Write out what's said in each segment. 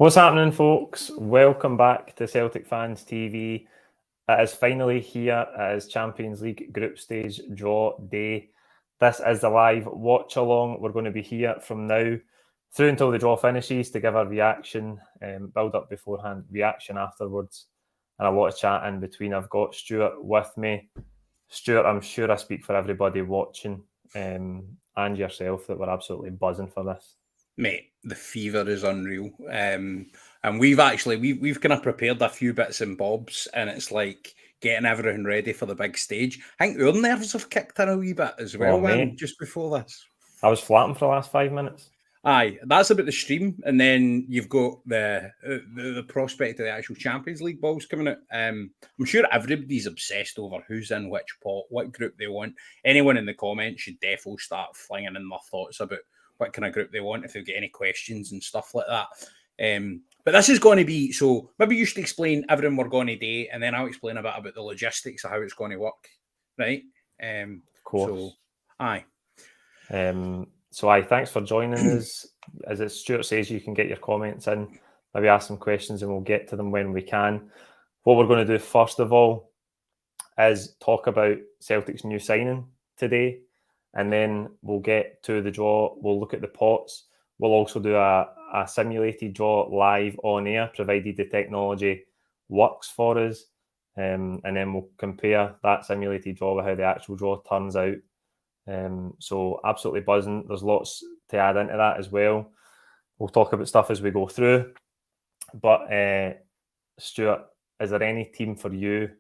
What's happening, folks? Welcome back to Celtic Fans TV. It is finally here. It is Champions League Group Stage draw day. This is the live watch-along. We're going to be here from now through until the draw finishes to give our reaction, build up beforehand, reaction afterwards, and a lot of chat in between. I've got Stuart with me. Stuart, I'm sure I speak for everybody watching, and yourself, that we're absolutely buzzing for this. Mate, the fever is unreal. And we've kind of prepared a few bits and bobs, and it's like getting everything ready for the big stage. I think your nerves have kicked in a wee bit as well, man, just before this. I was flatting for the last 5 minutes. Aye, that's about the stream, and then you've got the prospect of the actual Champions League balls coming out. I'm sure everybody's obsessed over who's in which pot, what group they want. Anyone in the comments should definitely start flinging in their thoughts about what kind of group they want, if they've got any questions and stuff like that. But this is going to be, so maybe you should explain everything we're going to do, and then I'll explain a bit about the logistics of how it's going to work, right? Of course. So, aye. Thanks for joining us. As Stuart says, you can get your comments in, maybe ask some questions, and we'll get to them when we can. What we're going to do first of all is talk about Celtic's new signing today, and then we'll get to the draw. We'll look at the pots. We'll also do a simulated draw live on air, provided the technology works for us. And then we'll compare that simulated draw with how the actual draw turns out. So absolutely buzzing. There's lots to add into that as well. We'll talk about stuff as we go through. But Stuart, is there any team for you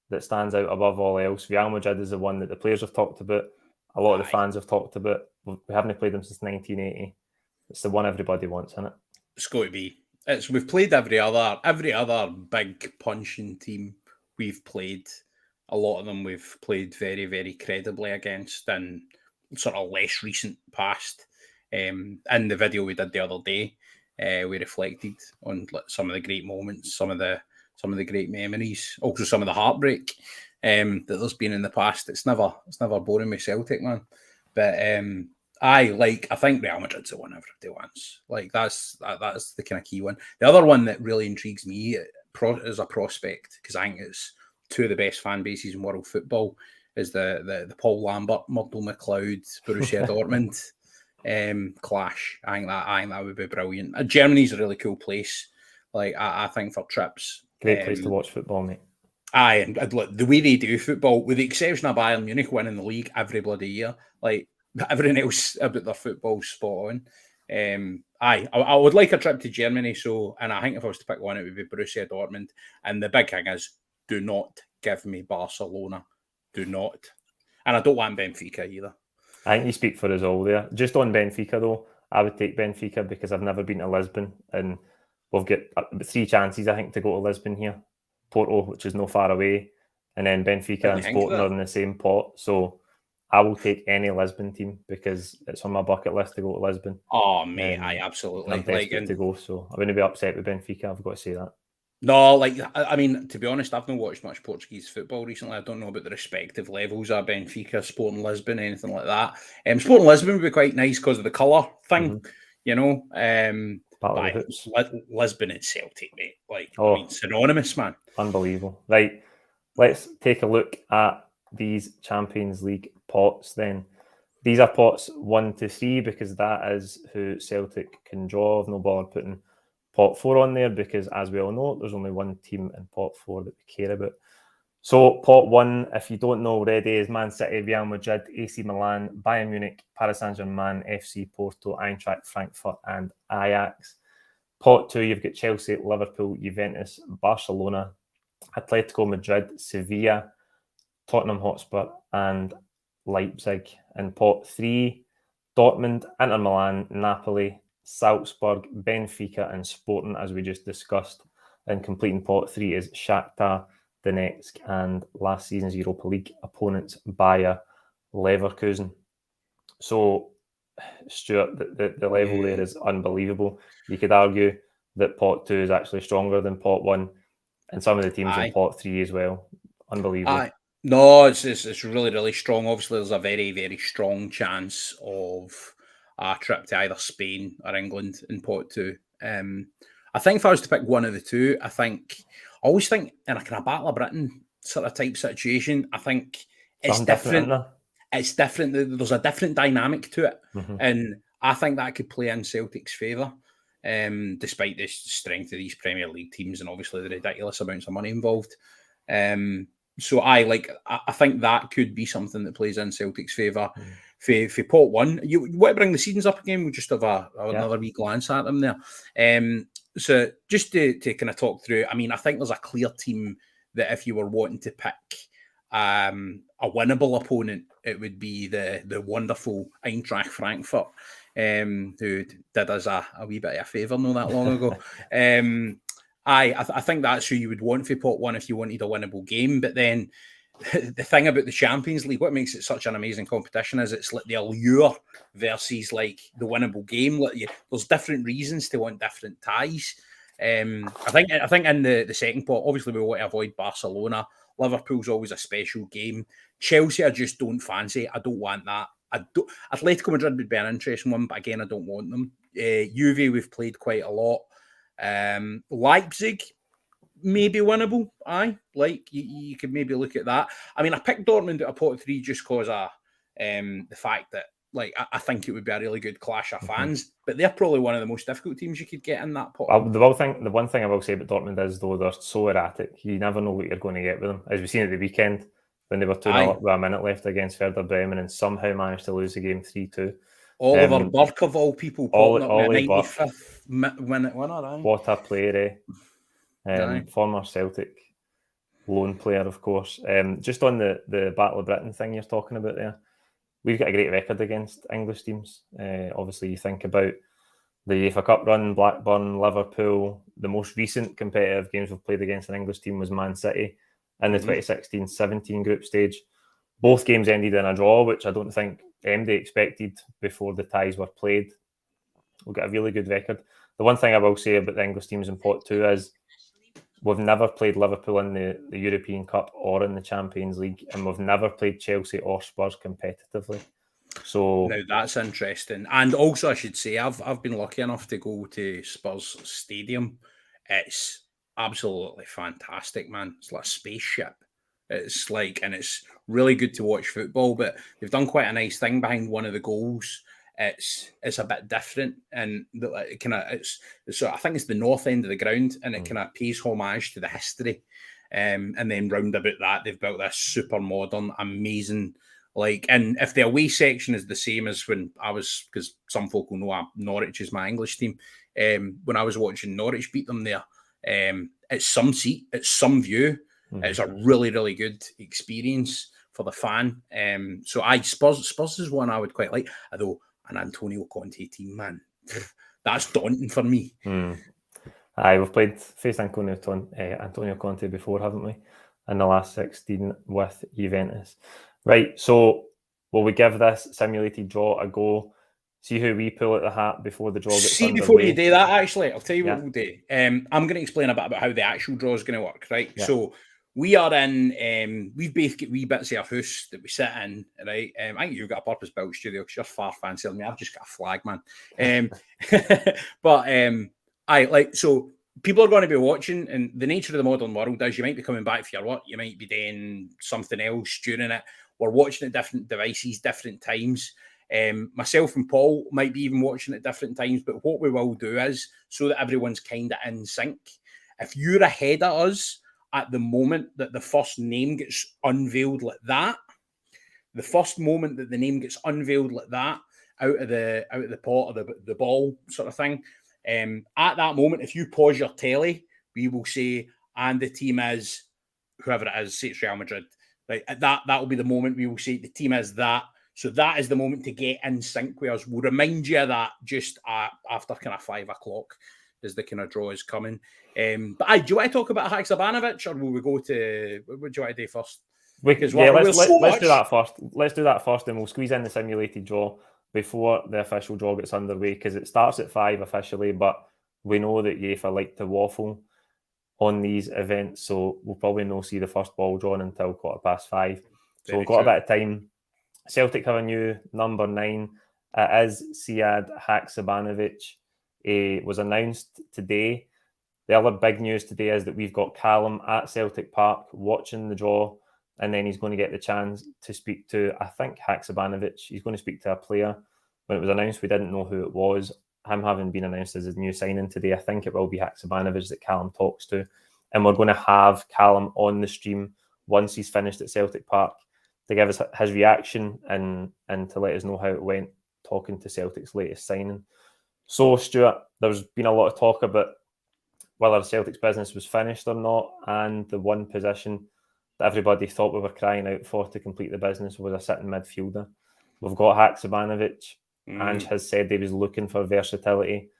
that stands out above all else? Real Madrid is the one that the players have talked about. A lot of the fans have talked about. We haven't played them since 1980. It's the one everybody wants, isn't it? It's going to be. We've played every other big punching team we've played. A lot of them we've played very, very credibly against in sort of less recent past. In the video we did the other day, we reflected on some of the great moments, some of the great memories, also some of the heartbreak that there's been in the past. It's never boring with Celtic, man. But I think Real Madrid's the one everybody wants. Like that's the kind of key one. The other one that really intrigues me as a prospect, because I think it's two of the best fan bases in world football, is the Paul Lambert, Murdo McLeod, Borussia Dortmund clash. I think that would be brilliant. Germany's a really cool place. Like I think for trips, great place to watch football, mate. Aye, and the way they do football, with the exception of Bayern Munich winning the league every bloody year, like everything else about their football spot on. I would like a trip to Germany. And I think if I was to pick one, it would be Borussia Dortmund. And the big thing is, do not give me Barcelona. Do not. And I don't want Benfica either. I think you speak for us all there. Just on Benfica, though, I would take Benfica because I've never been to Lisbon. And we've got 3 chances, I think, to go to Lisbon here. Porto, which is no far away. And then Benfica and Sporting are in the same pot. So I will take any Lisbon team because it's on my bucket list to go to Lisbon. Oh, mate, absolutely. I'm desperate to go, so I wouldn't be upset with Benfica. I've got to say that. No, I mean, to be honest, I've not watched much Portuguese football recently. I don't know about the respective levels of Benfica, Sporting Lisbon, anything like that. Sporting Lisbon would be quite nice because of the colour thing, you know. Lisbon and Celtic, mate. I mean, synonymous, man. Unbelievable. Right, let's take a look at these Champions League pots then. These are pots 1 to 3 because that is who Celtic can draw. I've no bother putting pot 4 on there because, as we all know, there's only one team in pot 4 that we care about. So pot 1, if you don't know already, is Man City, Real Madrid, AC Milan, Bayern Munich, Paris Saint-Germain, FC Porto, Eintracht Frankfurt and Ajax. Pot 2, you've got Chelsea, Liverpool, Juventus, Barcelona, Atletico Madrid, Sevilla, Tottenham Hotspur and Leipzig. In pot 3, Dortmund, Inter Milan, Napoli, Salzburg, Benfica and Sporting, as we just discussed. And completing pot 3 is Shakhtar Donetsk and last season's Europa League opponents Bayer Leverkusen. So, Stuart, the level there is unbelievable. You could argue that pot 2 is actually stronger than pot 1 and some of the teams in pot 3 as well. Unbelievable. No, it's really, really strong. Obviously, there's a very, very strong chance of a trip to either Spain or England in pot 2. I think if I was to pick one of the two, I always think in a kind of Battle of Britain sort of type situation, I think it's different. It's different. There's a different dynamic to it. And I think that could play in Celtic's favour, despite the strength of these Premier League teams and obviously the ridiculous amounts of money involved. So I think that could be something that plays in Celtic's favour. For pot one, you want to bring the seedings up again? We'll just have another wee glance at them there. So just to kind of talk through, I mean, I think there's a clear team that if you were wanting to pick a winnable opponent, it would be the wonderful Eintracht Frankfurt, who did us a wee bit of a favour not that long ago. I think that's who you would want for pot one if you wanted a winnable game. But then the thing about the Champions League, what makes it such an amazing competition is it's like the allure versus like the winnable game. There's different reasons to want different ties. I think in the second pot, obviously we want to avoid Barcelona. Liverpool's always a special game. Chelsea, I just don't fancy. I don't want that. Atletico Madrid would be an interesting one, but again, I don't want them. Juve, we've played quite a lot. Leipzig, maybe winnable. You could maybe look at that. I mean, I picked Dortmund at a pot 3 just because of the fact that I think it would be a really good clash of fans, but they're probably one of the most difficult teams you could get in that pot. The one thing I will say about Dortmund is, though, they're so erratic. You never know what you're going to get with them. As we've seen at the weekend, when they were 2-0 up with a minute left against Werder Bremen and somehow managed to lose the game 3-2. Oliver Burke, of all people, popping up with a 95th minute winner. What a player, former Celtic lone player, of course. Just on the Battle of Britain thing you're talking about there, we've got a great record against English teams. Obviously, you think about the UEFA Cup run, Blackburn, Liverpool. The most recent competitive games we've played against an English team was Man City in the 2016-17 group stage. Both games ended in a draw, which I don't think MD expected before the ties were played. We've got a really good record. The one thing I will say about the English teams in pot 2 is we've never played Liverpool in the European Cup or in the Champions League, and we've never played Chelsea or Spurs competitively. So now that's interesting. And also, I should say, I've been lucky enough to go to Spurs Stadium. It's absolutely fantastic, man. It's like a spaceship. It's and it's really good to watch football, but they've done quite a nice thing behind one of the goals. It's a bit different, and I think it's the north end of the ground, and it kind of pays homage to the history. And then round about that, they've built this super modern, amazing, and if the away section is the same as when I was, because some folk will know Norwich is my English team. When I was watching Norwich beat them there, it's some seat, it's some view. It's a really, really good experience for the fan. So Spurs is one I would quite like. Although an Antonio Conte team, man, that's daunting for me. We've played faced Antonio Conte before, haven't we? In the last 16 with Juventus. Right, so will we give this simulated draw a go? See who we pull at the hat before the draw gets underway. Before you do that, actually, I'll tell you what we'll do. I'm going to explain a bit about how the actual draw is going to work, right? Yeah. So we are in, we've both got wee bits of our house that we sit in, right? I think you've got a purpose-built studio because you're far fancier than me. I've just got a flag, man. So people are going to be watching, and the nature of the modern world is you might be coming back for your work, you might be doing something else during it. We're watching at different devices, different times. Myself and Paul might be even watching at different times, but what we will do is, so that everyone's kind of in sync, if you're ahead of us at the moment that the first name gets unveiled like that, the first moment that the name gets unveiled like that, out of the pot or the ball sort of thing, at that moment, if you pause your telly, we will say, and the team is whoever it is, say it's Real Madrid. Right, that will be the moment we will say the team is that. So that is the moment to get in sync with us. We'll remind you of that just after kind of 5 o'clock as the kind of draw is coming. But do you want to talk about Haksabanovic, or will we go to, what do you want to do first? Let's do that first. Let's do that first, and we'll squeeze in the simulated draw before the official draw gets underway, because it starts at 5 officially, but we know that UEFA like to waffle on these events, so we'll probably not see the first ball drawn until 5:15. So we've got a bit of time. Celtic have a new number 9. It is Sead Haksabanovic. Was announced today. The other big news today is that we've got Callum at Celtic Park watching the draw, and then he's going to get the chance to speak to, I think, Haksabanovic. He's going to speak to a player. When it was announced, we didn't know who it was. Him having been announced as a new signing today, I think it will be Haksabanovic that Callum talks to. And we're going to have Callum on the stream once he's finished at Celtic Park to give us his reaction and to let us know how it went talking to Celtic's latest signing. So, Stuart, there's been a lot of talk about whether Celtic's business was finished or not, and the one position that everybody thought we were crying out for to complete the business was a sitting midfielder. We've got Haksabanovic. Ange has said he was looking for versatility,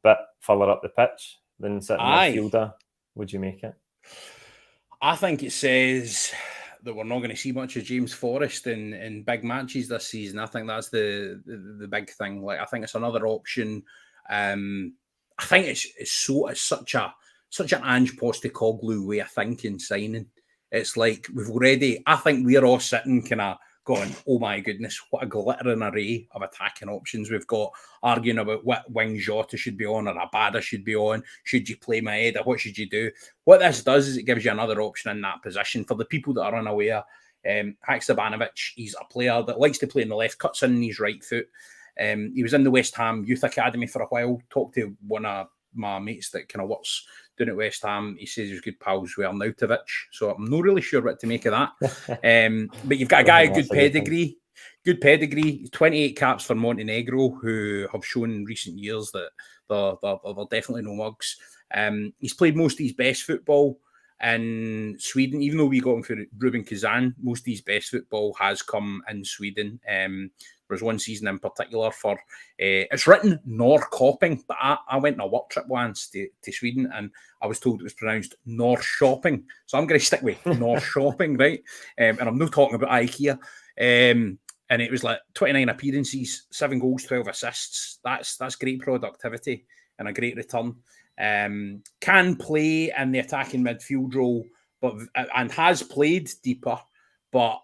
but further up the pitch than sitting midfielder. Would you make it? I think it says that we're not going to see much of James Forrest in big matches this season. I think that's the big thing. Like, I think it's another option. I think it's such an Ange Postecoglou way of thinking signing. It's like I think we're all sitting kind of going, oh my goodness, what a glittering array of attacking options we've got, arguing about what wing Jota should be on or Abada should be on. Should you play Maeda? What should you do? What this does is it gives you another option in that position. For the people that are unaware, Haksabanovic, he's a player that likes to play on the left, cuts in his right foot. He was in the West Ham Youth Academy for a while. Talked to one of my mates that kind of works down at West Ham. He says he's good pals with Arnautovic, so I'm not really sure what to make of that. But you've got a guy with good pedigree, 28 caps for Montenegro, who have shown in recent years that they're definitely no mugs. He's played most of his best football in Sweden, even though we got him for Rubin Kazan. Most of his best football has come in Sweden. There's one season in particular for, it's written Norrköping, but I went on a work trip once to Sweden and I was told it was pronounced Norrköping. So I'm going to stick with Norrköping, right? And I'm not talking about IKEA. And it was like 29 appearances, 7 goals, 12 assists. That's great productivity and a great return. Can play in the attacking midfield role, and has played deeper. But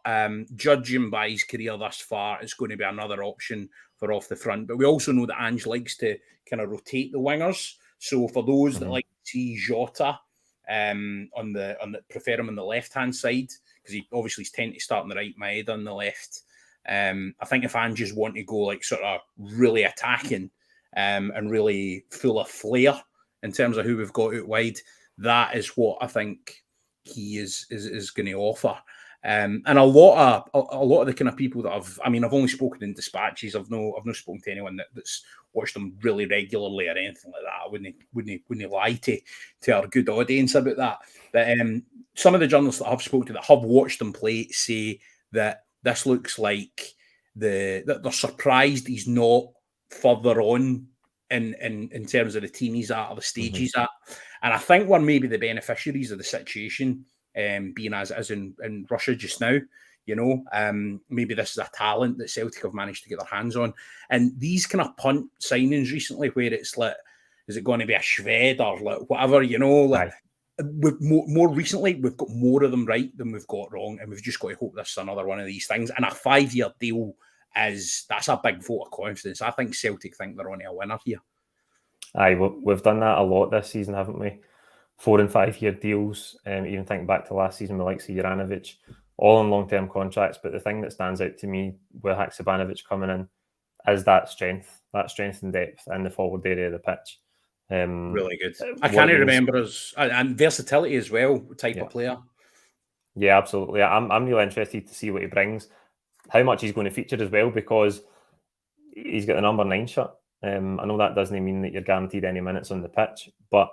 judging by his career thus far, it's going to be another option for off the front. But we also know that Ange likes to kind of rotate the wingers. So for those that like to see Jota, prefer him on the left-hand side, because he obviously tends to start on the right, Maeda on the left. I think if Ange's want to go like sort of really attacking and really full of flair in terms of who we've got out wide, that is what I think he is going to offer. And a lot of the kind of people that I've only spoken in dispatches. I've not spoken to anyone that's watched them really regularly or anything like that. I wouldn't lie to our good audience about that. But some of the journalists that I've spoken to that have watched them play say that this looks like that they're surprised he's not further on in terms of the team he's at or the stage he's at. And I think we're maybe the beneficiaries of the situation. Being as in Russia just now, maybe this is a talent that Celtic have managed to get their hands on. And these kind of punt signings recently, where it's like, is it going to be a Shved or like whatever, with more recently, we've got more of them right than we've got wrong, and we've just got to hope this is another one of these things. And a 5-year deal that's a big vote of confidence. I think Celtic think they're on a winner here. Aye, we've done that a lot this season, haven't we? 4 and 5 year deals. Even think back to last season with likes of Juranovic, all on long-term contracts. But the thing that stands out to me with Haksabanovic coming in is that strength and depth in the forward area of the pitch. Really good. I can't remember and versatility as well, type of player. Yeah, absolutely. I'm really interested to see what he brings, how much he's going to feature as well, because he's got the number 9 shirt. I know that doesn't mean that you're guaranteed any minutes on the pitch, but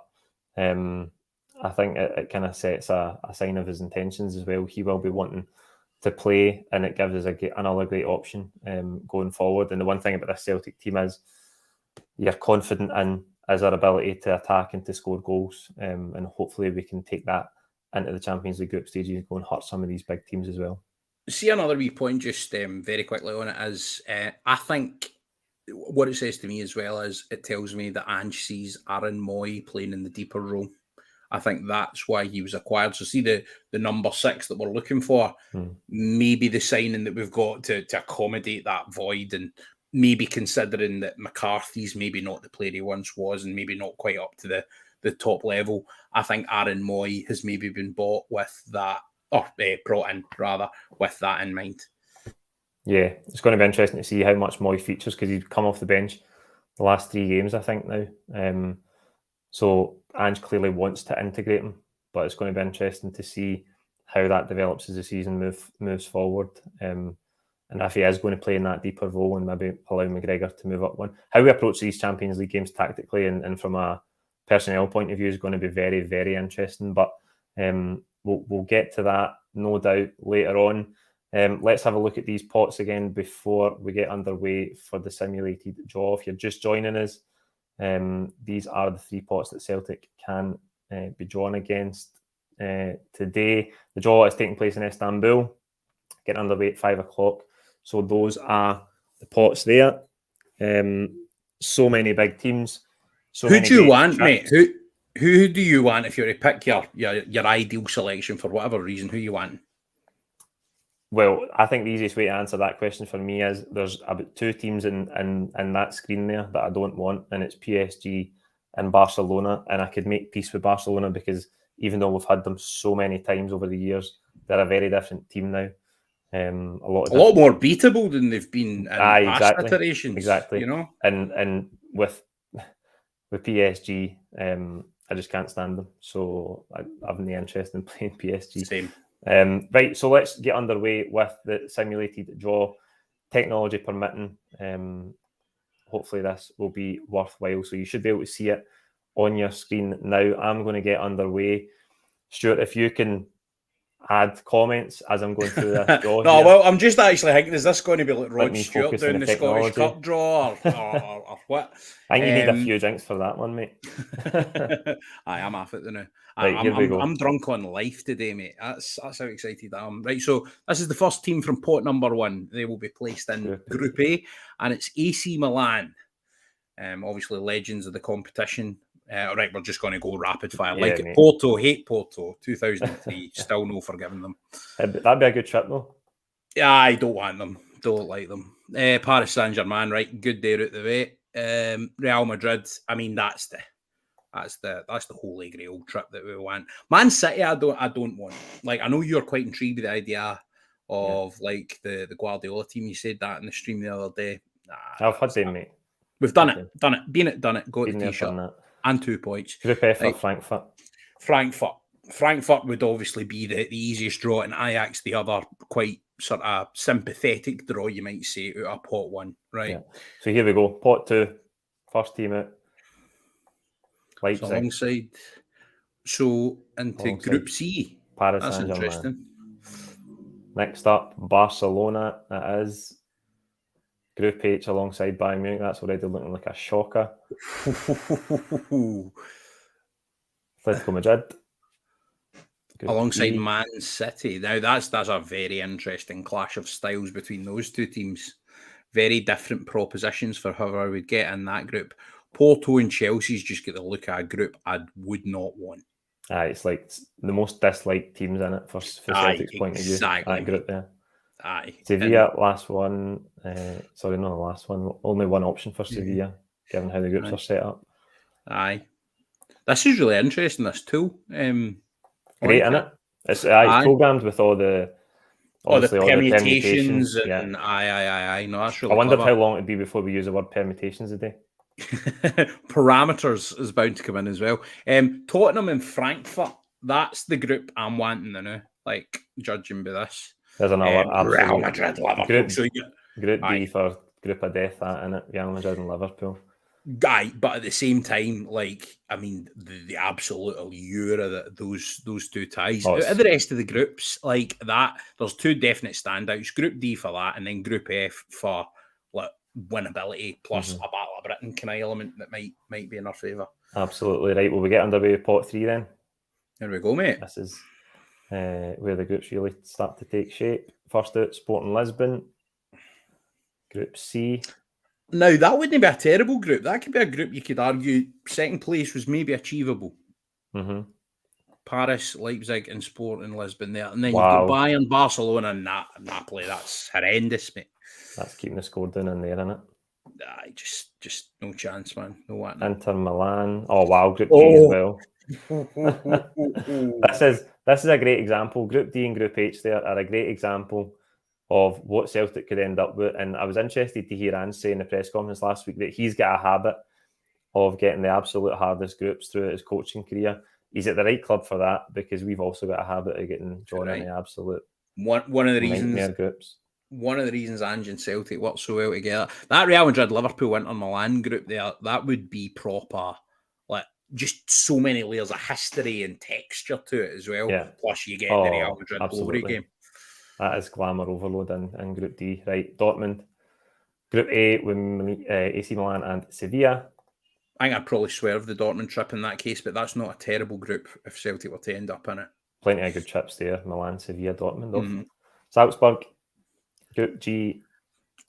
I think it kind of sets a sign of his intentions as well. He will be wanting to play, and it gives us another great option going forward. And the one thing about this Celtic team is you're confident in is our ability to attack and to score goals, and hopefully we can take that into the Champions League group stages and go and hurt some of these big teams as well. See, another wee point just very quickly on it is I think what it says to me as well is it tells me that Ange sees Aaron Moy playing in the deeper role. I think that's why he was acquired. So see the number 6 that we're looking for, maybe the signing that we've got to accommodate that void, and maybe considering that McCarthy's maybe not the player he once was and maybe not quite up to the the top level. I think Aaron Moy has maybe been bought with that, or brought in rather, with that in mind. Yeah, it's going to be interesting to see how much Moy features, because he's come off the bench the last 3 games, I think, now. So Ange clearly wants to integrate him, but it's going to be interesting to see how that develops as the season moves forward. And if he is going to play in that deeper role and maybe allow McGregor to move up one. How we approach these Champions League games tactically and from a personnel point of view is going to be very, very interesting. But we'll get to that, no doubt, later on. Let's have a look at these pots again before we get underway for the simulated draw. If you're just joining us, these are the 3 pots that Celtic can be drawn against today. The draw is taking place in Istanbul, getting underway at 5 o'clock. So those are the pots there. So many big teams. Who do you want, mate? Who do you want if you're to pick your ideal selection for whatever reason? Who you want? Well, I think the easiest way to answer that question for me is there's about 2 teams in that screen there that I don't want, and it's PSG and Barcelona. And I could make peace with Barcelona because even though we've had them so many times over the years, they're a very different team now. A lot more beatable than they've been in past iterations. Exactly. You know, and with PSG, I just can't stand them. So I have no interest in playing PSG. Same. Right, so let's get underway with the simulated draw. Technology permitting, hopefully this will be worthwhile. So you should be able to see it on your screen now. I'm going to get underway. Stuart, if you can add comments as I'm going through this draw. Well, I'm just actually thinking, is this going to be like Rod Stewart doing the Scottish Cup draw or what? I think you need a few drinks for that one, mate. I'm off it now. Right, here we go. I'm drunk on life today, mate. That's how excited I am. Right, so this is the first team from pot number 1. They will be placed in Group A, and it's AC Milan. Obviously, legends of the competition. All right, we're just going to go rapid fire. Yeah, like Porto, hate Porto, 2003, still no forgiving them. That'd be a good trip, though. Yeah, I don't want them. Don't like them. Paris Saint-Germain, right? Good day out the way. Real Madrid. I mean, that's the holy grail trip that we want. Man City, I don't want. Like, I know you're quite intrigued with the idea of like the Guardiola team. You said that in the stream the other day. I've had them, mate. We've done it. Been it, done it. Got the t-shirt and 2 points. Group F for Frankfurt. Frankfurt would obviously be the easiest draw, and Ajax the other quite sort of sympathetic draw, you might say, out of pot 1, right? Yeah. So here we go. Pot 2, first team out. Leipzig. Alongside. So into Group C. Paris Saint-Germain. Interesting. Next up, Barcelona. It is. Group H alongside Bayern Munich. That's already looking like a shocker. Atletico Madrid. Alongside Man City. Now that's a very interesting clash of styles between those 2 teams. Very different propositions for whoever I would get in that group. Porto and Chelsea's just get the look at a group I would not want. It's like the most disliked teams in it for Celtic's point of view. That group there. Sevilla, last one. Sorry, not the last one. Only one option for Sevilla, given how the groups are set up. This is really interesting, this tool. Great, isn't it? It's programmed with all the permutations and no, that's really I wondered clever. how long it'd be before we use the word permutations a day. Parameters is bound to come in as well. Tottenham and Frankfurt, that's the group I'm wanting now, like judging by this. There's another Real Madrid, Liverpool. Group D for group of death, that in it. Real Madrid and Liverpool. But at the same time, like, I mean, the absolute allure of those 2 ties. Out of the rest of the groups, like that, there's 2 definite standouts. Group D for that, and then Group F for like winnability plus a Battle of Britain kind of element that might be in our favour. Absolutely right. Will we get underway with pot 3 then? There we go, mate. This is where the groups really start to take shape. First out, Sporting Lisbon. Group C. Now, that wouldn't be a terrible group. That could be a group you could argue second place was maybe achievable. Paris, Leipzig, and Sporting Lisbon there. And then you've got Bayern, Barcelona, and Napoli. That's horrendous, mate. That's keeping the score down in there, isn't it? Just no chance, man. No what. Inter Milan. Oh wow, Group D as well. This is a great example. Group D and Group H there are a great example of what Celtic could end up with. And I was interested to hear Ange say in the press conference last week that he's got a habit of getting the absolute hardest groups through his coaching career. He's at the right club for that, because we've also got a habit of getting drawn into absolute one of the reasons groups. One of the reasons Ange and Celtic work so well together, that Real Madrid, Liverpool, Inter Milan group there, that would be proper, like, just so many layers of history and texture to it as well. Yeah. Plus, you get the Real Madrid glory game. That is glamour overload in Group D, right? Dortmund. Group A with AC Milan and Sevilla. I think I'd probably swerve the Dortmund trip in that case, but that's not a terrible group if Celtic were to end up in it. Plenty of good trips there. Milan, Sevilla, Dortmund. Salzburg. Group G.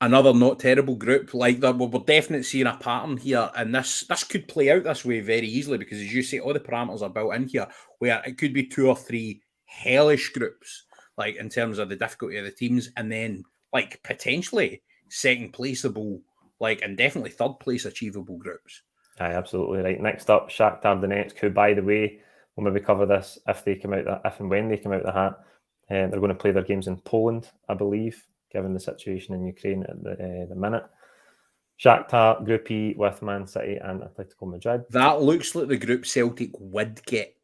Another not terrible group. Like, we're definitely seeing a pattern here, and this could play out this way very easily, because, as you say, all the parameters are built in here, where it could be 2 or 3 hellish groups, like, in terms of the difficulty of the teams, and then, like, potentially second placeable, like, and definitely third place achievable groups. Aye, absolutely right. Next up, Shakhtar Donetsk, who, by the way, we'll maybe cover this if and when they come out the hat. They're going to play their games in Poland, I believe, given the situation in Ukraine at the minute. Shakhtar, Group E with Man City and Atletico Madrid. That looks like the group Celtic would get.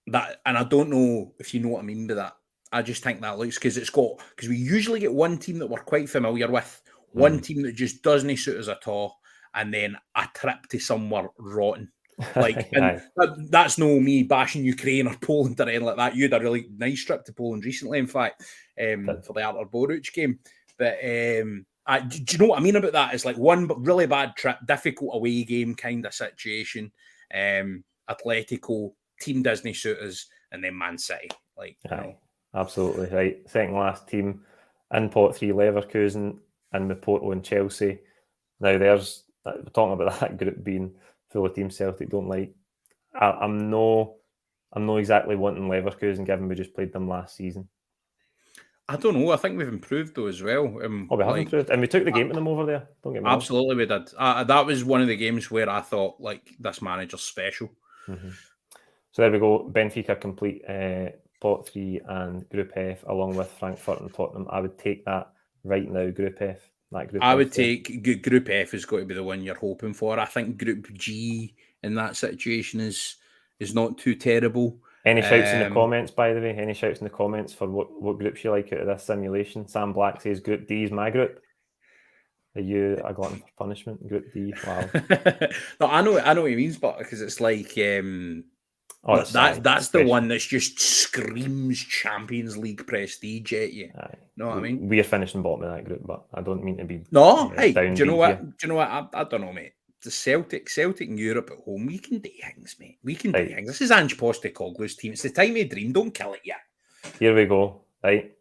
That, and I don't know if you know what I mean by that. I just think that looks, because we usually get one team that we're quite familiar with, one team that just doesn't suit us at all, and then a trip to somewhere rotten. Like, and that's no me bashing Ukraine or Poland or anything like that. You had a really nice trip to Poland recently, in fact, for the Artur Boruc game. But do you know what I mean about that? It's like one really bad trip, difficult away game kind of situation. Atletico, team Disney suitors, and then Man City. Like, absolutely right. Second last team in pot 3, Leverkusen, and with Porto and Chelsea. Now we're talking about that group being full of teams Celtic don't like. I'm not exactly wanting Leverkusen, given we just played them last season. I don't know. I think we've improved though as well. We have improved, and we took the game to them over there. Don't get me wrong. Absolutely, we did. That was one of the games where I thought, like, this manager's special. So there we go. Benfica complete pot 3 and Group F, along with Frankfurt and Tottenham. I would take that right now. Group F. I would take Group F is going to be the one you're hoping for. I think Group G in that situation is not too terrible. Any shouts in the comments, by the way? Any shouts in the comments for what groups you like out of this simulation? Sam Black says Group D is my group. Are you a glutton for punishment? Group D? Wow. No, I know what he means, but because it's like that's the one that's just screams Champions League prestige at you. Know what I mean? We are finishing bottom of that group, but I don't mean to be. No, hey, do you know what? Do you know what? I don't know, mate. The Celtic in Europe at home, we can do things, mate. We can do things. This is Ange Postecoglou's team. It's the time of dream. Don't kill it yet. Here we go. Right.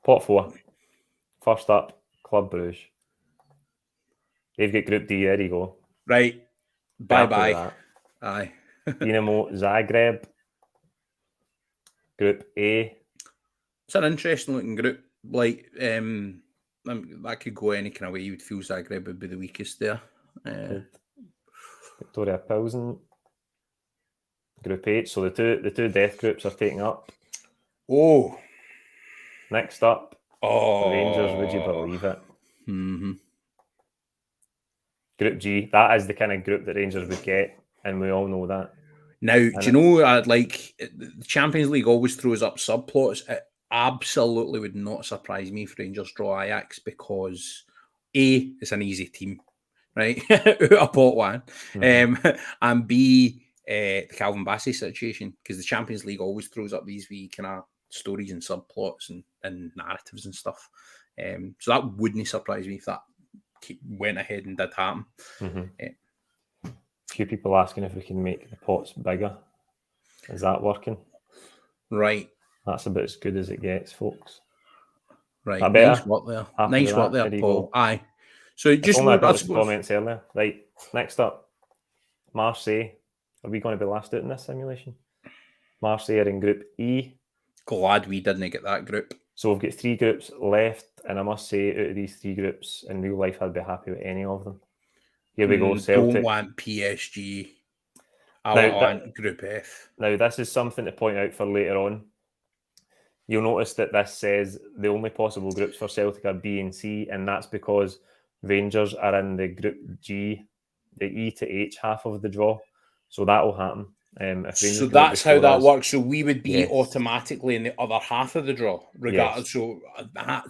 Pot 4. First up, Club Brugge. They've got Group D. There you go. Right. Bye-bye. Aye. Dinamo Zagreb. Group A. It's an interesting looking group. Like, that could go any kind of way. You would feel Zagreb would be the weakest there. Victoria Pilsen. Group H. So the two death groups are taking up. Oh. Next up. Rangers, would you believe it? Group G. That is the kind of group that Rangers would get, and we all know that. Now, do you know, the Champions League always throws up subplots. It absolutely would not surprise me if Rangers draw Ajax, because A, it's an easy team, right? Out of pot 1. And B, the Calvin Bassey situation, because the Champions League always throws up these wee kind of stories and subplots and narratives and stuff. So that wouldn't surprise me if that went ahead and did happen. A few people asking if we can make the pots bigger. Is that working? Right. That's about as good as it gets, folks. Right. Nice work there. Nice work there, Paul. Aye. So just comments earlier. Right. Next up, Marseille. Are we going to be last out in this simulation? Marseille are in Group E. Glad we didn't get that group. So we've got 3 groups left and I must say, out of these 3 groups, in real life, I'd be happy with any of them. Here we go, Celtic. Don't want PSG. I want Group F. Now, this is something to point out for later on. You'll notice that this says the only possible groups for Celtic are B and C, and that's because Rangers are in the Group G, the E to H half of the draw. So that will happen. So that's how that works. So we would be automatically in the other half of the draw, regardless. Yes.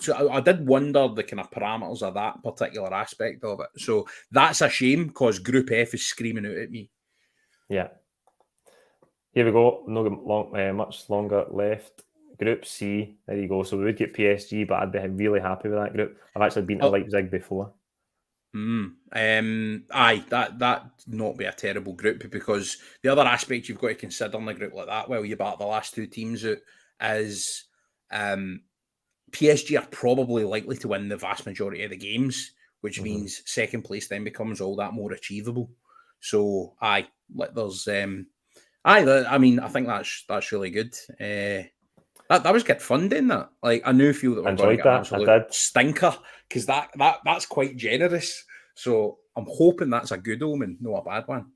So I did wonder the kind of parameters of that particular aspect of it. So that's a shame because Group F is screaming out at me. Yeah. Here we go. No much longer left. Group C. There you go. So we would get PSG, but I'd be really happy with that group. I've actually been to Leipzig before. Aye, that not be a terrible group, because the other aspect you've got to consider in a group like that, well, you back the last 2 teams out, is PSG are probably likely to win the vast majority of the games, which means second place then becomes all that more achievable. So I think that's really good. That was good fun doing that. Like, I knew feel that we're going to get an absolute stinker, because that's quite generous. So I'm hoping that's a good omen, not a bad one.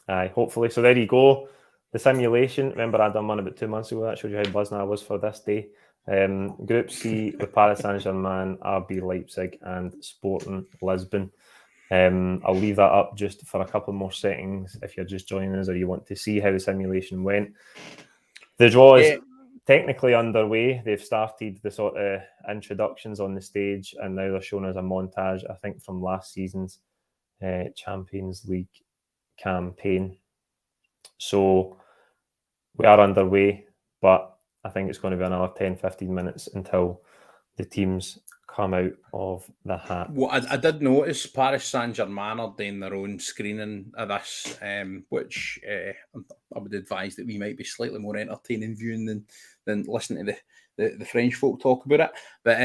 Aye, hopefully. So there you go. The simulation. Remember, I done one about 2 months ago. That showed you how buzzing I was for this day. Group C with Paris Saint-Germain, RB Leipzig, and Sporting Lisbon. I'll leave that up just for a couple more settings if you're just joining us or you want to see how the simulation went. The draw is technically underway. They've started the sort of introductions on the stage, and now they're showing us a montage, I think, from last season's Champions League campaign. So we are underway, but I think it's going to be another 10-15 minutes until the teams come out of the hat. Well, I did notice Paris Saint-Germain are doing their own screening of this, which I would advise that we might be slightly more entertaining viewing than listening to the French folk talk about it. But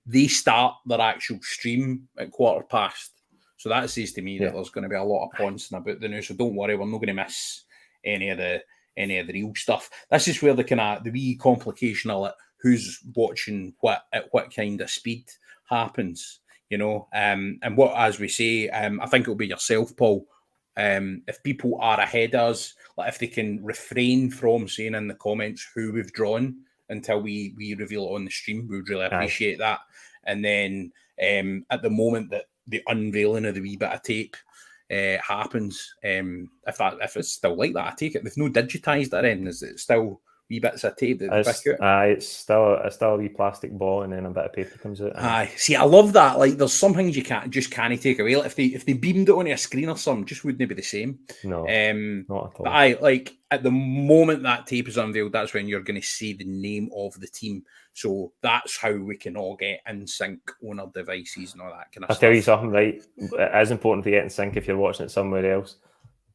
they start their actual stream at 15:15. So that says to me that there's going to be a lot of pouncing about the news. So don't worry, we're not going to miss any of the real stuff. This is where the wee complication of it, who's watching what at what kind of speed happens, and what, as we say, I think it'll be yourself, Paul. If people are ahead of us, like if they can refrain from saying in the comments who we've drawn until we reveal it on the stream, we would really appreciate that. And then at the moment that the unveiling of the wee bit of tape happens, if it's still like that, I take it they've no digitised that in. Is it still wee bits of tape that it's still a wee plastic ball, and then a bit of paper comes out. Aye, see, I love that. Like, there's some things you can't take away. Like, if they beamed it onto a screen or something, just wouldn't be the same. No, not at all. But like at the moment that tape is unveiled, that's when you're going to see the name of the team. So that's how we can all get in sync on our devices and all that kind of stuff. I'll tell you something, right? It is important to get in sync if you're watching it somewhere else.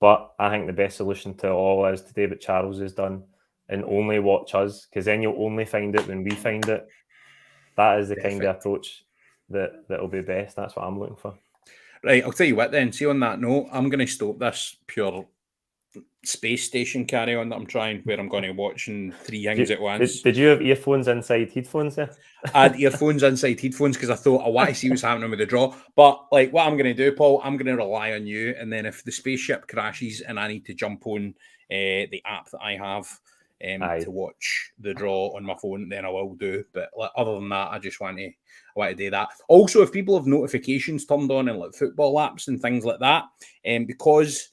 But I think the best solution to all is to do what Charles has done and only watch us, because then you'll only find it when we find it. That is the kind of approach that'll be best. That's what I'm looking for. Right, I'll tell you what then. See, on that note, I'm going to stop this pure space station carry on that I'm trying, where I'm going to watch 3 things at once. Did you have earphones inside headphones there? I had earphones inside headphones because I thought I want to see what's happening with the draw. But like, what I'm going to do, Paul, I'm going to rely on you. And then if the spaceship crashes and I need to jump on the app that I have to watch the draw on my phone, then I will do. But other than that, I just want to do that. Also, if people have notifications turned on and like football apps and things like that, because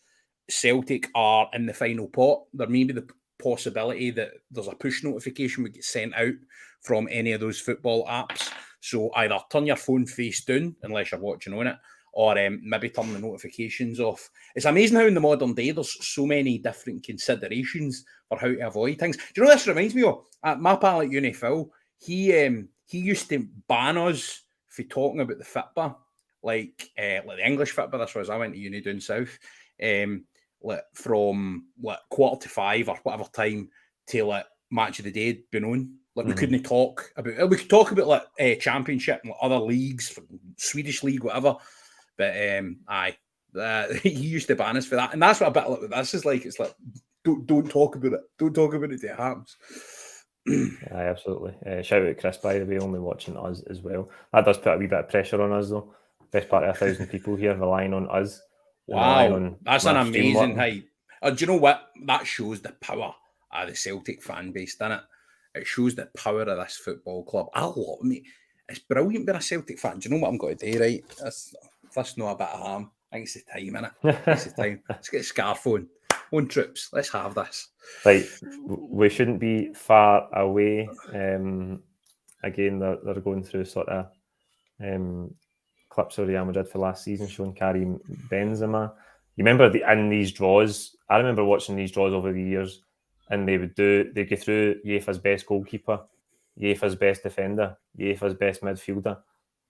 Celtic are in the final pot, there may be the possibility that there's a push notification would get sent out from any of those football apps. So either turn your phone face down unless you're watching on it, or maybe turn the notifications off. It's amazing how in the modern day there's so many different considerations for how to avoid things. Do you know what this reminds me of? My pal at uni, Phil, he used to ban us for talking about the Fitba, like the English Fitba. This was I went to uni down south. From 4:45 or whatever time till match of the day had been on. We couldn't talk about. We could talk about championship and other leagues, Swedish league, whatever. But he used to ban us for that, and that's what a bit like this is like. It's like don't talk about it. Don't talk about it till it happens. Aye, absolutely. Shout out Chris, by the way, only watching us as well. That does put a wee bit of pressure on us, though. Best part of 1,000 people here relying on us. And relying Wow, on that's an my stream amazing working. height. Do you know what? That shows the power of the Celtic fan base, doesn't it? It shows the power of this football club. I love me. It's brilliant being a Celtic fan. Do you know what I'm going to do, right? That's not a bit of harm. I think it's the time, innit? It's the time. Let's get Scarf on trips. Let's have this. Like, we shouldn't be far away. Again, they're going through sort of clips of Real Madrid for last season showing Karim Benzema. You remember in these draws? I remember watching these draws over the years, and they'd go through UEFA's best goalkeeper, UEFA's best defender, UEFA's best midfielder,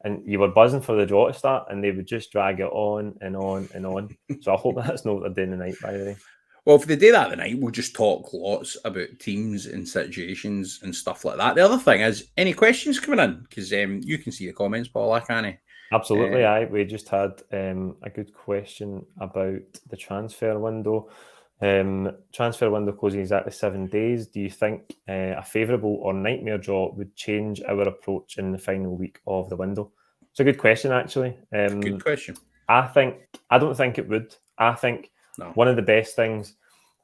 and you were buzzing for the draw to start, and they would just drag it on and on and on. So I hope that's not what they're doing tonight, by the way. Well, if they do that tonight, we'll just talk lots about teams and situations and stuff like that. The other thing is, any questions coming in? Because you can see the comments, Paul, I can't. Absolutely, aye. We just had a good question about the transfer window. Transfer window closing exactly 7 days. Do you think a favourable or nightmare draw would change our approach in the final week of the window? It's a good question, actually. Good question. I don't think it would. I think No. one of the best things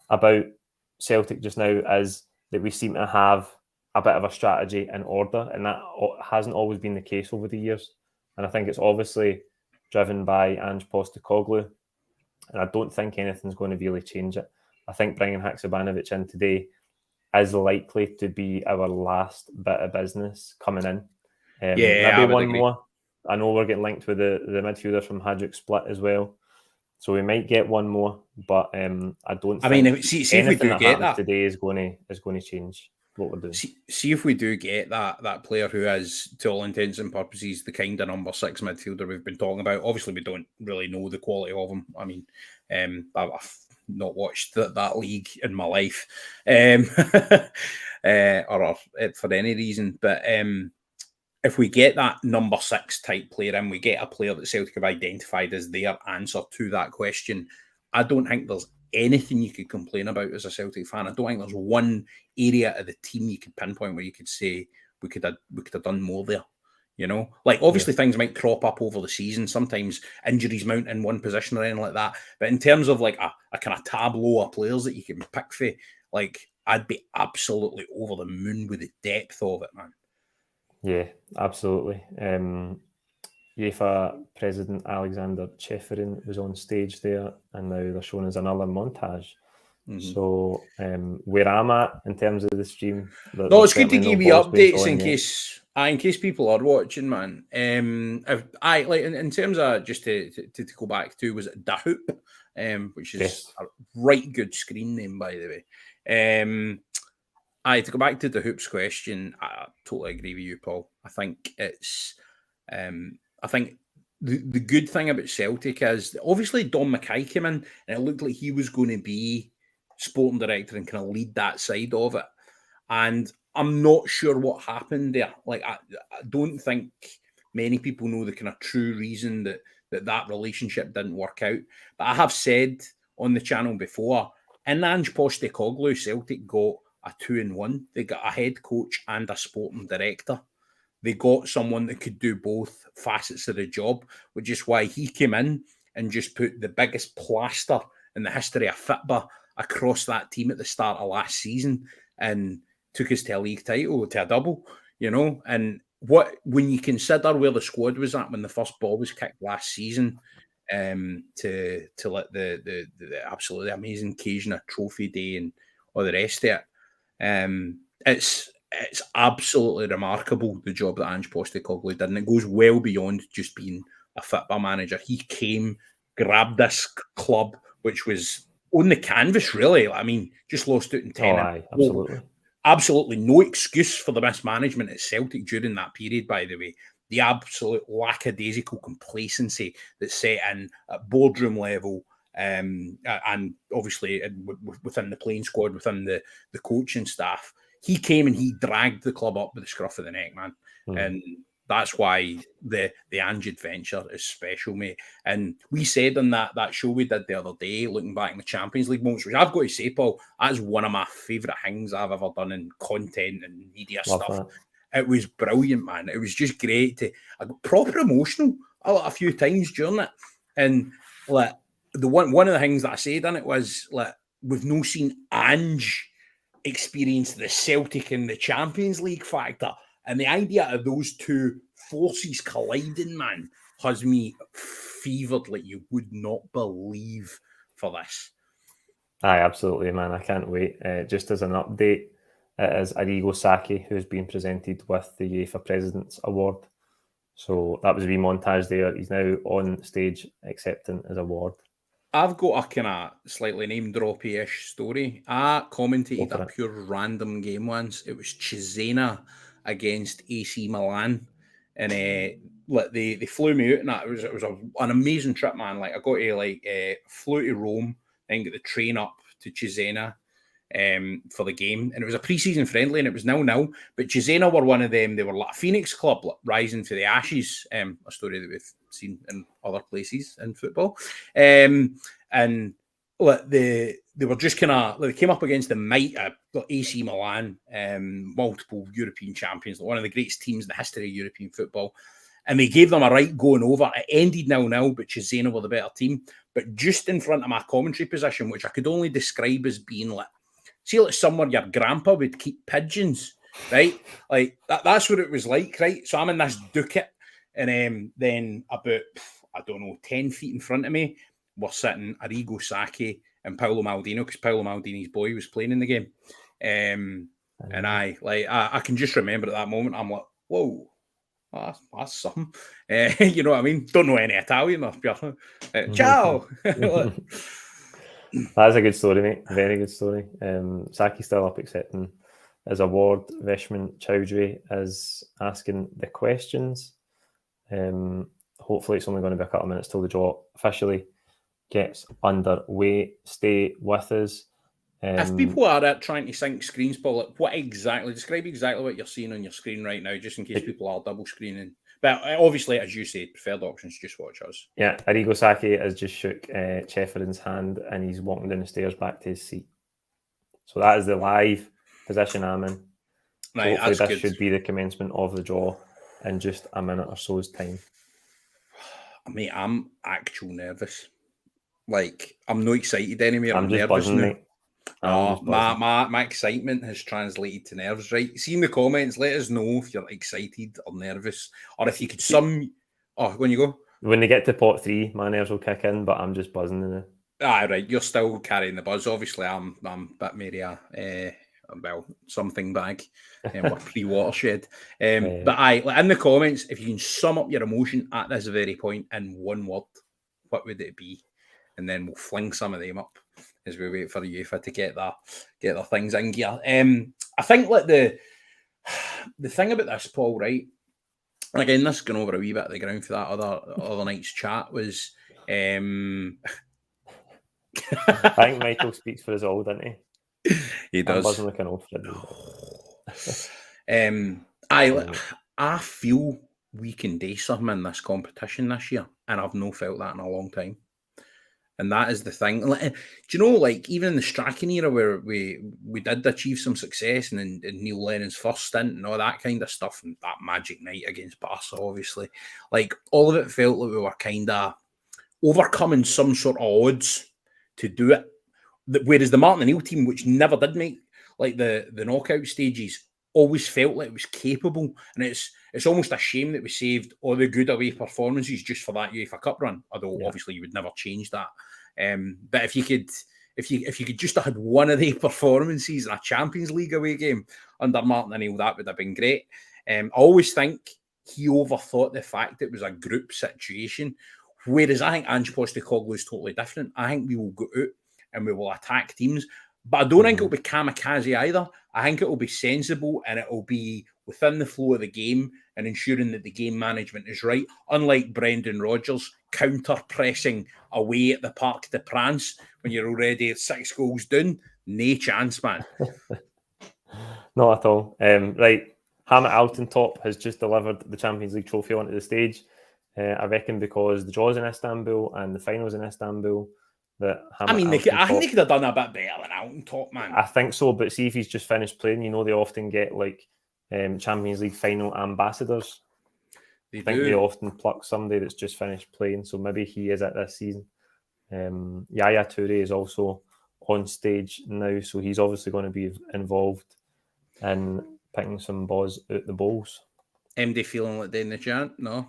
about Celtic just now is that we seem to have a bit of a strategy in order, and that hasn't always been the case over the years. And I think it's obviously driven by Ange Postecoglou, and I don't think anything's going to really change it. I think bringing Haksabanovic in today is likely to be our last bit of business coming in. Maybe one more. I know we're getting linked with the midfielder from Hajduk Split as well, so we might get one more. But I don't. I think mean, see if we do that get that today is going to change what we're doing. See if we do get that player who is, to all intents and purposes, the kind of number 6 midfielder we've been talking about. Obviously, we don't really know the quality of him. I mean, I've not watched that league in my life, or for any reason. But if we get that number 6 type player in, we get a player that Celtic have identified as their answer to that question. I don't think there's anything you could complain about as a Celtic fan. I don't think there's one area of the team you could pinpoint where you could say we could have done more there. You know, like obviously things might crop up over the season. Sometimes injuries mount in one position or anything like that. But in terms of like a kind of tableau of players that you can pick for, like I'd be absolutely over the moon with the depth of it, man. Yeah, absolutely. UEFA President Alexander Cheferin was on stage there, and now they're showing us another montage. Mm-hmm. So where I'm at in terms of the stream, it's good to give you updates in case people are watching, man. In terms of just to go back to, was it Da Hoop, which is a right good screen name, by the way. To go back to the Hoops question, I totally agree with you, Paul. I think it's I think the good thing about Celtic is obviously Don Mackay came in and it looked like he was going to be sporting director and kind of lead that side of it. And I'm not sure what happened there. Like, I don't think many people know the kind of true reason that relationship didn't work out. But I have said on the channel before, in Ange Postecoglou, Celtic got a 2-in-1. They got a head coach and a sporting director. They got someone that could do both facets of the job, which is why he came in and just put the biggest plaster in the history of football across that team at the start of last season and took us to a league title, to a double, you know. And when you consider where the squad was at when the first ball was kicked last season, to let the absolutely amazing occasion of Trophy Day and all the rest of it, it's absolutely remarkable, the job that Ange Postecoglou did, and it goes well beyond just being a football manager. He came, grabbed this club, which was on the canvas, really. I mean, just lost out in 10. Absolutely. Absolutely no excuse for the mismanagement at Celtic during that period, by the way. The absolute lackadaisical complacency that's set in at boardroom level, and obviously within the playing squad, within the coaching staff. He came and he dragged the club up with the scruff of the neck, man. And That's why the Ange adventure is special, mate. And we said on that show we did the other day, looking back in the Champions League moments, which I've got to say, Paul, that's one of my favourite things I've ever done in content and media Love stuff. that. It was brilliant, man. It was just great. I got proper emotional a few times during it. And like one of the things that I said in it was like, we've no seen Ange experience the Celtic and the Champions League factor. And the idea of those two forces colliding, man, has me fevered like you would not believe for this. Aye, absolutely, man. I can't wait. Just as an update, it is Arrigo Sacchi who's been presented with the UEFA President's Award. So that was a wee montage there. He's now on stage accepting his award. I've got a kind of slightly name-droppy-ish story. I commentated a pure random game once. It was Cesena against AC Milan. And they flew me out, and it was an amazing trip, man. Like, I got to flew to Rome, then get the train up to Cesena for the game, and it was a pre-season friendly, and it was 0-0. But Cesena were one of them. They were like a Phoenix club, like, rising for the ashes. A story that we've seen in other places in football. And like, they were just kind of, they came up against the might of AC Milan, multiple European champions, like one of the greatest teams in the history of European football. And they gave them a right going over. It ended 0-0, but Cesena were the better team. But just in front of my commentary position, which I could only describe as being like, see, like somewhere your grandpa would keep pigeons, right? Like that's what it was like, right? So I'm in this ducat, and then about, I don't know, 10 feet in front of me, we're sitting Arrigo Sacchi and Paolo Maldini, because Paolo Maldini's boy was playing in the game. And I can just remember at that moment, I'm like, whoa, that's something. You know what I mean? Don't know any Italian. Ciao. That's a good story, mate. Very good story. Saki's still up accepting his award. Veshman Chowdhury is asking the questions. Hopefully it's only going to be a couple of minutes till the draw officially gets underway. Stay with us. If people are trying to sync screens, Paul, describe exactly what you're seeing on your screen right now, just in case people are double screening. But obviously, as you said, preferred options, just watch us. Yeah, Arrigo Sacchi has just shook Chefferin's hand, and he's walking down the stairs back to his seat. So that is the live position I'm in. Right, hopefully this should be the commencement of the draw in just a minute or so's time. Mate, I'm actual nervous. Like, I'm not excited anymore. I'm just nervous buzzing, now. Mate. My excitement has translated to nerves, right? See in the comments, let us know if you're excited or nervous, or if you could when you go. When they get to pot 3, my nerves will kick in, but I'm just buzzing now. Right, you're still carrying the buzz. Obviously, I'm a bit Maria, something bag, and we're pre-watershed. But in the comments, if you can sum up your emotion at this very point in one word, what would it be? And then we'll fling some of them up as we wait for UEFA to get their things in gear. I think like the thing about this, Paul, right? Again, this is going over a wee bit of the ground for that other night's chat was. I think Michael speaks for us all, doesn't he? He does. I'm buzzing like an old friend. I feel we can do something in this competition this year, and I've no felt that in a long time. And that is the thing. Like, do you know, like, even in the Strachan era where we did achieve some success, and in Neil Lennon's first stint and all that kind of stuff, and that magic night against Barca, obviously, like, all of it felt like we were kind of overcoming some sort of odds to do it. Whereas the Martin O'Neill team, which never did make like the knockout stages, always felt like it was capable. And it's almost a shame that we saved all the good away performances just for that UEFA Cup run. Although obviously you would never change that. But if you could just have had one of the performances in a Champions League away game under Martin O'Neill, that would have been great. I always think he overthought the fact it was a group situation. Whereas I think Ange Postecoglou is totally different. I think we will go out and we will attack teams. But I don't think it'll be kamikaze either. I think it'll be sensible, and it'll be within the flow of the game and ensuring that the game management is right. Unlike Brendan Rodgers counter-pressing away at the Parc des Princes when you're already 6 goals down. No chance, man. Not at all. Right. Ham at Alton Top has just delivered the Champions League trophy onto the stage. I reckon because the draw's in Istanbul and the finals in Istanbul, that Ham I mean, at Alton I think Top, they could have done a bit better than Alton Top, man. I think so, but see if he's just finished playing, they often get like Champions League final ambassadors. I think they often pluck somebody that's just finished playing, so maybe he is at this season. Yaya Toure is also on stage now, so he's obviously going to be involved in picking some balls out the bowls. MD feeling like doing the chant? No.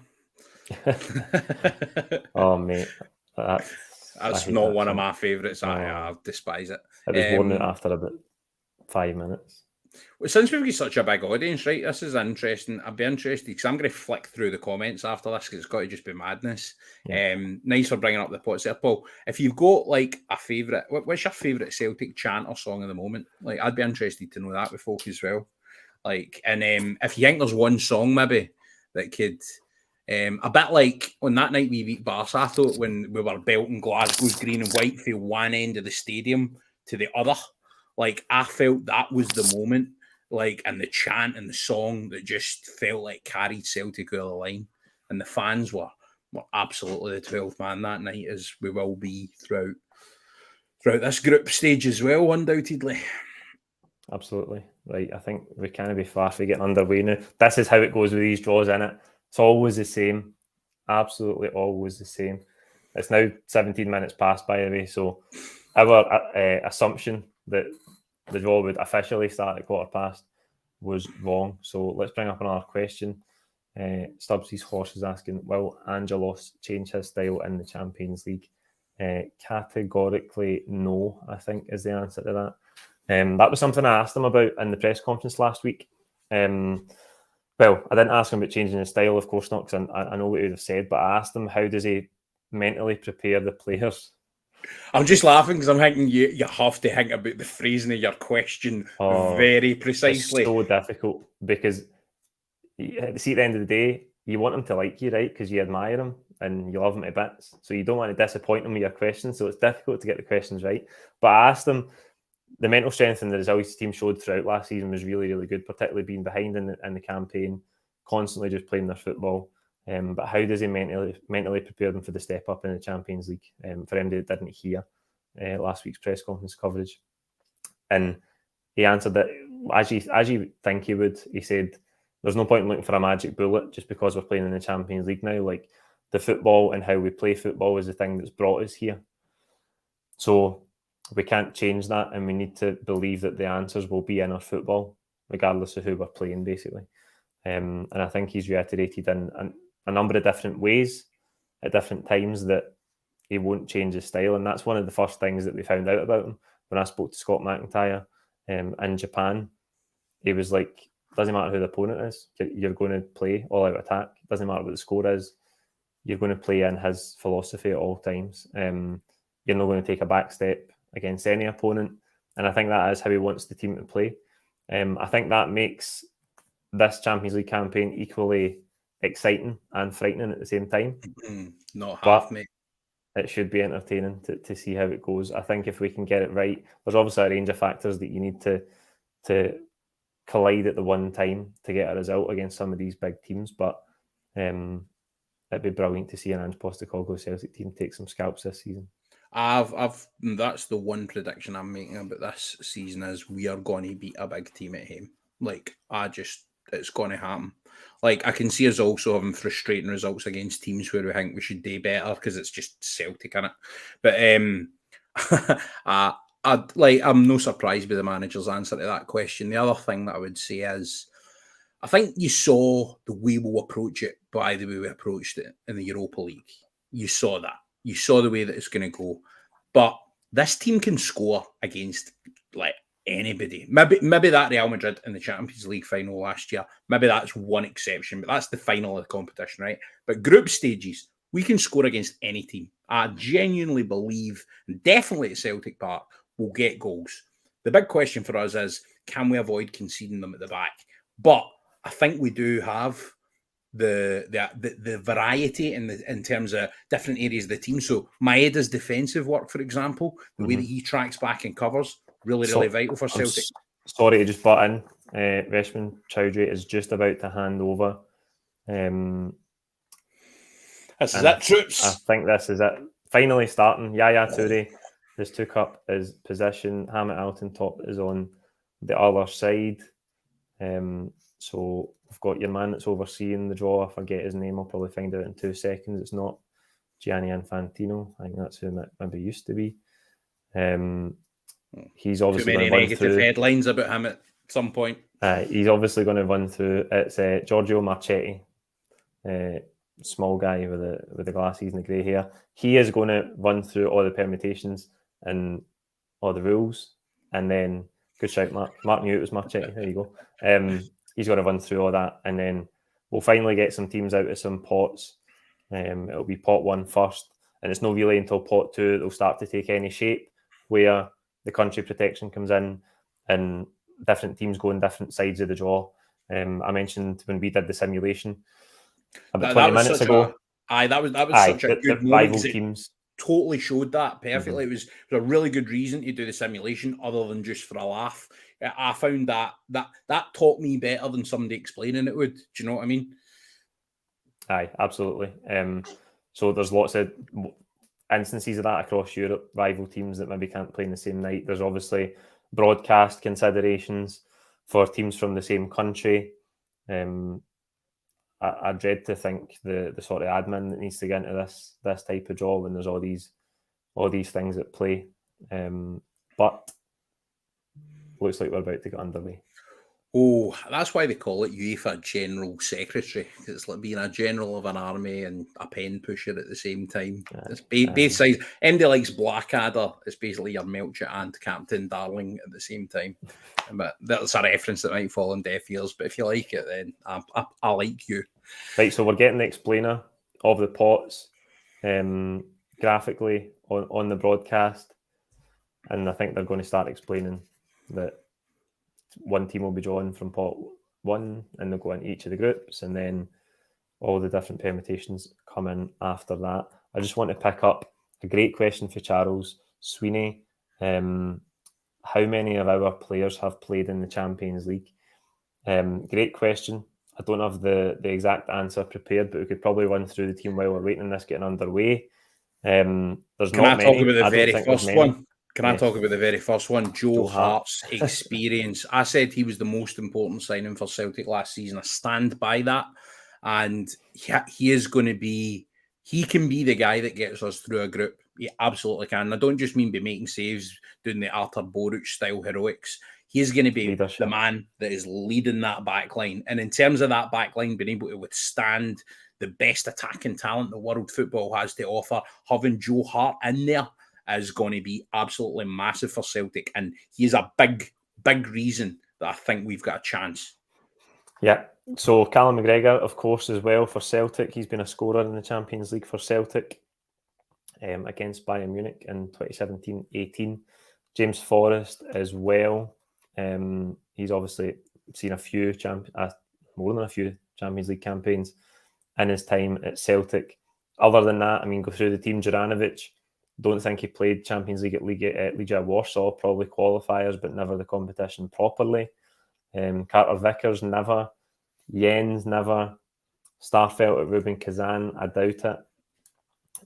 Oh, mate. That's not one of my favourites. I despise it. It was worn out after about 5 minutes. Well, since we've got such a big audience, right, this is interesting. I'd be interested because I'm going to flick through the comments after this because it's got to just be madness. Yeah. Nice for bringing up the pots there, Paul. If you've got like a favourite, what's your favourite Celtic chant or song at the moment? Like, I'd be interested to know that with folk as well. Like, and if you think there's one song maybe that could, a bit like on that night we beat Barca, I thought when we were belting Glasgow's green and white from one end of the stadium to the other. Like, I felt that was the moment, like, and the chant and the song that just felt like carried Celtic over the line. And the fans were absolutely the 12th man that night, as we will be throughout this group stage as well, undoubtedly. Absolutely. Right. I think we can't be far from getting underway now. This is how it goes with these draws, innit? It's always the same. Absolutely always the same. It's now 17 minutes past, by the way, so our assumption that the draw would officially start at 15:15 was wrong. So let's bring up another question. Stubbsy's Horse is asking, will Angelos change his style in the Champions League? Categorically no, I think is the answer to that. That was something I asked him about in the press conference last week. Well, I didn't ask him about changing his style, of course not, because I know what he would have said, but I asked him how does he mentally prepare the players. I'm just laughing because I'm thinking you have to think about the phrasing of your question very precisely. It's so difficult because see, at the end of the day, you want him to like you, right? Because you admire him and you love him to bits. So you don't want to disappoint him with your questions. So it's difficult to get the questions right. But I asked him, the mental strength and the results his team showed throughout last season was really, really good, particularly being behind in the campaign, constantly just playing their football. But how does he mentally prepare them for the step up in the Champions League? For anybody that didn't hear last week's press conference coverage, and he answered that as you think he would. He said, "There's no point in looking for a magic bullet just because we're playing in the Champions League now. Like the football and how we play football is the thing that's brought us here. So we can't change that, and we need to believe that the answers will be in our football, regardless of who we're playing, basically." And I think he's reiterated in a number of different ways at different times that he won't change his style. And that's one of the first things that we found out about him. When I spoke to Scott McIntyre in Japan, he was like, doesn't matter who the opponent is, you're going to play all out attack. Doesn't matter what the score is, you're going to play in his philosophy at all times. You're not going to take a back step against any opponent. And I think that is how he wants the team to play. I think that makes this Champions League campaign equally exciting and frightening at the same time. Not half, mate. It should be entertaining to see how it goes. I think if we can get it right, there's obviously a range of factors that you need to collide at the one time to get a result against some of these big teams, but it'd be brilliant to see an Ange Postecoglou Celtic team take some scalps this season. That's the one prediction I'm making about this season is we are going to beat a big team at home. Like, it's going to happen. Like, I can see us also having frustrating results against teams where we think we should do better because it's just Celtic, innit? But I'm no surprised by the manager's answer to that question. The other thing that I would say is, I think you saw the way we'll approach it by the way we approached it in the Europa League. You saw that. You saw the way that it's going to go. But this team can score against, like, anybody. Maybe that Real Madrid in the Champions League final last year, maybe that's one exception, but that's the final of the competition, right? But group stages, we can score against any team. I genuinely believe, definitely at Celtic Park, we'll get goals. The big question for us is, can we avoid conceding them at the back? But I think we do have the variety in terms of different areas of the team. So Maeda's defensive work, for example, the way that he tracks back and covers, really vital for Celtic. Sorry to just butt in. Reshman Chowdhury is just about to hand over. This is it, troops. I think this is it. Finally starting. Yaya Toure has took up his position. Hamid Altintop is on the other side. So we've got your man that's overseeing the draw. I forget his name. I'll probably find out in 2 seconds. It's not Gianni Infantino. I think that's who it maybe used to be. He's obviously too many negative headlines about him at some point. He's obviously going to run through. It's Giorgio Marchetti, small guy with the glasses and the grey hair. He is going to run through all the permutations and all the rules, and then good shout, Mark. Mark knew it was Marchetti. There you go. He's going to run through all that, and then we'll finally get some teams out of some pots. It'll be pot 1 first, and it's not really until pot 2 they'll start to take any shape, where the country protection comes in and different teams go on different sides of the draw. I mentioned when we did the simulation about 20 minutes ago. That was such a good rival teams totally showed that perfectly. It was a really good reason to do the simulation other than just for a laugh. I found that taught me better than somebody explaining it would. Do you know what I mean? Aye, absolutely. So there's lots of instances of that across Europe, rival teams that maybe can't play in the same night. There's obviously broadcast considerations for teams from the same country. I dread to think the sort of admin that needs to get into this type of draw when there's all these things at play. But looks like we're about to get underway. Oh, that's why they call it UEFA General Secretary. It's like being a general of an army and a pen pusher at the same time. It's both sides. Anybody likes Blackadder. It's basically your Melcher and Captain Darling at the same time. But that's a reference that might fall on deaf ears. But if you like it, then I like you. Right, so we're getting the explainer of the pots graphically on the broadcast. And I think they're going to start explaining that one team will be drawn from pot 1 and they'll go into each of the groups, and then all the different permutations come in after that. I just want to pick up a great question for Charles Sweeney. How many of our players have played in the Champions League? Great question. I don't have the exact answer prepared, but we could probably run through the team while we're waiting on this getting underway. There's not many. Talk about the very first one? Can I talk about the very first one? Joe Hart's experience. I said he was the most important signing for Celtic last season. I stand by that. And he is going to be, he can be the guy that gets us through a group. He absolutely can. And I don't just mean by making saves, doing the Artur Boruc style heroics. He is going to be the man that is leading that back line. And in terms of that back line, being able to withstand the best attacking talent the world football has to offer, having Joe Hart in there is going to be absolutely massive for Celtic. And he is a big, big reason that I think we've got a chance. Yeah. So Callum McGregor, of course, as well for Celtic. He's been a scorer in the Champions League for Celtic against Bayern Munich in 2017-18. James Forrest as well. He's obviously seen more than a few Champions League campaigns in his time at Celtic. Other than that, I mean, go through the team. Juranovic, don't think he played Champions League at Legia Warsaw, probably qualifiers, but never the competition properly. Carter Vickers, never. Jens, never. Starfelt at Rubin Kazan, I doubt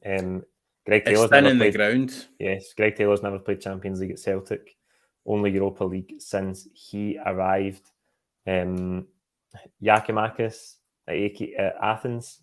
it. Greg Taylor's never played. The ground. Yes, Greg Taylor's never played Champions League at Celtic. Only Europa League since he arrived. Yakimakis at Athens.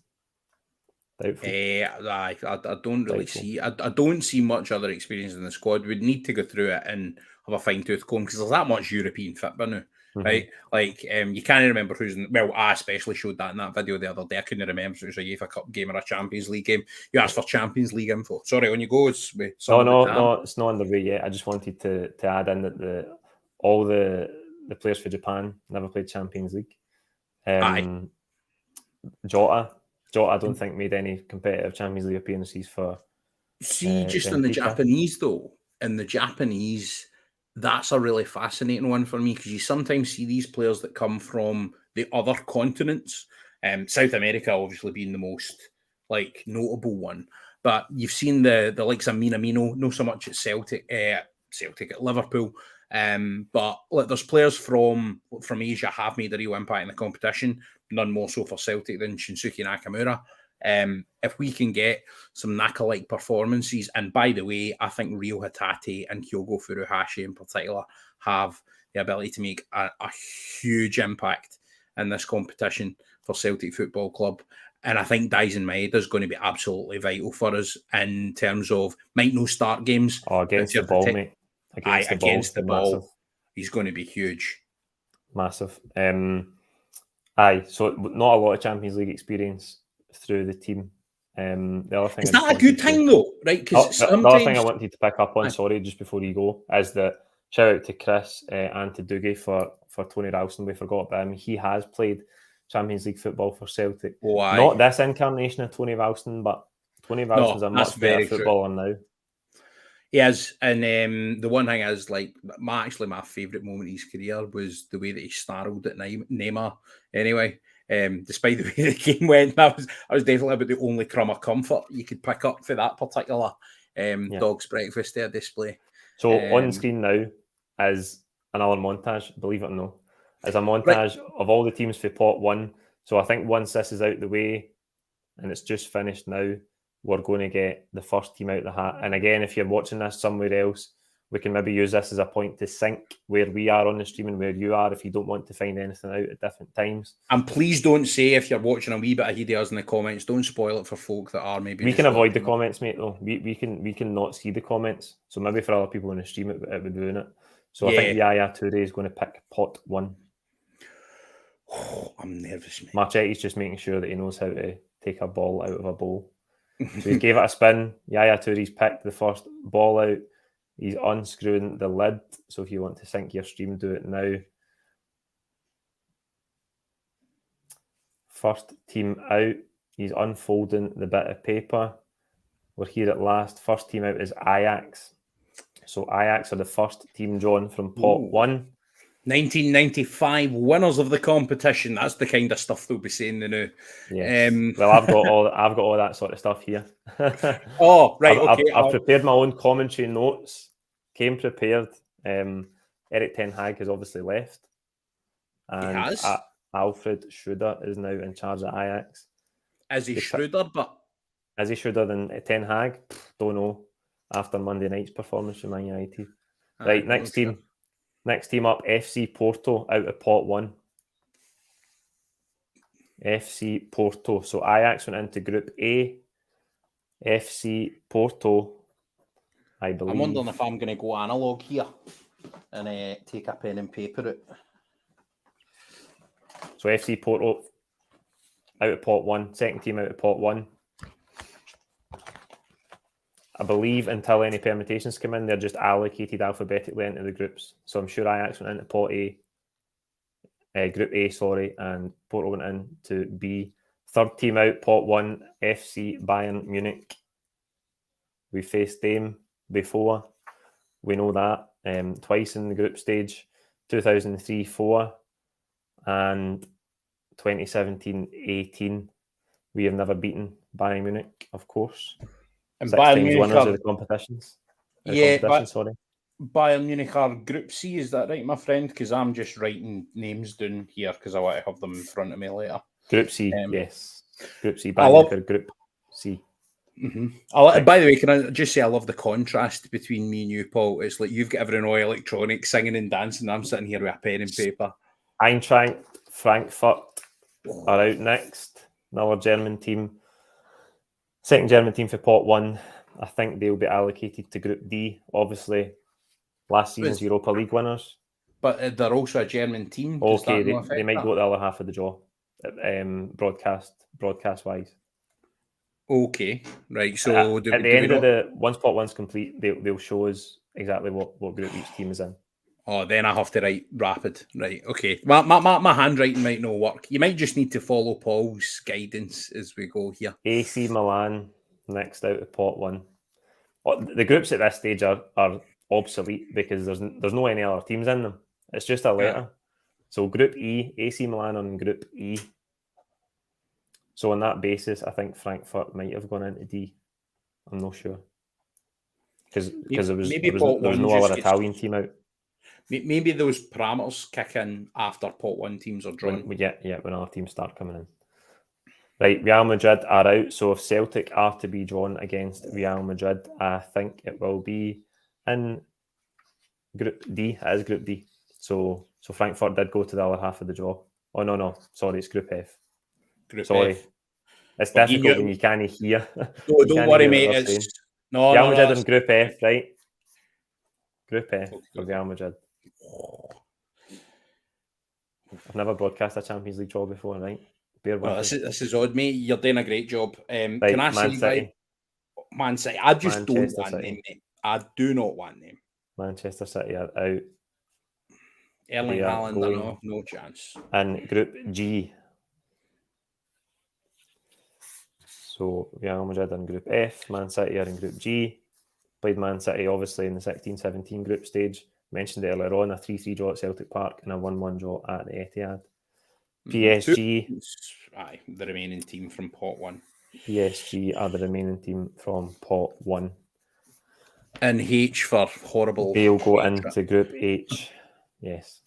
Doubtful. I don't really see. I don't see much other experience in the squad. We'd need to go through it and have a fine tooth comb because there's that much European football now. Right, like you can't remember who's in. Well, I especially showed that in that video the other day. I couldn't remember if it was a UEFA Cup game or a Champions League game. You asked for Champions League info. Sorry, on you go. No, it's not underway yet. I just wanted to add in that all the players for Japan never played Champions League. Jota, I don't think made any competitive Champions League appearances for. Just in the Japanese though, that's a really fascinating one for me because you sometimes see these players that come from the other continents. South America obviously being the most notable one, but you've seen the likes of Minamino, not so much at Celtic, Celtic at Liverpool. But look, there's players from Asia have made a real impact in the competition, none more so for Celtic than Shinsuke Nakamura. If we can get some Naka-like performances, and by the way, I think Ryo Hatate and Kyogo Furuhashi in particular have the ability to make a huge impact in this competition for Celtic Football Club. And I think Daisen Maeda is going to be absolutely vital for us in terms of, might no start games. Against the ball, mate. Against the ball. Massive. He's going to be huge. Massive. So not a lot of Champions League experience through the team. The other thing is that a good thing though, right? Because the other thing I wanted to pick up on, sorry, just before you go, is that shout out to Chris and to Dougie for Tony Ralston. We forgot about him. He has played Champions League football for Celtic. Not this incarnation of Tony Ralston, but Tony Ralston's a much better footballer now. He is, and the one thing is, like, my favourite moment in his career was the way that he snarled at Neymar. Anyway, despite the way the game went, that was definitely about the only crumb of comfort you could pick up for that particular dog's breakfast there display. So on screen now is another montage, believe it or not, is a montage of all the teams for pot 1. So I think once this is out the way and it's just finished now, we're going to get the first team out the hat. And again, if you're watching this somewhere else, we can maybe use this as a point to sync where we are on the stream and where you are if you don't want to find anything out at different times. And please don't say, if you're watching a wee bit of Hideas in the comments, don't spoil it for folk that are maybe... We can avoid the comments, mate, though. We can not see the comments. So maybe for other people on the stream, it would ruin it. So I think Yaya Toure is going to pick pot 1. Oh, I'm nervous, mate. Marchetti's just making sure that he knows how to take a ball out of a bowl. So he gave it a spin. Yaya Toure's picked the first ball out. He's unscrewing the lid. So if you want to sync your stream, do it now. First team out. He's unfolding the bit of paper. We're here at last. First team out is Ajax. So Ajax are the first team drawn from pot 1. 1995 winners of the competition. That's the kind of stuff they'll be saying now. Yes. Well, I've got all that sort of stuff here. Oh, right. Okay. I've prepared my own commentary notes. Came prepared. Eric Ten Hag has obviously left. And he has. Alfred Schroeder is now in charge of Ajax. Is he Schroeder? Is he Schroeder than Ten Hag? Don't know. After Monday night's performance from Man United. Right. Next team. Next team up, FC Porto out of pot 1. FC Porto. So Ajax went into Group A. FC Porto, I believe. I'm wondering if I'm going to go analog here and take a pen and paper it. So FC Porto out of pot 1. Second team out of pot 1. I believe until any permutations come in, they're just allocated alphabetically into the groups. So I'm sure Ajax went into pot A, Group A, and Porto went into B. Third team out, pot 1, FC Bayern Munich. We faced them before. We know that. Twice in the group stage, 2003-04 and 2017-18. We have never beaten Bayern Munich, of course. And Bayern Munich winners of the competitions. Bayern Munich are Group C, is that right, my friend? Because I'm just writing names down here because I want to have them in front of me later. Group C, yes. Group C, Bayern Munich are Group C. Mm-hmm. By the way, can I just say I love the contrast between me and you, Paul? It's like you've got everything all electronic, singing and dancing. I'm sitting here with a pen and paper. Eintracht Frankfurt are out next. Another German team. Second German team for pot 1. I think they'll be allocated to Group D. Obviously, last season's Europa League winners. But they're also a German team. Okay, they might go to the other half of the draw, broadcast-wise. Okay, right. So at the end of once pot 1's complete, they'll show us exactly what group each team is in. Oh, then I have to write rapid. Right, okay. My handwriting might not work. You might just need to follow Paul's guidance as we go here. AC Milan next out of pot 1. The groups at this stage are obsolete because there's no any other teams in them. It's just a letter. Yeah. So Group E, AC Milan on Group E. So on that basis, I think Frankfurt might have gone into D. I'm not sure. because there was pot no one other Italian team out. Maybe those parameters kick in after pot one teams are drawn. When other teams start coming in. Right, Real Madrid are out. So if Celtic are to be drawn against Real Madrid, I think it will be in Group D. It is Group D. So Frankfurt did go to the other half of the draw. Oh no, sorry, it's Group F. Sorry. It's but difficult when you can't hear. No, don't worry, mate. Real Madrid in Group F, right? Group F for Real Madrid. I've never broadcast a Champions League draw before, right? This is odd, mate. You're doing a great job. Right, can I say Man City? I just don't want them, mate. I do not want them. Manchester City are out. Erling Haaland, no chance. And Group G. So Real Madrid in Group F, Man City are in Group G. Played Man City obviously in the 16-17 group stage. Mentioned it earlier on, a 3-3 draw at Celtic Park and a 1-1 draw at the Etihad. PSG, the remaining team from pot one. PSG are the remaining team from pot one. And H for horrible. They'll go into Group H. Yes.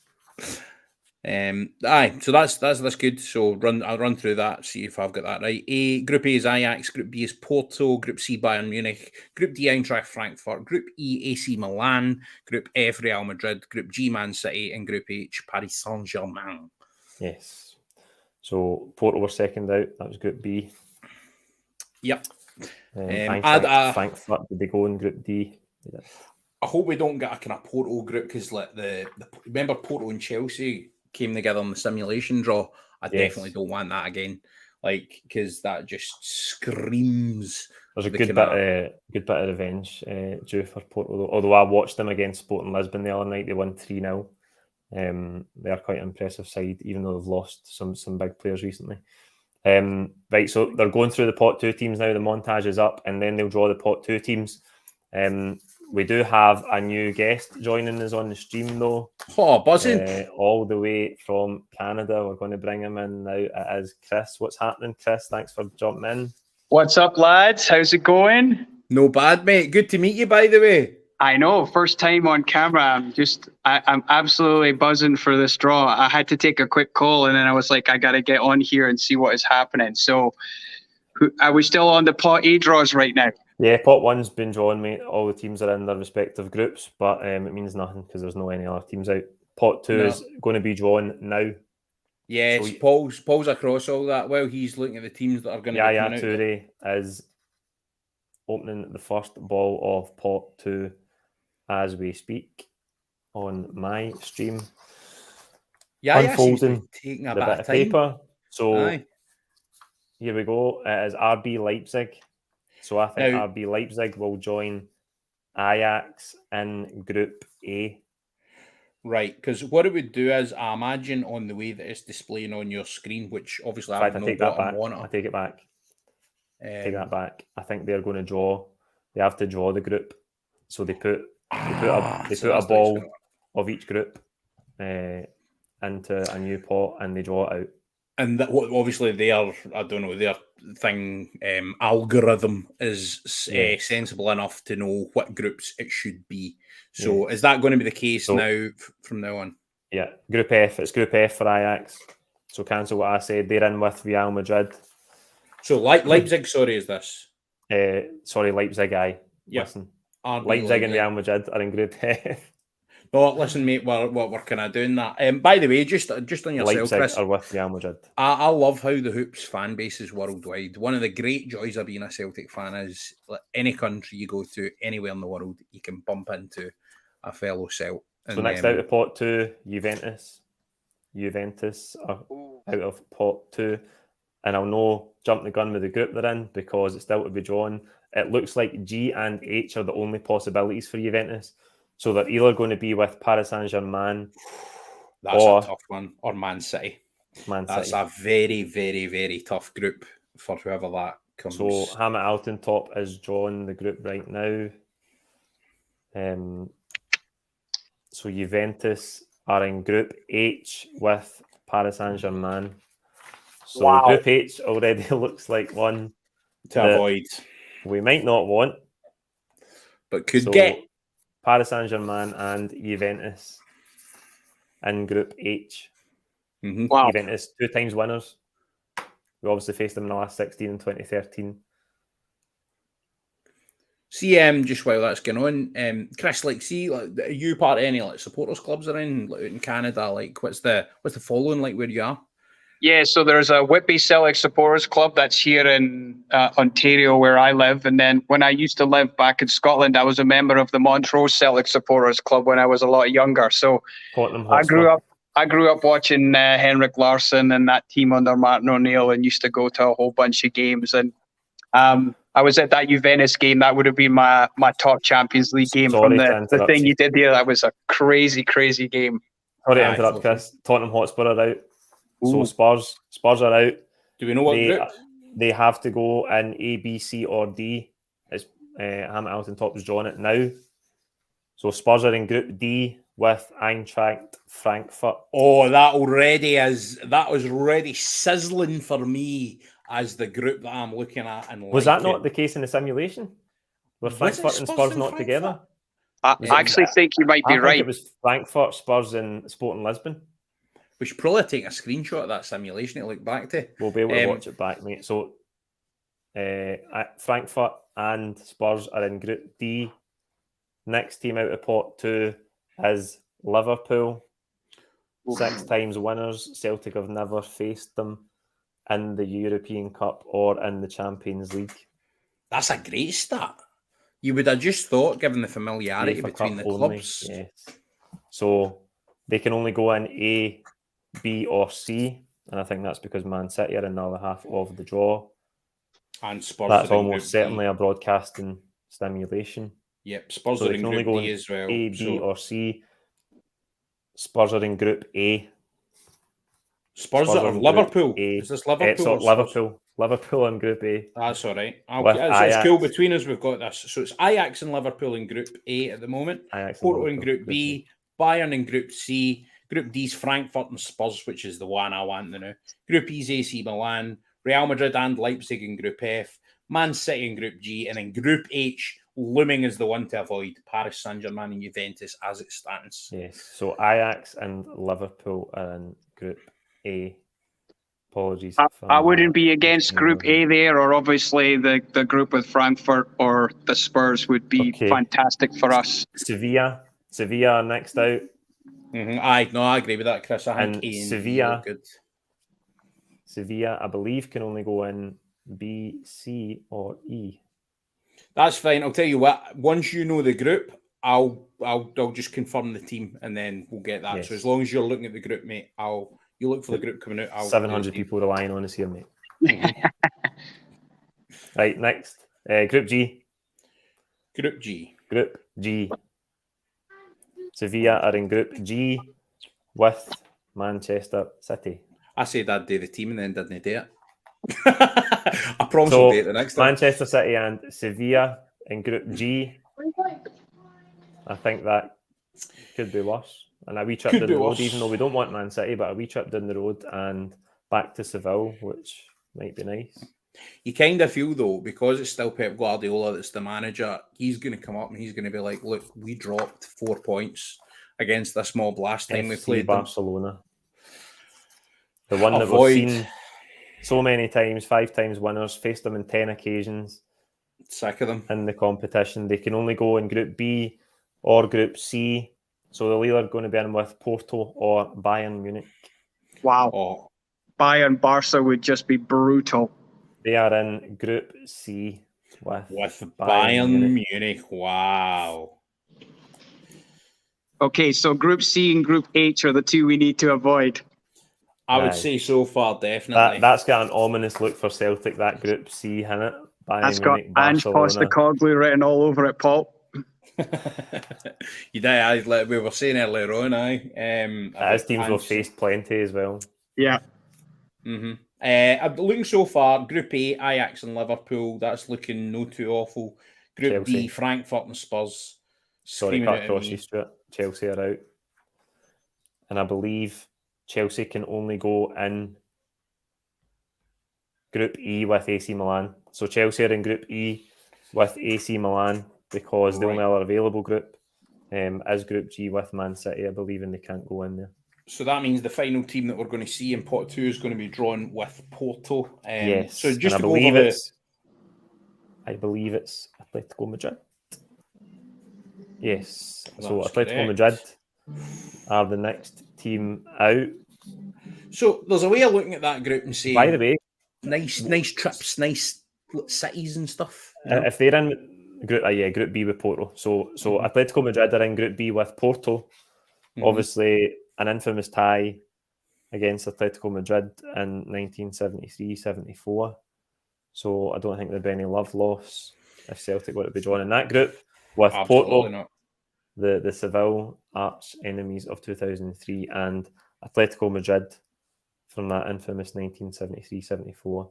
So that's good. So I'll run through that, see if I've got that right. Group A is Ajax, Group B is Porto, Group C Bayern Munich, Group D Eintracht Frankfurt, Group E AC Milan, Group F Real Madrid, Group G Man City, and Group H Paris Saint-Germain. Yes. So Porto were second out. That was Group B. Yep. Frankfurt, did they go in Group D? I hope we don't get a kind of Porto group because remember Porto and Chelsea came together in the simulation draw. I definitely don't want that again. Because that just screams. There's a good bit of revenge due for Porto. Although I watched them against Sporting Lisbon the other night, they won 3-0. They are quite an impressive side, even though they've lost some big players recently. Right, so they're going through the pot two teams now. The montage is up, and then they'll draw the pot two teams. We do have a new guest joining us on the stream, though. Oh, buzzing! All the way from Canada. We're going to bring him in now. It is Chris. What's happening, Chris? Thanks for jumping in. What's up, lads? How's it going? No bad, mate. Good to meet you, by the way. I know. First time on camera. I'm absolutely buzzing for this draw. I had to take a quick call, and then I was like, I got to get on here and see what is happening. So, are we still on the pot A draws right now? Yeah, pot one's been drawn, mate. All the teams are in their respective groups, but it means nothing because there's no any other teams out. Pot two is going to be drawn now. Yes, so Paul's across all that. Well, he's looking at the teams that are going to be coming out. Toure is opening the first ball of pot two as we speak on my stream. Unfolding taking a bit of paper. So here we go. It is RB Leipzig. So I think RB Leipzig will join Ajax in Group A. Right, because what it would do is, I imagine on the way that it's displaying on your screen, which obviously I take that back. I take it back. Take that back. I think they're going to draw. They have to draw the group, so they put a ball of each group into a new pot and they draw it out. And obviously their thing algorithm is sensible enough to know what groups it should be. So is that going to be the case now from now on? Yeah, Group F. It's Group F for Ajax. So cancel what I said. They're in with Real Madrid. So Leipzig, is this? Leipzig, aye. Yeah. Listen, Leipzig and Real Madrid are in Group F. No, listen, mate, we're kind of doing that. By the way, just on yourself, Leipzig Chris, are with Real Madrid. I love how the Hoops fan base is worldwide. One of the great joys of being a Celtic fan is any country you go to, anywhere in the world, you can bump into a fellow Celt. So next out of pot two, Juventus. Juventus are out of pot two. And I'll no jump the gun with the group they're in because it's still to be drawn. It looks like G and H are the only possibilities for Juventus. So they're either going to be with Paris Saint-Germain. That's a tough one. Or Man City. That's a very, very, very tough group for whoever that comes. So Hamlet Alton top is drawn the group right now. So Juventus are in Group H with Paris Saint-Germain. So Group H already looks like one to avoid. We might not want. but could So, get. Paris Saint-Germain and Juventus in Group H. Wow. Juventus 2 times winners. We obviously faced them in the last 16 in 2013. See, just while that's going on, Chris, like, see, like, are you part of any like supporters clubs around like, out in Canada? Like, what's the following like where you are? Yeah, so there's a Whitby Celtic supporters club that's here in Ontario where I live. And then when I used to live back in Scotland, I was a member of the Montrose Celtic supporters club when I was a lot younger. So Tottenham I Hotspur. grew up watching Henrik Larsson and that team under Martin O'Neill, and used to go to a whole bunch of games. And I was at that Juventus game. That would have been my top Champions League game. Sorry from to the interrupt thing you. you did there. That was a crazy, crazy game. Sorry to Aye, interrupt, flipping. Chris. Tottenham Hotspur are out. So Ooh. Spurs are out. Do we know what They, group? they have to go in A, B, C, or D. It's Hamilton Top is drawing it now. So Spurs are in Group D with Eintracht Frankfurt. Oh, that was already sizzling for me as the group that I'm looking at. And Was that not the case in the simulation? Were Frankfurt and Spurs not together? I actually think you might be I think right. it was Frankfurt, Spurs, and Sporting Lisbon. We should probably take a screenshot of that simulation to look back to. We'll be able to watch it back, mate. So Frankfurt and Spurs are in Group D. Next team out of pot 2 is Liverpool. 6 times winners. Celtic have never faced them in the European Cup or in the Champions League. That's a great start. You would have just thought, given the familiarity UEFA between Cup the only, clubs. yes. So they can only go in A, B, or C, and I think that's because Man City are in the other half of the draw. And Spurs That's are in almost Group certainly D. a broadcasting stimulation. Yep, Spurs So are they in can only Group go D in as well. A, B, So or C. Spurs are in Group A. Spurs are in Liverpool. Group A. Is this Liverpool? So or Spurs? Liverpool in Group A. That's all right. With So it's Ajax. cool between us. We've got this. So it's Ajax and Liverpool in Group A at the moment. Ajax and Porto in Liverpool, Group B. Bayern in Group C. Group D's Frankfurt and Spurs, which is the one I want to know. Group E's AC Milan. Real Madrid and Leipzig in Group F. Man City in Group G. And in Group H, looming as the one to avoid, Paris Saint-Germain and Juventus as it stands. Yes. So Ajax and Liverpool are in Group A. Apologies. I wouldn't be against Group A there, or obviously the group with Frankfurt or the Spurs would be fantastic for us. Sevilla are next out. I agree with that, Chris. I think A and Sevilla, look good. Sevilla, I believe, can only go in B, C, or E. That's fine. I'll tell you what. Once you know the group, I'll just confirm the team, and then we'll get that. Yes. So as long as you're looking at the group, mate, you look for the group coming out. 700 people relying on us here, mate. Right, next. Group G. Group G. Group G. Sevilla are in Group G with Manchester City. I said I'd do the team and then didn't do it. I promise I'll do it the next time. Manchester City and Sevilla in Group G. I think that could be worse. And a wee trip down the road, even though we don't want Man City, but a wee trip down the road and back to Seville, which might be nice. You kind of feel, though, because it's still Pep Guardiola that's the manager, he's going to come up and he's going to be like, look, we dropped 4 points against this mob last time we played Barcelona. The one that we've seen so many times, 5 times winners, faced them in 10 occasions. Sick of them. In the competition. They can only go in Group B or Group C. So they're either going to be in with Porto or Bayern Munich. Wow. Oh. Bayern Barca would just be brutal. They are in Group C with Bayern Munich. Wow. Okay, so Group C and Group H are the two we need to avoid. I would say so far, definitely. That's got an ominous look for Celtic, that Group C, hasn't it? That's got Ange Postecoglou written all over it, Paul. You did, like we were saying earlier on, his teams will face plenty as well. Yeah. Looking so far, Group A, Ajax and Liverpool, that's looking no too awful. Group Chelsea. D, Frankfurt and Spurs. Sorry, cut across you, Stuart. Chelsea are out. And I believe Chelsea can only go in Group E with AC Milan. So Chelsea are in Group E with AC Milan because the only other available group is Group G with Man City, I believe, and they can't go in there. So that means the final team that we're going to see in Pot 2 is going to be drawn with Porto. Yes. So just and to go over I believe it's Atletico Madrid. Yes. So That's Atletico correct. Madrid are the next team out. So there's a way of looking at that group and saying, By the way, nice trips, nice cities and stuff. You know? if they're in Group B with Porto. So Atletico Madrid are in Group B with Porto. Obviously, an infamous tie against Atletico Madrid in 1973-74. So I don't think there'd be any love loss if Celtic were to be drawn in that group with Absolutely Porto, not. the Seville arch enemies of 2003, and Atletico Madrid from that infamous 1973-74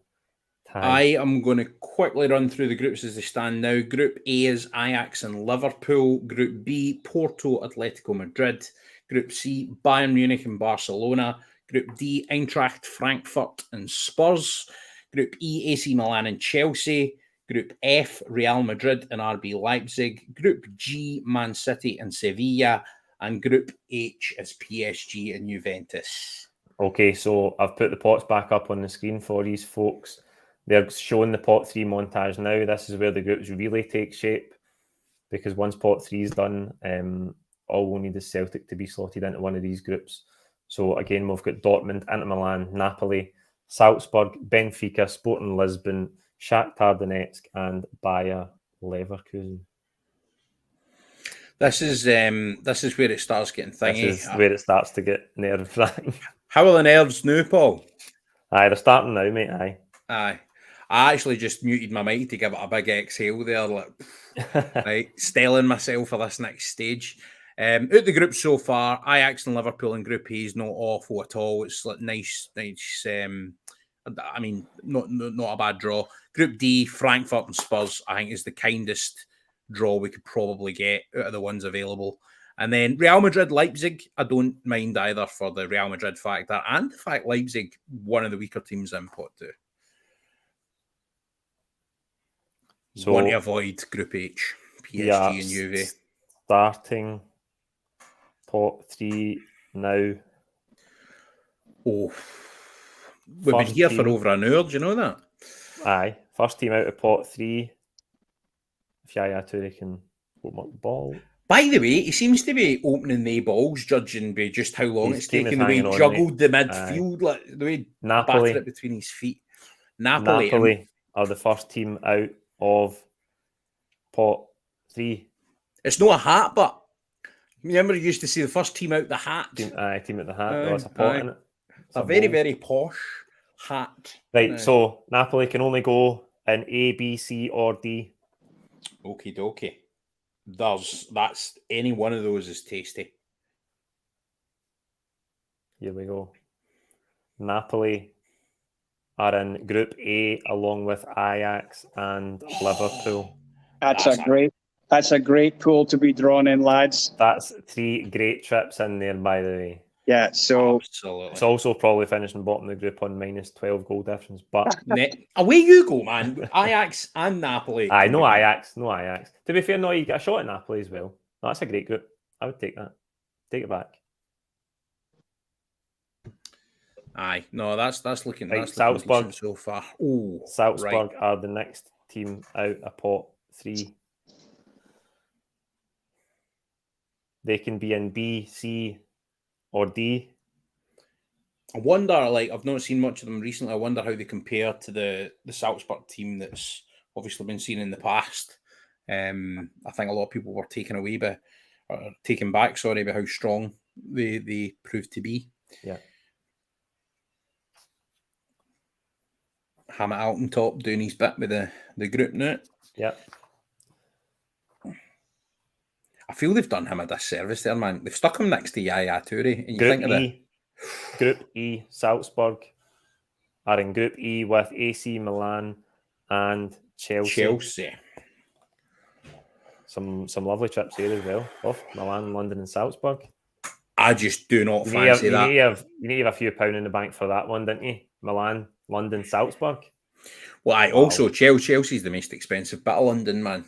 tie. I am going to quickly run through the groups as they stand now. Group A is Ajax and Liverpool. Group B, Porto, Atletico Madrid. Group C, Bayern Munich and Barcelona. Group D, Eintracht Frankfurt and Spurs. Group E, AC Milan and Chelsea. Group F, Real Madrid and RB Leipzig. Group G, Man City and Sevilla. And Group H is PSG and Juventus. Okay, so I've put the pots back up on the screen for these folks. They're showing the pot 3 montage now. This is where the groups really take shape, because once pot 3 is done, all we'll need is Celtic to be slotted into one of these groups. So again, we've got Dortmund, Inter Milan, Napoli, Salzburg, Benfica, Sporting Lisbon, Shakhtar Donetsk, and Bayer Leverkusen. This is where it starts getting thingy. This is where it starts to get nerve-wracking. How are the nerves now, Paul? Aye, they're starting now, mate. Aye. I actually just muted my mic to give it a big exhale there, like, right, stelling myself for this next stage. Out the group so far, Ajax and Liverpool in Group A is not awful at all. It's like nice. I mean, not a bad draw. Group D, Frankfurt and Spurs, I think is the kindest draw we could probably get out of the ones available. And then Real Madrid, Leipzig, I don't mind either for the Real Madrid factor and the fact Leipzig, one of the weaker teams in Pot 2. So want to avoid Group H, PSG and Juve. Starting Pot 3 now. Oh, we've been here for over an hour, do you know that? Aye. First team out of Pot 3. If Yaya Toure can open up the ball. By the way, he seems to be opening the balls, judging by just how long it's taken, the way he juggled the midfield, like the way he battered it between his feet. Napoli are the first team out of Pot 3. It's not a hat, but remember you used to see the first team out the hat? Team out the hat. There's a pot in it. It's a very, very posh hat. Right, so Napoli can only go in A, B, C, or D. Okie dokie. That's any one of those is tasty. Here we go. Napoli are in Group A along with Ajax and Liverpool. That's a great pool to be drawn in, lads. That's 3 great trips in there, by the way. Yeah, so absolutely. It's also probably finishing bottom of the group on minus 12 goal difference. But away you go, man. Ajax and Napoli. Aye, no Ajax. To be fair, no, you get a shot at Napoli as well. No, that's a great group. I would take that. Take it back. Aye, no, that's looking right, that's Salzburg looking so far. Oh, Salzburg are the next team out of Pot 3. They can be in B, C, or D. I wonder, like, I've not seen much of them recently. I wonder how they compare to the Salzburg team that's obviously been seen in the past. I think a lot of people were taken back by how strong they proved to be. Yeah. Hammett Alton top doing his bit with the group now. Yeah. I feel they've done him a disservice there, man. They've stuck him next to Yaya Toure. And you think of Group E, Salzburg are in Group E with AC Milan and Chelsea. Some lovely trips here as well. Milan, London and Salzburg. I just do not fancy that. You need to have a few pound in the bank for that one, didn't you? Milan, London, Salzburg. Well, also Chelsea's the most expensive bit of London, man.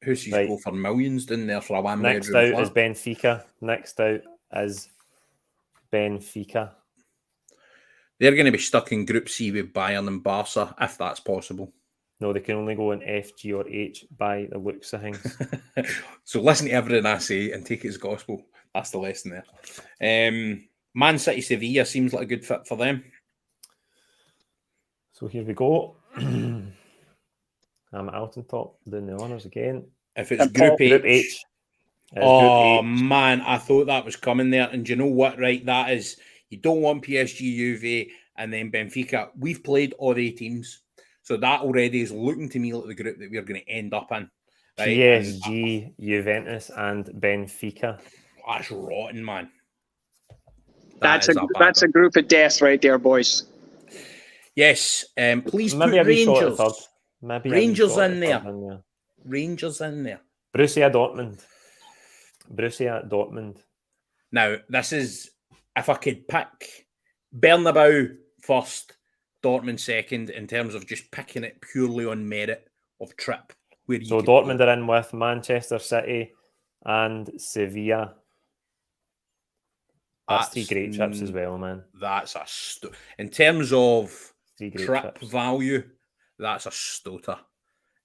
Who sees Right. go for millions down there for a one Next bedroom out is flat? Benfica. Next out is Benfica. They're going to be stuck in Group C with Bayern and Barca, if that's possible. No, they can only go in F, G, or H by the looks of things. So listen to everything I say and take it as gospel. That's the lesson there. Man City Sevilla seems like a good fit for them. So here we go. I'm at Alton Top doing the honours again. If it's And Group Paul- H. Group H. Oh, Group H. man, I thought that was coming there. And do you know what, right? That is, you don't want PSG, Juve, and then Benfica. We've played all the teams. So that already is looking to me like the group that we're going to end up in. Right? PSG, Juventus, and Benfica. That's rotten, man. That's a group of death right there, boys. Yes. Please Maybe put a wee shot at Rangers. third. Maybe Rangers a wee shot in at there. third in there. Rangers in there. Borussia Dortmund. Now, this is, if I could pick Bernabeu first, Dortmund second, in terms of just picking it purely on merit of trip. Where you So could Dortmund go. are in with Manchester City and Sevilla. That's 3 great trips as well, man. That's in terms of 3 great trip trips. value, that's a stoter.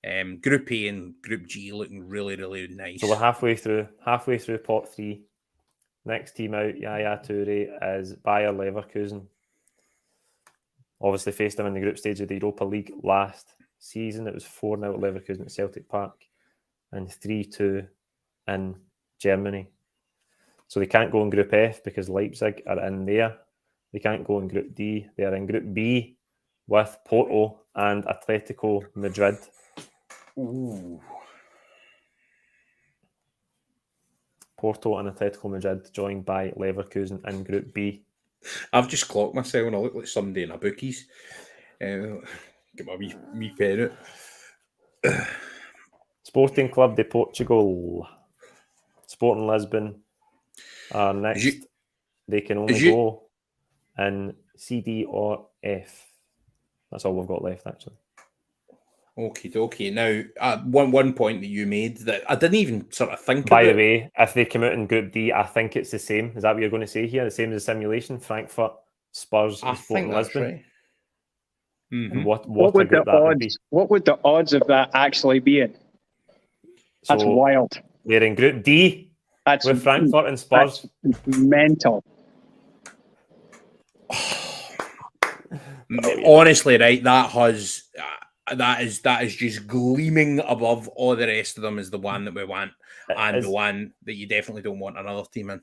Group A and Group G looking really, really nice. So we're halfway through pot 3. Next team out, Yaya Toure, is Bayer Leverkusen. Obviously faced them in the group stage of the Europa League last season. It was 4-0 at Leverkusen at Celtic Park and 3-2 in Germany. So they can't go in Group F because Leipzig are in there. They can't go in Group D. They are in Group B with Porto and Atletico Madrid. Ooh. Porto and Atletico Madrid joined by Leverkusen in Group B. I've just clocked myself and I look like somebody in a bookies. Get my wee pen out. Sporting Club de Portugal. Sporting Lisbon are next. They can only go in C, D, or F. That's all we've got left, actually. Okay. Now, one point that you made that I didn't even sort of think By about. the way, if they come out in Group D, I think it's the same. Is that what you're going to say here? The same as the simulation? Frankfurt, Spurs, and Sporting Lisbon? Right. Mm-hmm. And what would the odds? What would the odds of that actually be in? That's wild. They're in Group D with Frankfurt and Spurs. That's mental. Honestly, right, that is just gleaming above all the rest of them as the one that we want, and the one that you definitely don't want another team in.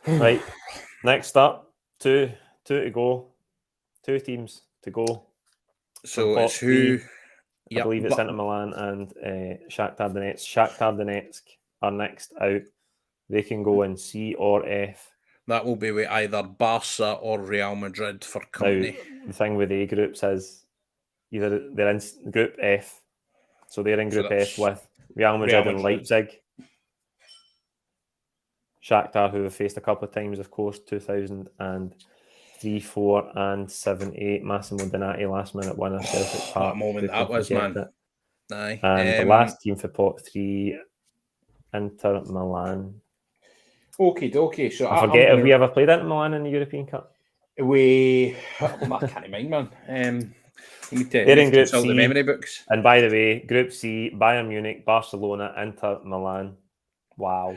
Right. Next up, two to go. 2 teams to go. So it's who? I believe it's Inter Milan and Shakhtar Donetsk. Shakhtar Donetsk are next out. They can go in C or F. That will be with either Barca or Real Madrid for company. Now, the thing with A groups is either they're in Group F, so they're in Group F with Real Madrid and Leipzig. Shakhtar, who have faced a couple of times, of course, 2003, 4, and 7, 8. Massimo Donati, last minute winner, Celtic Park. That moment that was, man. Aye. And the last team for pot 3, Inter Milan. Okay. So I forget if we ever played Inter Milan in the European Cup. I can't mind, man. They're in Group C. The memory books. And by the way, Group C, Bayern Munich, Barcelona, Inter Milan. Wow.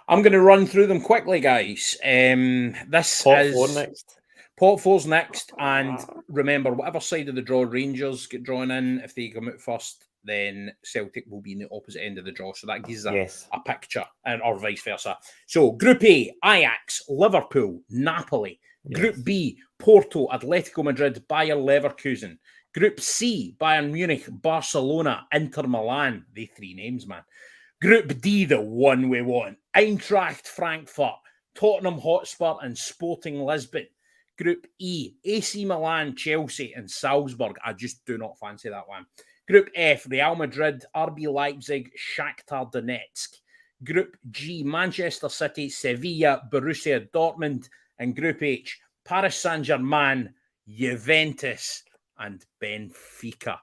I'm going to run through them quickly, guys. This Pot is 4 next. Pot 4's next, and remember, whatever side of the draw Rangers get drawn in, if they come out first, then Celtic will be in the opposite end of the draw. So that gives us a picture, or vice versa. So Group A, Ajax, Liverpool, Napoli. Yes. Group B, Porto, Atletico Madrid, Bayer Leverkusen. Group C, Bayern Munich, Barcelona, Inter Milan. They 3 names, man. Group D, the one we want. Eintracht Frankfurt, Tottenham Hotspur, and Sporting Lisbon. Group E, AC Milan, Chelsea, and Salzburg. I just do not fancy that one. Group F, Real Madrid, RB Leipzig, Shakhtar Donetsk. Group G, Manchester City, Sevilla, Borussia Dortmund. And Group H, Paris Saint-Germain, Juventus, and Benfica.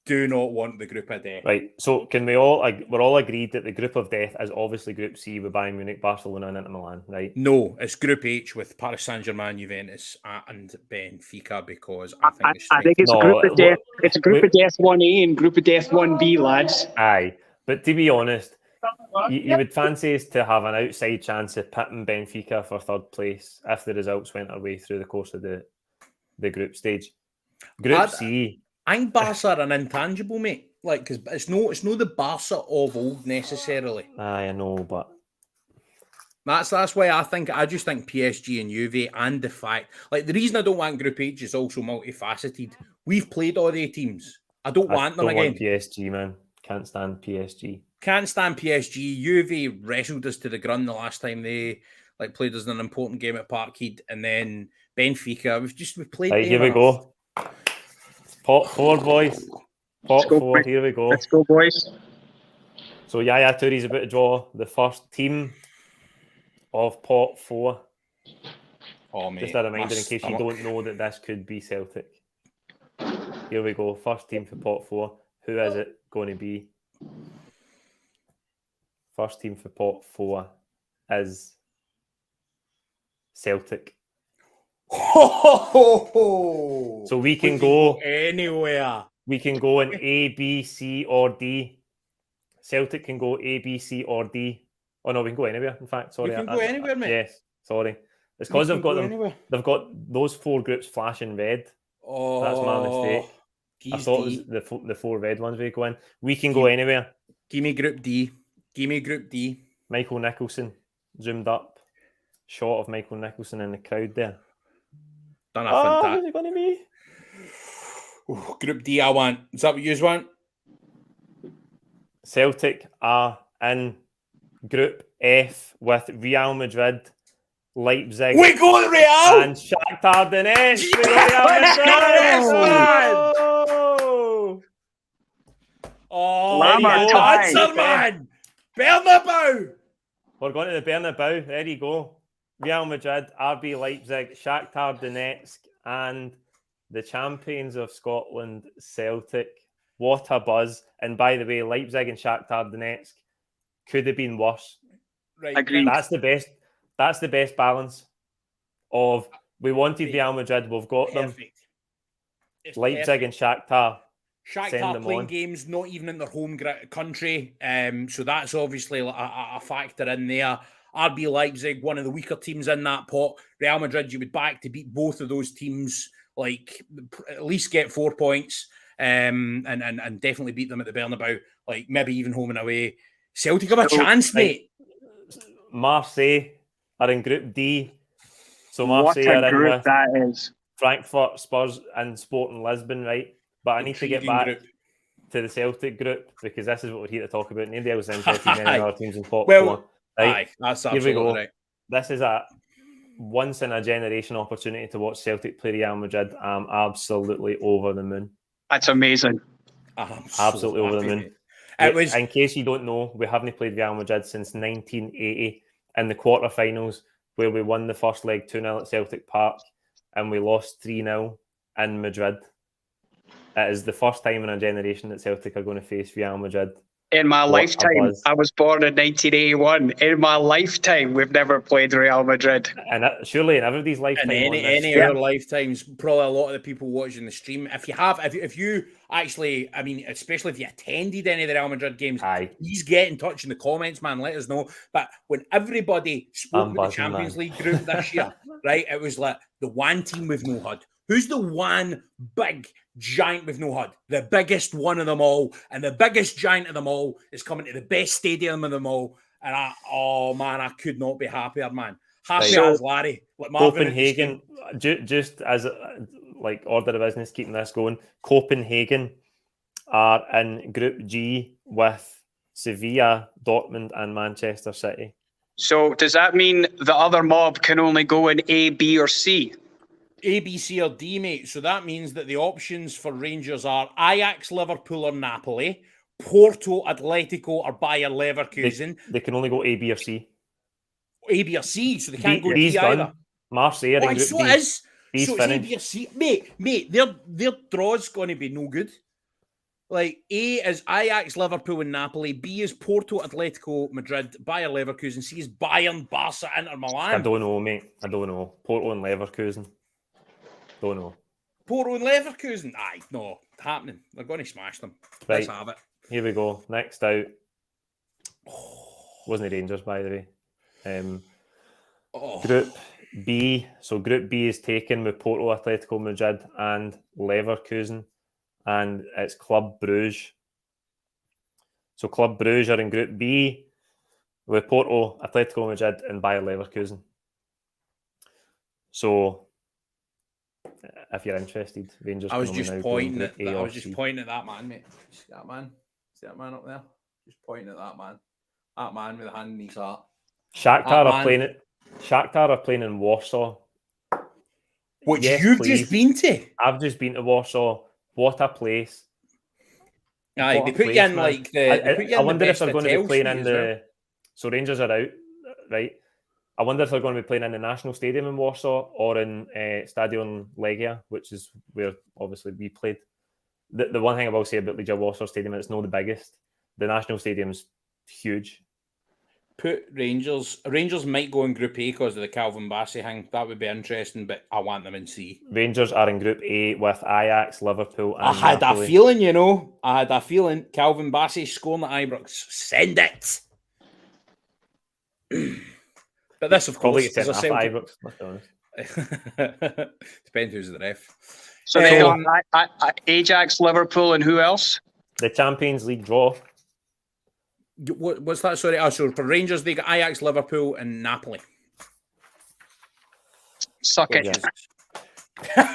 do not want the group of death. Right, so can we all, we're all agreed that the group of death is obviously Group C with Bayern Munich, Barcelona and Inter Milan, right? No, it's Group H with Paris Saint-Germain, Juventus and Benfica, because I think it's group of death. It's a group of death 1A and group of death 1B, lads. Aye, but to be honest, you would fancy us to have an outside chance of pitting Benfica for third place if the results went our way through the course of the group stage. Group C. I think Barca are an intangible, mate. Like, because it's no the Barca of old necessarily. Aye, I know, but that's why I just think PSG and Juve, and the fact, like, the reason I don't want Group H is also multifaceted. We've played all the teams. I don't want them again. Want PSG, man. Can't stand PSG. Can't stand PSG. Juve wrestled us to the ground the last time they played us in an important game at Parkhead, and then Benfica. We've played. Right, here we go. Pot 4, boys. Pot 4. Here we go. Let's go, boys. So Yaya Touri's about to draw the first team of Pot 4. Oh, mate. Just a reminder in case you don't know that this could be Celtic. Here we go. First team for Pot 4. Who is it going to be? First team for Pot 4 is Celtic. So we can go anywhere. We can go in A, B, C, or D. Celtic can go A, B, C, or D. Oh no, we can go anywhere. In fact, sorry, we can go anywhere, mate. Yes, sorry. It's because they've got them. Anywhere. They've got those 4 groups flashing red. Oh, that's my mistake. I thought it was the 4 red ones we go in. We can go anywhere. Give me Group D. Michael Nicholson zoomed up. Shot of Michael Nicholson in the crowd there. Who's it going to be? Oh, Group D I want. Is that what you want? Celtic are in Group F with Real Madrid, Leipzig. We go Real! And Shakhtar Donetsk. We go Real Madrid! Oh, man! Bernabeu! We're going to the Bernabeu. There you go. Real Madrid, RB Leipzig, Shakhtar Donetsk, and the champions of Scotland, Celtic. What a buzz. And by the way, Leipzig and Shakhtar Donetsk could have been worse. Right. Agreed. That's the best balance of we wanted Real Madrid, we've got them. Leipzig and Shakhtar. Shakhtar playing games not even in their home country. So that's obviously a factor in there. RB Leipzig, one of the weaker teams in that pot. Real Madrid, you would back to beat both of those teams, like at least get 4 points, and definitely beat them at the Bernabeu, like maybe even home and away. Celtic have a chance, mate. Marseille are in Group D. So Marseille what a are in group with that is. Frankfurt, Spurs, and Sporting Lisbon, right? But I need to get back to the Celtic group because this is what we're here to talk about. Nobody else is interested in any other teams in pot 4. Right? That's absolutely right. This is a once in a generation opportunity to watch Celtic play Real Madrid. I'm absolutely over the moon. That's amazing. Absolutely over the moon. In case you don't know, we haven't played Real Madrid since 1980 in the quarterfinals, where we won the first leg 2-0 at Celtic Park and we lost 3-0 in Madrid. It is the first time in a generation that Celtic are going to face Real Madrid. In my lifetime, I was born in 1981. In my lifetime, we've never played Real Madrid. And surely in everybody's lifetime. In any other lifetimes, probably a lot of the people watching the stream. If you actually, I mean, especially if you attended any of the Real Madrid games, please get in touch in the comments, man. Let us know. But when everybody spoke about the Champions League group this year, right, it was like the one team with no HUD. Who's the one big giant with no HUD? The biggest one of them all. And the biggest giant of them all is coming to the best stadium of them all. And I could not be happier, man. Happy as Larry. Like Copenhagen, just as like order of business, keeping this going. Copenhagen are in Group G with Sevilla, Dortmund, and Manchester City. So does that mean the other mob can only go in A, B, or C? A, B, C, or D, mate. So that means that the options for Rangers are Ajax, Liverpool, or Napoli, Porto, Atletico, or Bayer Leverkusen. They can only go A, B, or C. A, B, or C, so they can't go D either. Done. Marseille are in Group so D. It is. D's so finished. It's A, B, or C. Mate, their draw's going to be no good. Like, A is Ajax, Liverpool, and Napoli. B is Porto, Atletico Madrid, Bayer Leverkusen. C is Bayern, Barca, Inter Milan. I don't know, mate. I don't know. Porto and Leverkusen. Don't know. Porto and Leverkusen. Aye, no, happening. They're going to smash them. Right. Let's have it. Here we go. Next out. Wasn't the Rangers, by the way. Group B. So Group B is taken with Porto, Atletico Madrid, and Leverkusen, and it's Club Brugge. So Club Brugge are in Group B with Porto, Atletico Madrid, and Bayer Leverkusen. So, if you're interested, Rangers. I was can just now go in pointing Group at. A I or was just C. pointing at that man, mate. See that man? See that man up there? Just pointing at that man. That man with a hand in his heart. Shakhtar are playing it. Shakhtar are playing in Warsaw. What Yes, you've please. just been to? I've just been to Warsaw. What a place! Aye, What they a put place, you in man. like the. They put you I in wonder the if best they're going to be hotel playing suite in as the. well. So Rangers are out, right? I wonder if they're going to be playing in the National Stadium in Warsaw or in Stadion Legia, which is where obviously we played. The one thing I will say about Legia Warsaw Stadium, it's not the biggest. The National Stadium's huge. Put Rangers. Rangers might go in Group A because of the Calvin Bassey thing. That would be interesting, but I want them in C. Rangers are in Group A with Ajax, Liverpool, and I had Napoli. a feeling, you know. I had a feeling. Calvin Bassey scoring at Ibrox. Send it. But this, of Probably course, get is sent a off Celtic. Ibrox, let's be honest. Depends who's the ref. So Ajax, Liverpool, and who else? The Champions League draw. What's that? Sorry. Oh, so for Rangers, they got Ajax, Liverpool, and Napoli. Suck it. Yeah.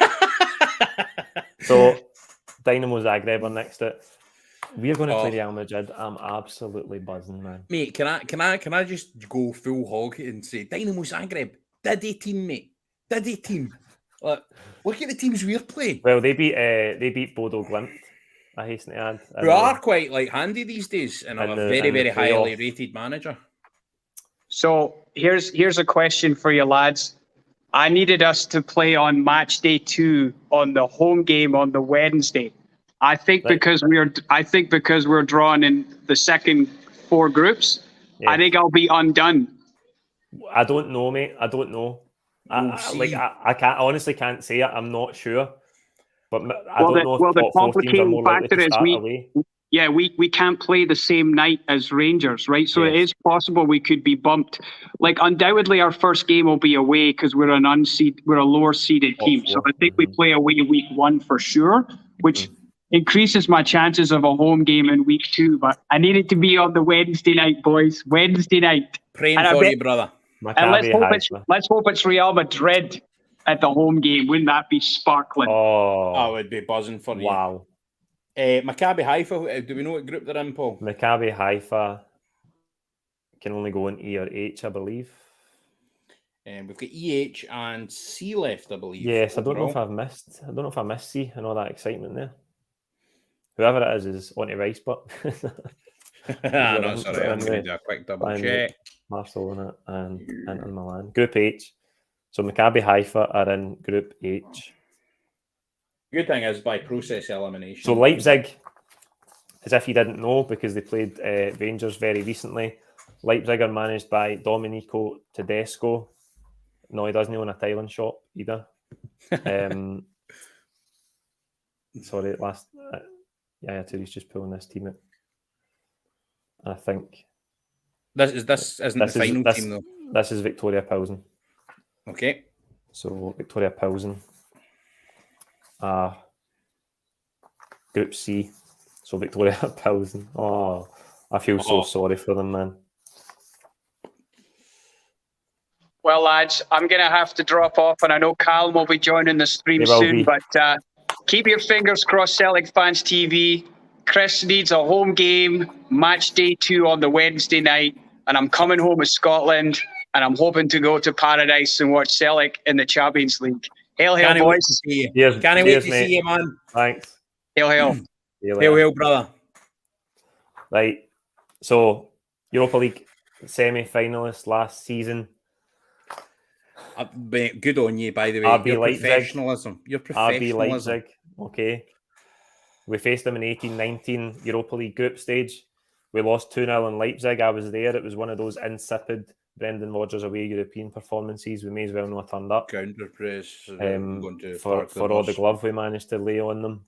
So Dynamo Zagreb are next to it. We're going to play Real Madrid. I'm absolutely buzzing, man. Mate, can I just go full hog and say Dynamo Zagreb, Diddy team, mate, Diddy team. Look at the teams we're playing. Well, they beat Bodo Glimt. I hasten to add, who are quite like handy these days, and have a very highly rated manager. So here's a question for you lads. I needed us to play on match day 2 on the home game on the Wednesday. I think because we're drawn in the second 4 groups, I think I'll be undone. I don't know, mate. I don't know. I honestly can't say it. I'm not sure. But I don't know if the top 4 teams are more likely to start away. we can't play the same night as Rangers, right? So it is possible we could be bumped. Like undoubtedly, our first game will be away because we're a lower seeded team. So I think we play away week 1 for sure, which increases my chances of a home game in week 2. But I need it to be on the Wednesday night, boys. Wednesday night. Praying for you, brother. And let's hope it's Real Madrid at the home game. Wouldn't that be sparkling? Oh, I would be buzzing for you. Wow. Maccabi Haifa, do we know what group they're in, Paul? Maccabi Haifa can only go in E or H, I believe. We've got EH and C left, I believe. Yes, I don't know if I missed C and all that excitement there. Whoever it is on to rice, but no, sorry, I'm going to do a quick double check. Barcelona and Inter Milan. Group H. So Maccabi Haifa are in Group H. Good thing is by process elimination. So Leipzig, as if you didn't know, because they played Rangers very recently, Leipzig are managed by Domenico Tedesco. No, he doesn't own a tiling shop either. Sorry, Turi's just pulling this team out. I think this isn't the final team though. This is Victoria Pilsen. Okay. So Victoria Pilsen. Group C. So Victoria Pilsen. Oh, I feel so sorry for them, man. Well, lads, I'm going to have to drop off, and I know Callum will be joining the stream soon, but keep your fingers crossed, Celtic Fans TV. Chris needs a home game, match day 2 on the Wednesday night, and I'm coming home to Scotland, and I'm hoping to go to Paradise and watch Celtic in the Champions League. Hail, hail, boys. Can't wait to see you, man. Thanks. Hail, hail. Hail, hail, brother. Right. So, Europa League semi-finalists last season. Good on you, by the way. RB Your Leipzig. professionalism. Your professionalism. RB Leipzig. Okay. We faced them in 18-19 Europa League group stage. We lost 2-0 in Leipzig. I was there. It was one of those insipid Brendan Rodgers away European performances. We may as well not have turned up. Counter press. For all the glove we managed to lay on them.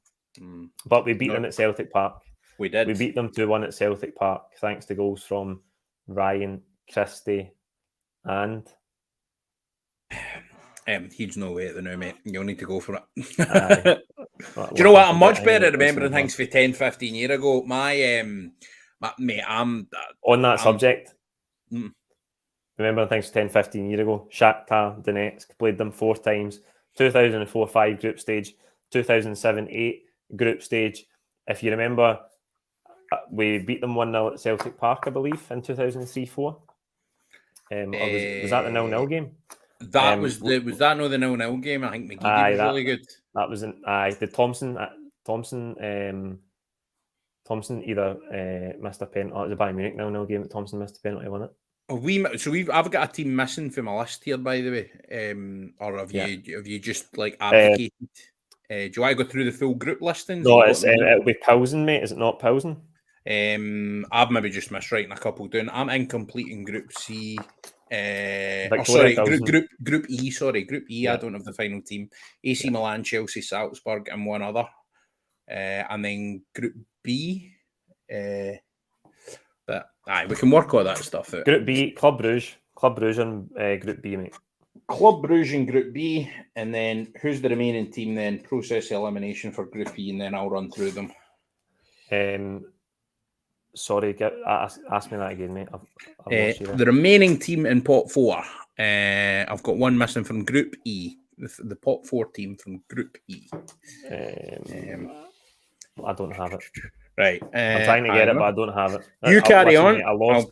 But we beat them at Celtic Park. We did. We beat them 2-1 at Celtic Park, thanks to goals from Ryan, Christie, and... He's no way at the now, mate. You'll need to go for it. Do you know what? I'm much better at remembering things for 10, 15 years ago. Mate, I'm... On that subject, remember things 10, 15 years ago, Shakhtar Donetsk played them 4 times, 2004-5 group stage, 2007-8 group stage. If you remember, we beat them 1-0 at Celtic Park, I believe, in 2003-4. Was that the 0-0 game? That was that not the 0-0 game? I think McGeady was really good. That was did Thompson either missed a penalty. It was a Bayern Munich 0-0 game that Thompson missed a penalty, wasn't it? I've got a team missing from my list here, by the way. Or have you just like abdicated? Do you want to go through the full group listings? No, it'll be Pilsen, mate. Is it not Pilsen? I've maybe just miswriting a couple down. I'm incomplete in Group C. Group E. Sorry, Group E. Yeah. I don't have the final team. AC Milan, Chelsea, Salzburg, and one other. And then Group B. But we can work all that stuff out. Group B, Club Brugge and Group B, mate. Club Brugge in Group B, and then who's the remaining team then? Process elimination for Group E, and then I'll run through them. Sorry, ask me that again, mate. The remaining team in pot 4. I've got one missing from Group E. The pot 4 team from Group E. I don't have it. Right. I'm trying to get it, but I don't have it. You carry on. Mate, I lost.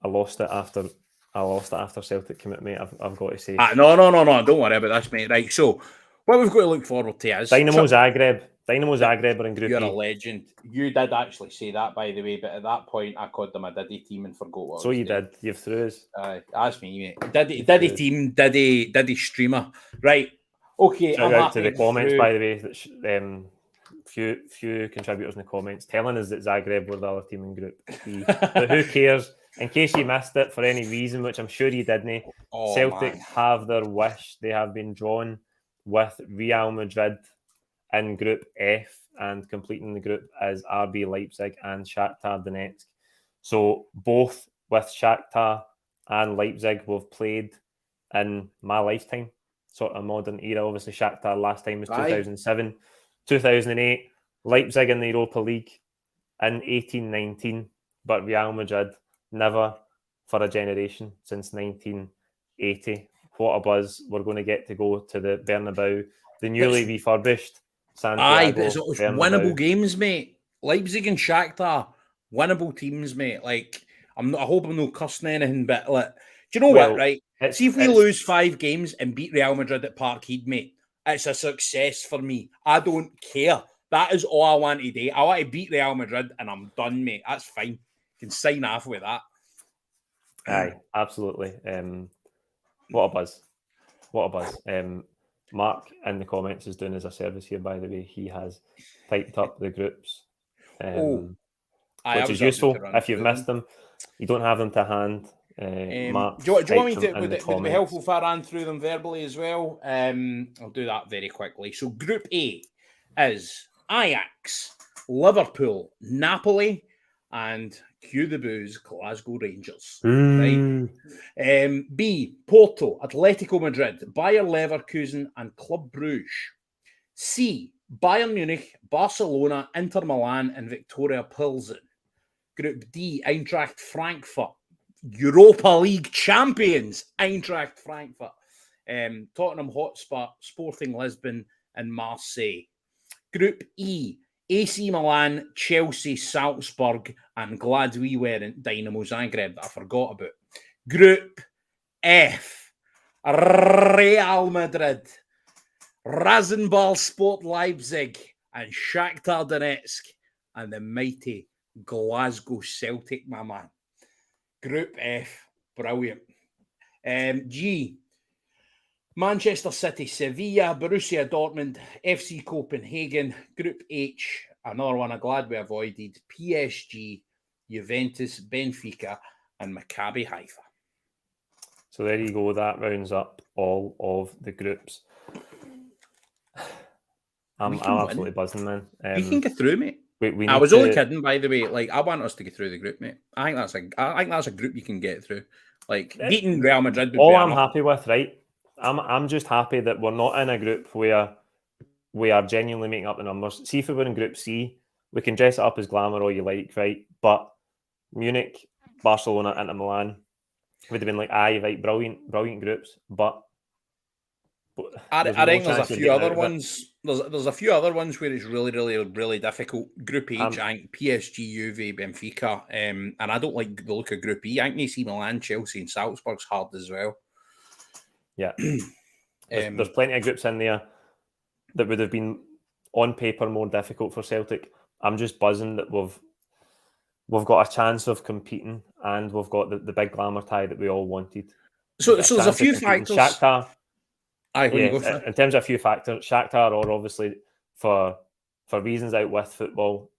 I lost it after Celtic came out, mate. I've got to say. No. Don't worry about this, mate. Right. So, what we've got to look forward to is Dynamo Zagreb are in Group E. You're a legend. You did actually say that, by the way, but at that point, I called them a Diddy team and forgot what. So you did. You've through us. That's me, mate. Diddy team, Diddy streamer. Right. Okay. Shout out to the comments, by the way. Few contributors in the comments telling us that Zagreb were the other team in Group E. But who cares? In case you missed it for any reason, which I'm sure you didn't, Celtic have their wish. They have been drawn with Real Madrid in Group F, and completing the group is RB Leipzig and Shakhtar Donetsk. So both with Shakhtar and Leipzig we've played in my lifetime, sort of modern era. Obviously, Shakhtar last time was 2007. 2008, Leipzig in the Europa League in 18-19, but Real Madrid never for a generation since 1980. What a buzz. We're going to get to go to the Bernabeu, the newly refurbished Santiago but it's winnable games, mate. Leipzig and Shakhtar, winnable teams, mate. Like, I hope I'm not cussing anything, but like, do you know what, right? See if we lose 5 games and beat Real Madrid at Parkhead, mate. It's a success for me. I don't care. That is all I want to do. I want to beat Real Madrid and I'm done, mate. That's fine. You can sign off with that. Aye, absolutely. What a buzz. Mark in the comments is doing us a service here, by the way. He has typed up the groups, which is useful. If you've missed them, you don't have them to hand. Mark, do you want me to? Would it be helpful if I ran through them verbally as well? I'll do that very quickly. So, Group A is Ajax, Liverpool, Napoli, and cue the boos, Glasgow Rangers. Right? B, Porto, Atletico Madrid, Bayer Leverkusen, and Club Brugge. C, Bayern Munich, Barcelona, Inter Milan, and Victoria Pilsen. Group D, Eintracht Frankfurt, Europa League champions, Eintracht Frankfurt, Tottenham Hotspur, Sporting Lisbon, and Marseille. Group E, AC Milan, Chelsea, Salzburg, and glad we weren't Dynamo Zagreb that I forgot about. Group F, Real Madrid, Rasenball Sport Leipzig, and Shakhtar Donetsk, and the mighty Glasgow Celtic, my man. Group F, brilliant. G, Manchester City, Sevilla, Borussia Dortmund, FC Copenhagen, Group H, another one I'm glad we avoided, PSG, Juventus, Benfica, and Maccabi Haifa. So there you go. That rounds up all of the groups. I'm absolutely buzzing, man. We can get through, mate. We I was only kidding, by the way. Like, I want us to get through the group, mate. I think that's a group you can get through. Like, beating Real Madrid would all be I'm enough. happy with, right? I'm just happy that we're not in a group where we are genuinely making up the numbers. See, if we were in Group C, we can dress it up as glamour all you like, right? But Munich, Barcelona, Inter Milan would have been like, aye, right, brilliant groups, but I think there's a few other ones. There's a few other ones where it's really, really, really difficult. Group H, I think PSG, Juve, Benfica, and I don't like the look of Group E. I think AC Milan, Chelsea, and Salzburg's hard as well. Yeah, there's plenty of groups in there that would have been on paper more difficult for Celtic. I'm just buzzing that we've got a chance of competing, and we've got the big glamour tie that we all wanted. So there's a few factors. Shakhtar. In terms of a few factors, Shakhtar are obviously, for reasons out with football,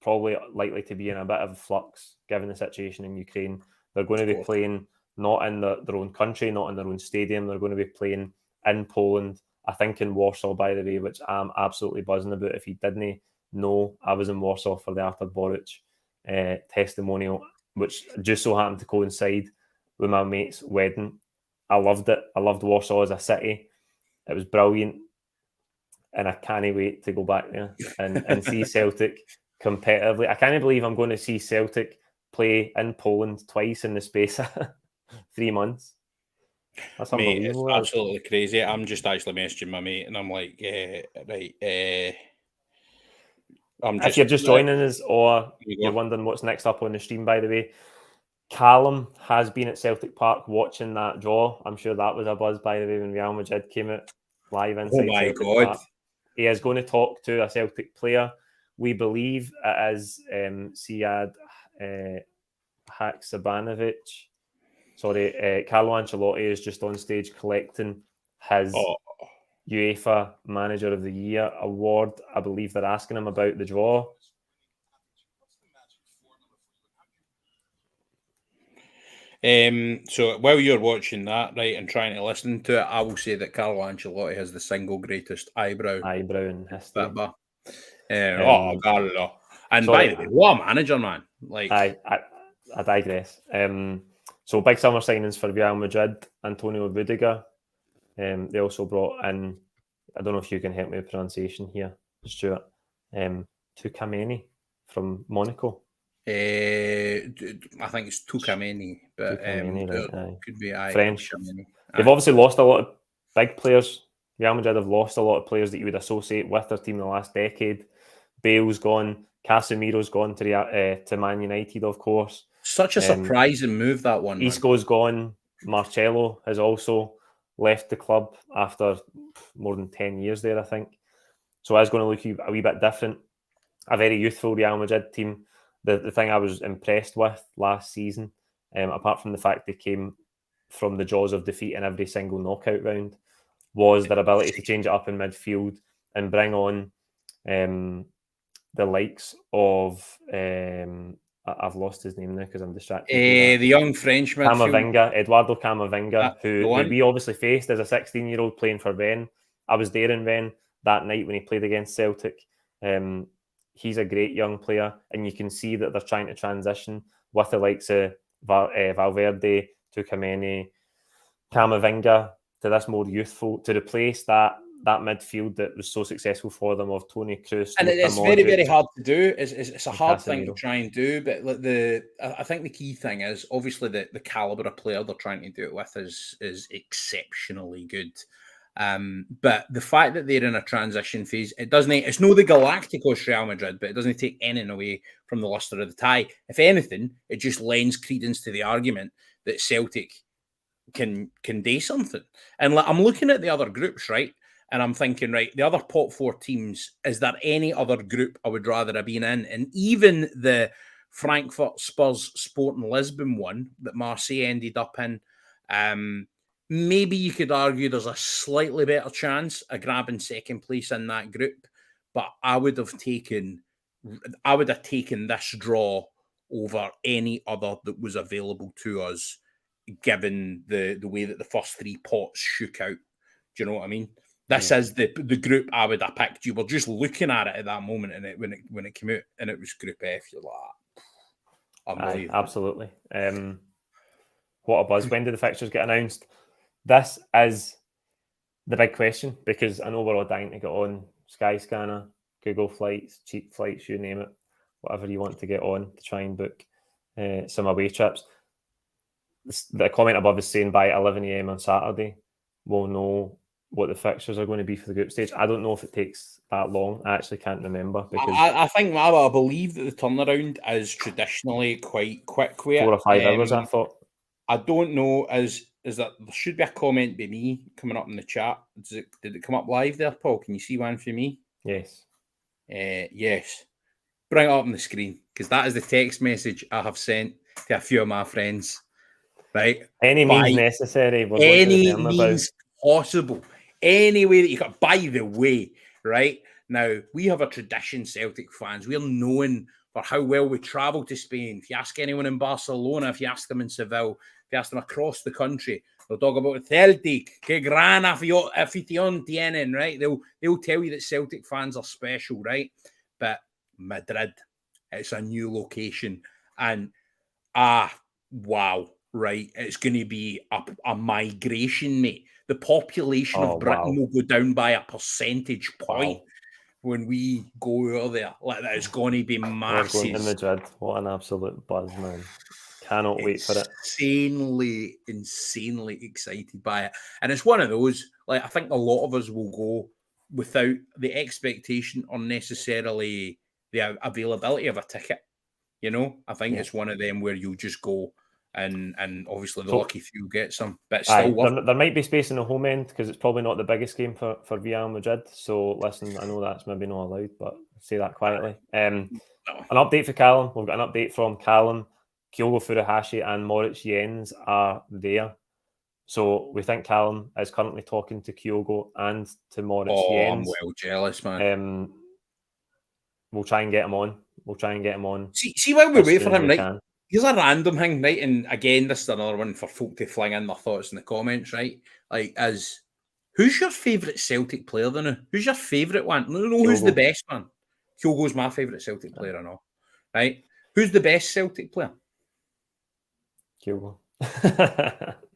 probably likely to be in a bit of flux given the situation in Ukraine. They're going to be playing not in their own country, not in their own stadium. They're going to be playing in Poland, I think in Warsaw, by the way, which I'm absolutely buzzing about. If you didn't know, I was in Warsaw for the Artur Boruc testimonial, which just so happened to coincide with my mate's wedding. I loved it. I loved Warsaw as a city. It was brilliant. And I can't wait to go back there and see Celtic competitively. I can't believe I'm going to see Celtic play in Poland twice in the space of 3 months. That's unbelievable. Mate, it's absolutely crazy. I'm just actually messaging my mate and I'm like, if you're just joining us or you're wondering what's next up on the stream, by the way, Callum has been at Celtic Park watching that draw. I'm sure that was a buzz, by the way, when Real Madrid came out live inside Celtic Park. He is going to talk to a Celtic player. We believe it is Sead Haksabanovic. Sorry, Carlo Ancelotti is just on stage collecting his UEFA Manager of the Year award. I believe they're asking him about the draw. So while you're watching that, right, and trying to listen to it, I will say that Carlo Ancelotti has the single greatest eyebrow in history. Carlo. And by the way, what a manager, man. Like, I digress. So big summer signings for Real Madrid, Antonio Rudiger. They also brought in, I don't know if you can help me with pronunciation here, Stuart, Tukameni from Monaco. I think it's Tukameni, but could be French. They've obviously lost a lot of big players. Real Madrid have lost a lot of players that you would associate with their team in the last decade. Bale's gone, Casemiro's gone to Man United, of course. Such a surprising move, that one. Isco's gone. Marcelo has also left the club after more than 10 years there, I think. So it's going to look a wee bit different. A very youthful Real Madrid team. The thing I was impressed with last season, apart from the fact they came from the jaws of defeat in every single knockout round, was their ability to change it up in midfield and bring on the likes of... I've lost his name now because I'm distracted. The young Frenchman. Eduardo Camavinga, who we obviously faced as a 16-year-old playing for Rennes. I was there in Rennes that night when he played against Celtic. He's a great young player, and you can see that they're trying to transition with the likes of Valverde, Tukameni, Camavinga to this more youthful, to replace that midfield that was so successful for them of Toni Kroos. And it's very, very hard to do. It's a hard thing to try and do, but I think the key thing is obviously the caliber of player they're trying to do it with is exceptionally good. But the fact that they're in a transition phase, it's no the Galacticos Real Madrid, but it doesn't take anything away from the luster of the tie. If anything, it just lends credence to the argument that Celtic can do something. And I'm looking at the other groups, right? And I'm thinking, right, the other pot 4 teams, is there any other group I would rather have been in? And even the Frankfurt, Spurs, Sporting Lisbon one that Marseille ended up in, maybe you could argue there's a slightly better chance of grabbing second place in that group, but I would have taken this draw over any other that was available to us, given the way that the first three pots shook out. Do you know what I mean? This is the group I would have picked. You were just looking at it at that moment, and when it came out, and it was Group F. You're like, aye, absolutely. What a buzz! When did the fixtures get announced? This is the big question, because I know we're all dying to get on Skyscanner, Google Flights, cheap flights, you name it, whatever you want to get on to try and book some away trips. The comment above is saying by 11 a.m. on Saturday, we'll know what the fixtures are going to be for the group stage. I don't know if it takes that long. I actually can't remember. Because I believe that the turnaround is traditionally quite quick. 4 or 5 hours, I thought. I don't know, is that there should be a comment by me coming up in the chat. Did it come up live there, Paul? Can you see one for me? Yes. Yes. Bring it up on the screen, because that is the text message I have sent to a few of my friends. Right? Any means necessary. Any means possible. Any way that you can. By the way, right? Now, we have a tradition, Celtic fans. We're known for how well we travel to Spain. If you ask anyone in Barcelona, if you ask them in Seville, if you ask them across the country, they'll talk about Celtic, que gran afición tienen, right? They'll tell you that Celtic fans are special, right? But Madrid, it's a new location. And, wow, right? It's going to be a migration, mate. The population of Britain will go down by a percentage point when we go over there. Like, that is going to be massive. We're going to Madrid. What an absolute buzz, man. Cannot wait for it. Insanely excited by it. And it's one of those, like, I think a lot of us will go without the expectation or necessarily the availability of a ticket. You know, I think it's one of them where you'll just go and obviously the lucky few get some. But it's still there might be space in the home end, because it's probably not the biggest game for Real Madrid. So listen, I know that's maybe not allowed, but I'll say that quietly. An update for Callum. We've got an update from Callum. Kyogo Furuhashi and Moritz Jens are there. So we think Callum is currently talking to Kyogo and to Moritz Jens. I'm well jealous, man. We'll try and get him on. See while we wait for him, right? Here's a random thing, right? And again, this is another one for folk to fling in their thoughts in the comments, right? Like, who's your favourite Celtic player then? Who's your favourite one? No, who's the best one? Kyogo's my favourite Celtic player, I know. Right? Who's the best Celtic player? Kyogo.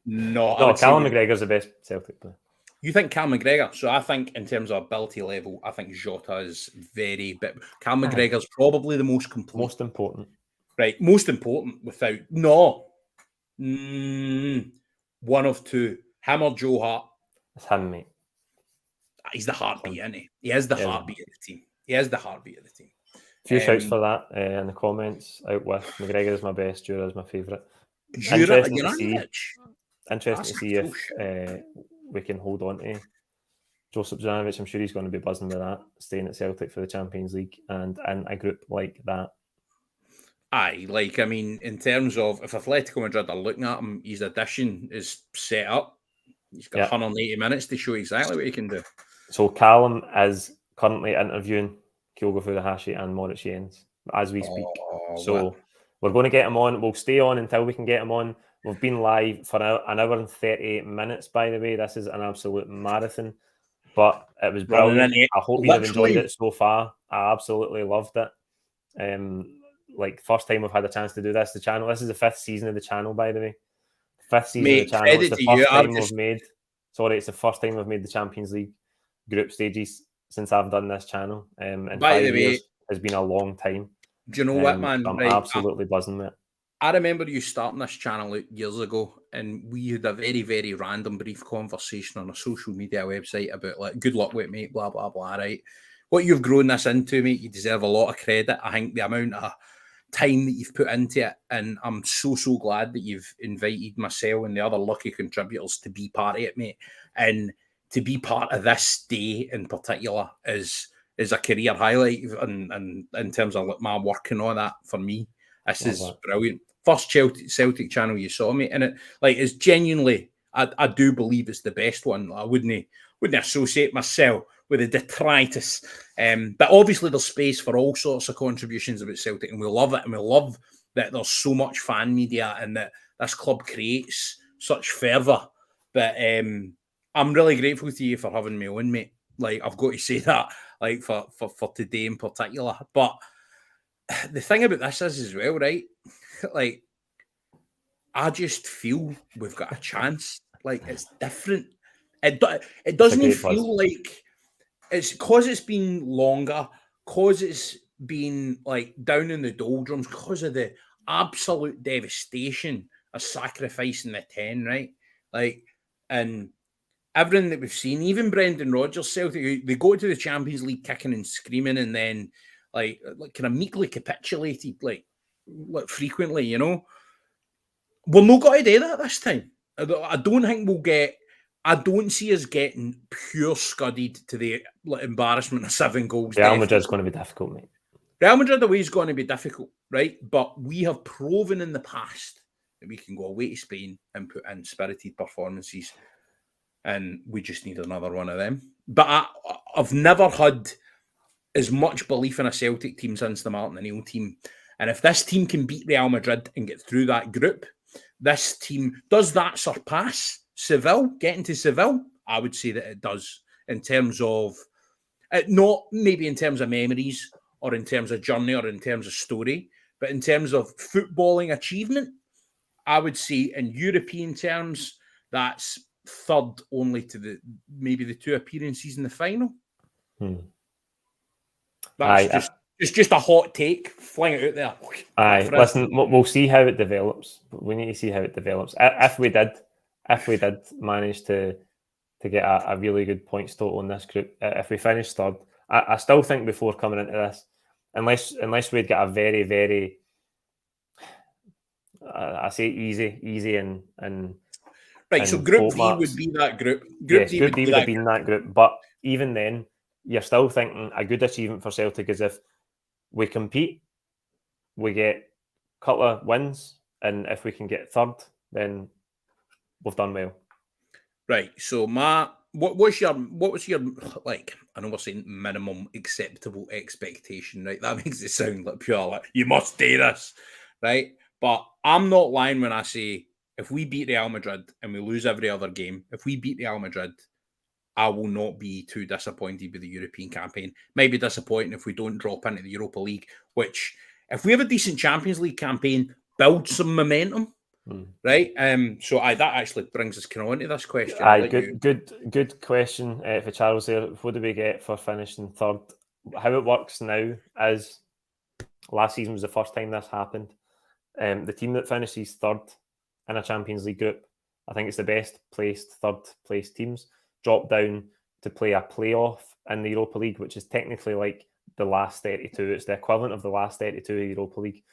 No, Callum McGregor's the best Celtic player. You think Callum McGregor? So I think in terms of ability level, I think Jota is very big. Callum McGregor's probably the most complete. Most important. Right, most important without... No. One of two. Him or Joe Hart? It's him, mate. He's the heartbeat, isn't he? He is the heartbeat of the team. A few shouts for that in the comments. Out with Mcgregor is my best, Jura is my favourite. Interesting to see if we can hold on to Josip Zanovic. I'm sure he's going to be buzzing with that, staying at Celtic for the Champions League and in a group like that. Aye, like, I mean, in terms of if Atletico Madrid are looking at him, his addition is set up. He's got 180 minutes to show exactly what he can do. So Callum is currently interviewing Kyogo Furuhashi and Moritz Jens as we speak. We're going to get him on. We'll stay on until we can get him on. We've been live for an hour and 38 minutes, by the way. This is an absolute marathon, but it was brilliant. I hope you've enjoyed it so far. I absolutely loved it. Like, first time we've had a chance to do this. The channel. This is the 5th season of the channel, by the way. 5th season of the channel. It's the first time we've made. Sorry, it's the first time we've made the Champions League group stages since I've done this channel. And 5 years has been a long time. Do you know what, man? I'm absolutely buzzing with it. I remember you starting this channel years ago, and we had a very, very random, brief conversation on a social media website about, like, good luck with it, mate, blah, blah, blah, right? What you've grown this into, mate, you deserve a lot of credit. I think the amount of time that you've put into it, and I'm so glad that you've invited myself and the other lucky contributors to be part of it, mate. And to be part of this day in particular is a career highlight, and in terms of my work and all that, for me, this is brilliant. First Celtic channel you saw, mate, and it's genuinely I do believe it's the best one. I wouldn't associate myself with the detritus. But obviously there's space for all sorts of contributions about Celtic, and we love it, and we love that there's so much fan media and that this club creates such fervour. But I'm really grateful to you for having me on, mate. Like, I've got to say that, like, for today in particular. But the thing about this is as well, right? Like, I just feel we've got a chance. Like, it's different. It doesn't feel like it's because it's been longer, because it's been like down in the doldrums, because of the absolute devastation of sacrificing the 10, right? Like, and everything that we've seen, even Brendan Rodgers, Celtic, they go to the Champions League kicking and screaming, and then like kind of meekly capitulated, like frequently, you know. We're not going to do that this time. I don't think we'll get. I don't see us getting pure scudded to the embarrassment of 7 goals. Real Madrid's going to be difficult, mate. Real Madrid away is going to be difficult, right? But we have proven in the past that we can go away to Spain and put in spirited performances, and we just need another one of them. But I've never had as much belief in a Celtic team since the Martin O'Neill team. And if this team can beat Real Madrid and get through that group, this team, does that surpass Seville, getting to Seville? I would say that it does, in terms of, not maybe in terms of memories or in terms of journey or in terms of story, but in terms of footballing achievement, I would say in European terms, that's third only to maybe the 2 appearances in the final. That's just a hot take. Fling it out there. Listen, we'll see how it develops. We need to see how it develops. If we did manage to get a really good points total in this group, if we finish third, I still think before coming into this, unless we'd get a very, very, I say easy and right. So Group D would be that group. Group D would have been that group. But even then, you're still thinking a good achievement for Celtic is if we compete, we get a couple of wins, and if we can get third, then we've done well. Right. So what was your like? I know we're saying minimum acceptable expectation, right? That makes it sound like pure like you must do this, right? But I'm not lying when I say if we beat Real Madrid and we lose every other game, if we beat Real Madrid, I will not be too disappointed with the European campaign. Maybe disappointing if we don't drop into the Europa League, which, if we have a decent Champions League campaign, builds some momentum, right? So that actually brings us kind of onto this question. Good question for Charles there. What do we get for finishing third? How it works now is last season was the first time this happened. The team that finishes third in a Champions League group, I think it's the best placed third place teams, drop down to play a playoff in the Europa League, which is technically like the last 32. It's the equivalent of the last 32 Europa League.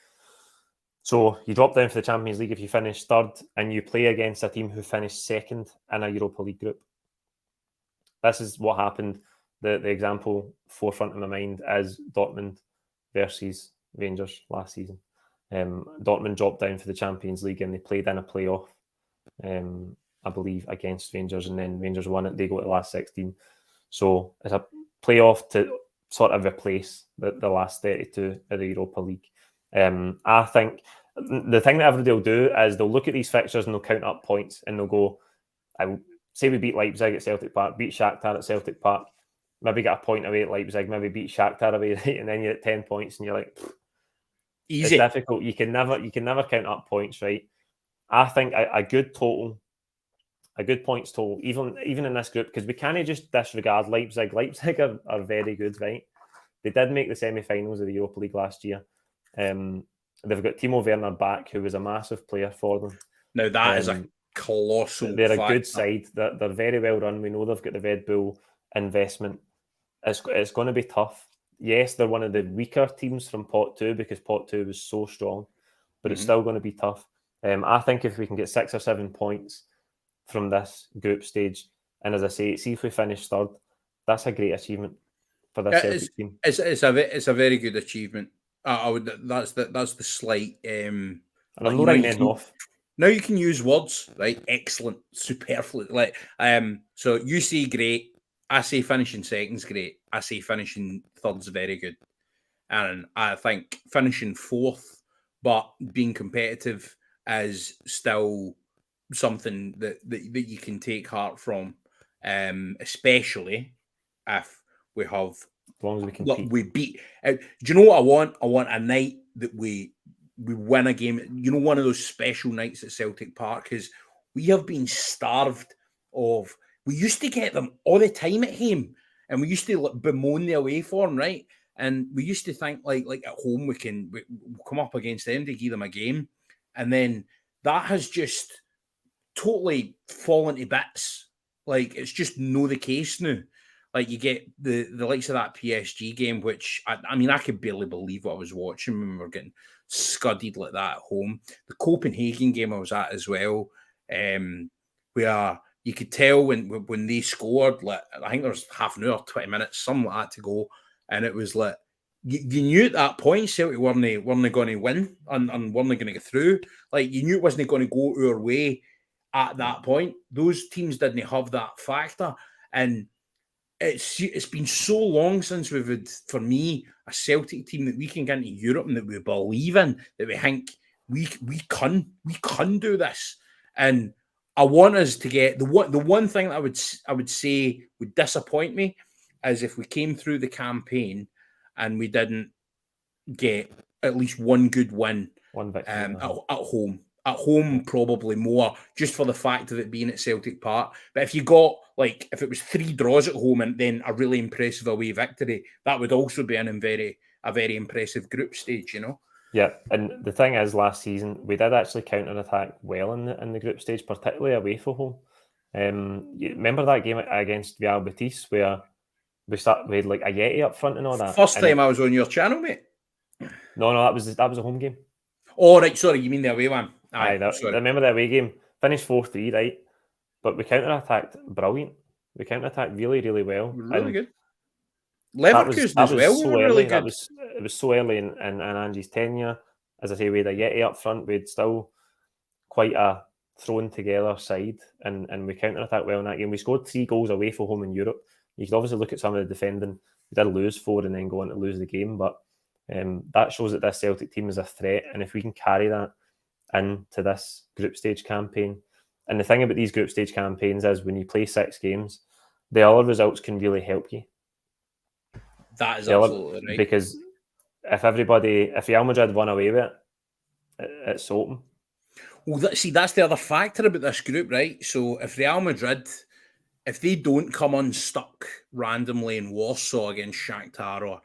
So you drop down for the Champions League if you finish third, and you play against a team who finished second in a Europa League group. This is what happened. The example forefront of my mind is Dortmund versus Rangers last season. Dortmund dropped down for the Champions League and they played in a playoff, I believe, against Rangers, and then Rangers won it. They go to the last 16. So it's a playoff to sort of replace the last 32 of the Europa League. I think the thing that everybody will do is they'll look at these fixtures and they'll count up points and they'll go, say we beat Leipzig at Celtic Park, beat Shakhtar at Celtic Park, maybe get a point away at Leipzig, maybe beat Shakhtar away, right? And then you're at 10 points and you're like, easy. It's difficult. You can never count up points, right? I think a good points total, even in this group, because we can't just disregard Leipzig. Leipzig are very good, right? They did make the semi-finals of the Europa League last year. They've got Timo Werner back, who was a massive player for them. Now that is a colossal. They're a good side. They're very well run. We know they've got the Red Bull investment. It's going to be tough. Yes, they're one of the weaker teams from Pot 2 because Pot 2 was so strong, but it's still going to be tough. I think if we can get 6 or 7 points from this group stage, and as I say, see if we finish third, that's a great achievement for this Celtic team. It's a very good achievement. That's the slight. And I'm not writing off. Now you can use words, right? Excellent, superfluous. Like, so you say great. I say finishing second's great. I say finishing third's very good. And I think finishing fourth, but being competitive is still something that you can take heart from, especially if we have. As long as we can we beat. Do you know what I want? I want a night that we win a game. You know, one of those special nights at Celtic Park, because we have been starved of. We used to get them all the time at home, and we used to bemoan the away form, right? And we used to think like at home we'll come up against them to give them a game, and then that has just totally fallen to bits. Like, it's just no the case now. Like, you get the likes of that PSG game, which I mean, I could barely believe what I was watching when we were getting scudded like that at home. The Copenhagen game I was at as well, where you could tell when they scored, like, I think there was half an hour, 20 minutes, something like that to go, and it was like you knew at that point Celtic weren't going to win and weren't going to get through. Like, you knew it wasn't going to go our way at that point. Those teams didn't have that factor, and it's been so long since we've had, for me, a Celtic team that we can get into Europe and that we believe in, that we think we can do this. And I want us to get the one thing that I would say would disappoint me is if we came through the campaign and we didn't get at least one good win, at home. At home, probably more, just for the fact of it being at Celtic Park. But if you got, like, if it was 3 draws at home and then a really impressive away victory, that would also be a very impressive group stage, you know? Yeah, and the thing is, last season, we did actually counter-attack well in the group stage, particularly away from home. You remember that game against Real Betis where we had like a Yeti up front and all that? First time I was on your channel, mate. No, that was a home game. Oh, right, sorry, you mean the away one? I remember the away game. Finished 4-3, right? But we counter-attacked brilliant. We counter-attacked really, really well. Really good. Leverkusen as well were really good. It was so early in Ange's tenure. As I say, we had a Yeti up front. We had still quite a thrown-together side, and we counter-attacked well in that game. We scored 3 goals away from home in Europe. You could obviously look at some of the defending. We did lose 4 and then go on to lose the game, but that shows that this Celtic team is a threat, and if we can carry that into this group stage campaign. And the thing about these group stage campaigns is when you play 6 games, the other results can really help you. That is absolutely right. Because if Real Madrid won away with it, it's open. Well, that's the other factor about this group, right? So if Real Madrid, if they don't come unstuck randomly in Warsaw against Shakhtar, or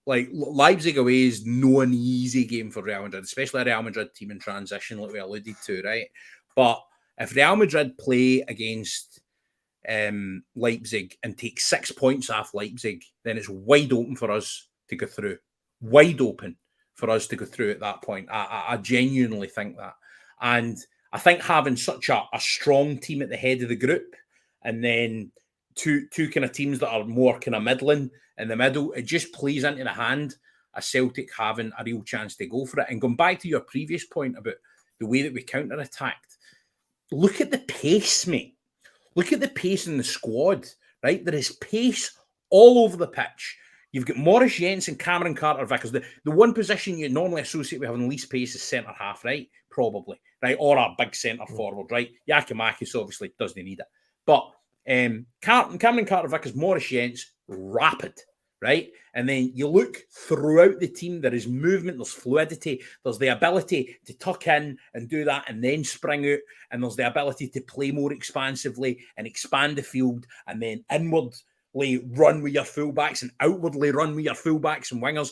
like Leipzig away is no an easy game for Real Madrid, especially a Real Madrid team in transition, like we alluded to, right? But if Real Madrid play against Leipzig and take 6 points off Leipzig, then it's wide open for us to go through. Wide open for us to go through at that point. I genuinely think that. And I think having such a strong team at the head of the group, and then two kind of teams that are more kind of middling in the middle, it just plays into the hand of Celtic having a real chance to go for it. And going back to your previous point about the way that we counter-attacked, look at the pace, mate. Look at the pace in the squad, right? There is pace all over the pitch. You've got Maurice Jensen, Cameron Carter-Vickers. The one position you normally associate with having least pace is centre-half, right? Probably, right? Or a big centre-forward, right? Giakoumakis obviously doesn't need it. But Cameron Carter-Vickers, Maurice Jensen, rapid, right? And then you look throughout the team, there is movement, there's fluidity, there's the ability to tuck in and do that and then spring out, and there's the ability to play more expansively and expand the field and then inwardly run with your fullbacks and outwardly run with your fullbacks and wingers.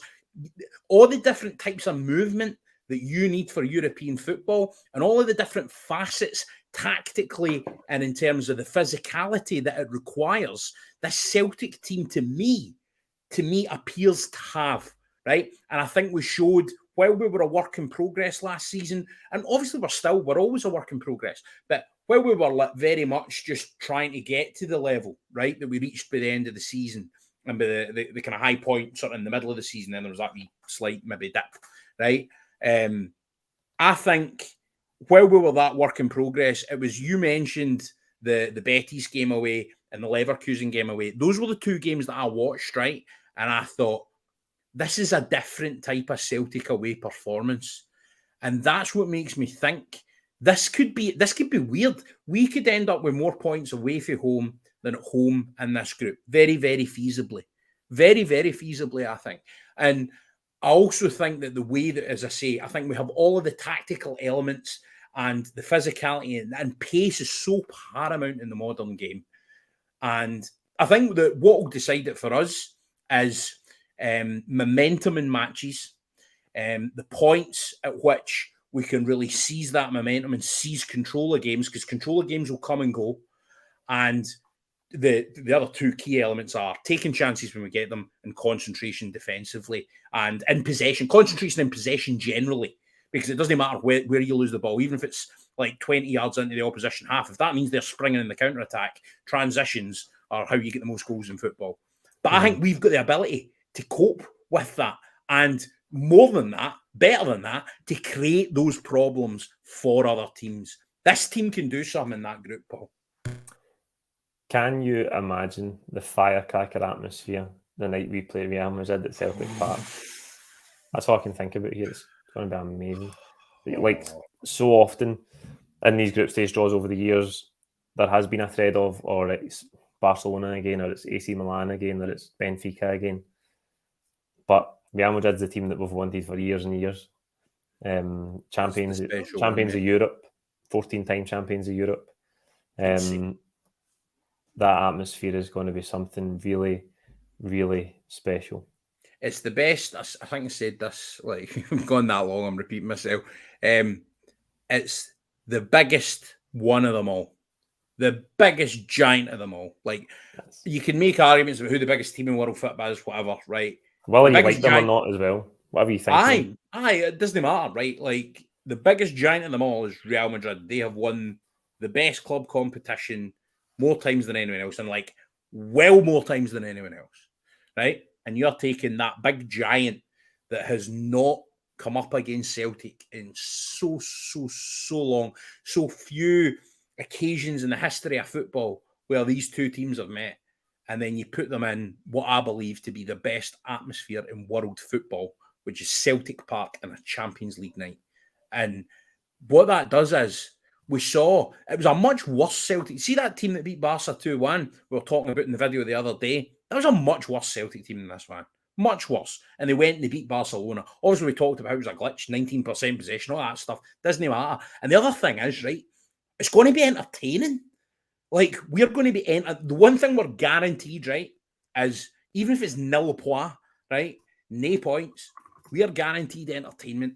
All the different types of movement that you need for European football, and all of the different facets tactically and in terms of the physicality that it requires, this Celtic team to me appears to have, right? And I think we showed, while we were a work in progress last season, and obviously we're always a work in progress, but while we were very much just trying to get to the level, right, that we reached by the end of the season, and by the kind of high point sort of in the middle of the season, then there was that wee slight maybe dip, right? I think while we were that work in progress, it was, you mentioned the Betis game away and the Leverkusen game away. Those were the two games that I watched, right? And I thought, this is a different type of Celtic away performance. And that's what makes me think this could be weird. We could end up with more points away from home than at home in this group. Very, very feasibly. Very, very feasibly, I think. And I also think that the way that, as I say, I think we have all of the tactical elements and the physicality and pace is so paramount in the modern game. And I think that what will decide it for us is momentum in matches, the points at which we can really seize that momentum and seize control of games, because control of games will come and go. And the other two key elements are taking chances when we get them and concentration defensively and in possession, concentration in possession generally, because it doesn't matter where you lose the ball, even if it's like 20 yards into the opposition half. If that means they're springing in the counter-attack, transitions are how you get the most goals in football. But I think we've got the ability to cope with that. And more than that, better than that, to create those problems for other teams. This team can do something in that group, Paul. Can you imagine the firecracker atmosphere the night we play Real Madrid at Celtic Park? That's all I can think about here. It's going to be amazing. Like, so often in these group stage draws over the years, there has been a thread of, or it's Barcelona again, or it's AC Milan again, or it's Benfica again. But Real Madrid's the team that we've wanted for years and years. Champions of Europe, 14-time champions of Europe. That atmosphere is going to be something really, really special. It's the best. I think I said this, like, I've gone that long, I'm repeating myself. It's the biggest one of them all. The biggest giant of them all. Like, you can make arguments about who the biggest team in world football is, whatever, right? Whether you like them or not as well. Whatever you think. Aye, it doesn't matter, right? Like, the biggest giant of them all is Real Madrid. They have won the best club competition more times than anyone else, and like, well more times than anyone else, right? And you're taking that big giant that has not come up against Celtic in so long, so few occasions in the history of football where these two teams have met, and then you put them in what I believe to be the best atmosphere in world football, which is Celtic Park and a Champions League night. And what that does is, we saw it was a much worse Celtic. See that team that beat Barca 2-1 we were talking about in the video the other day? That was a much worse Celtic team than this one. Much worse. And they went and they beat Barcelona. Obviously, we talked about how it was a glitch, 19% possession, all that stuff. Doesn't matter. And the other thing is, right, it's going to be entertaining. Like, we're going to be... The one thing we're guaranteed, right, is even if it's nil points, right, no points, we are guaranteed entertainment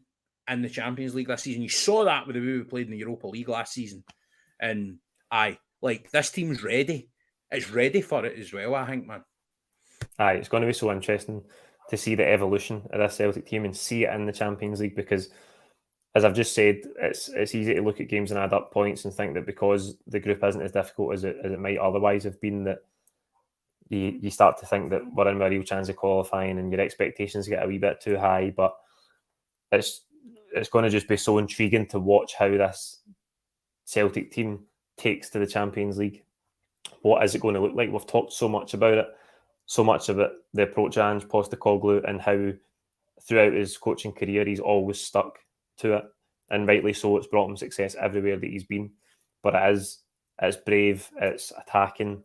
in the Champions League this season. You saw that with the way we played in the Europa League last season. And this team's ready. It's ready for it as well, I think, man. It's going to be so interesting to see the evolution of this Celtic team and see it in the Champions League, because, as I've just said, it's easy to look at games and add up points and think that because the group isn't as difficult as it might otherwise have been, that you start to think that we're in with a real chance of qualifying and your expectations get a wee bit too high. But it's going to just be so intriguing to watch how this Celtic team takes to the Champions League. What is it going to look like? We've talked so much about the approach of Ange Postecoglou and how throughout his coaching career he's always stuck to it, and rightly so. It's brought him success everywhere that he's been. But it's brave, it's attacking,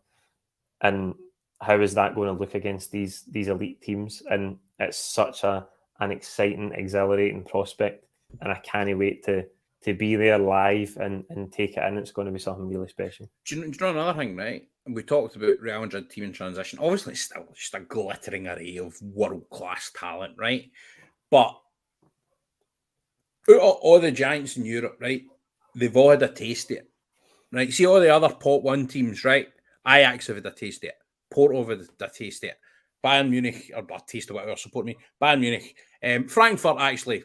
and how is that going to look against these elite teams? And it's such an exciting, exhilarating prospect, and I can't wait to be there live and take it in. It's going to be something really special. Do you know another thing, right? We talked about Real Madrid team in transition. Obviously, it's still just a glittering array of world-class talent, right? But out of all the giants in Europe, right, they've all had a taste of it, right? See all the other pot one teams, right? Ajax have had a taste of it. Porto have had a taste of it. Bayern Munich, or a taste of whatever, support me. Bayern Munich. Frankfurt, actually,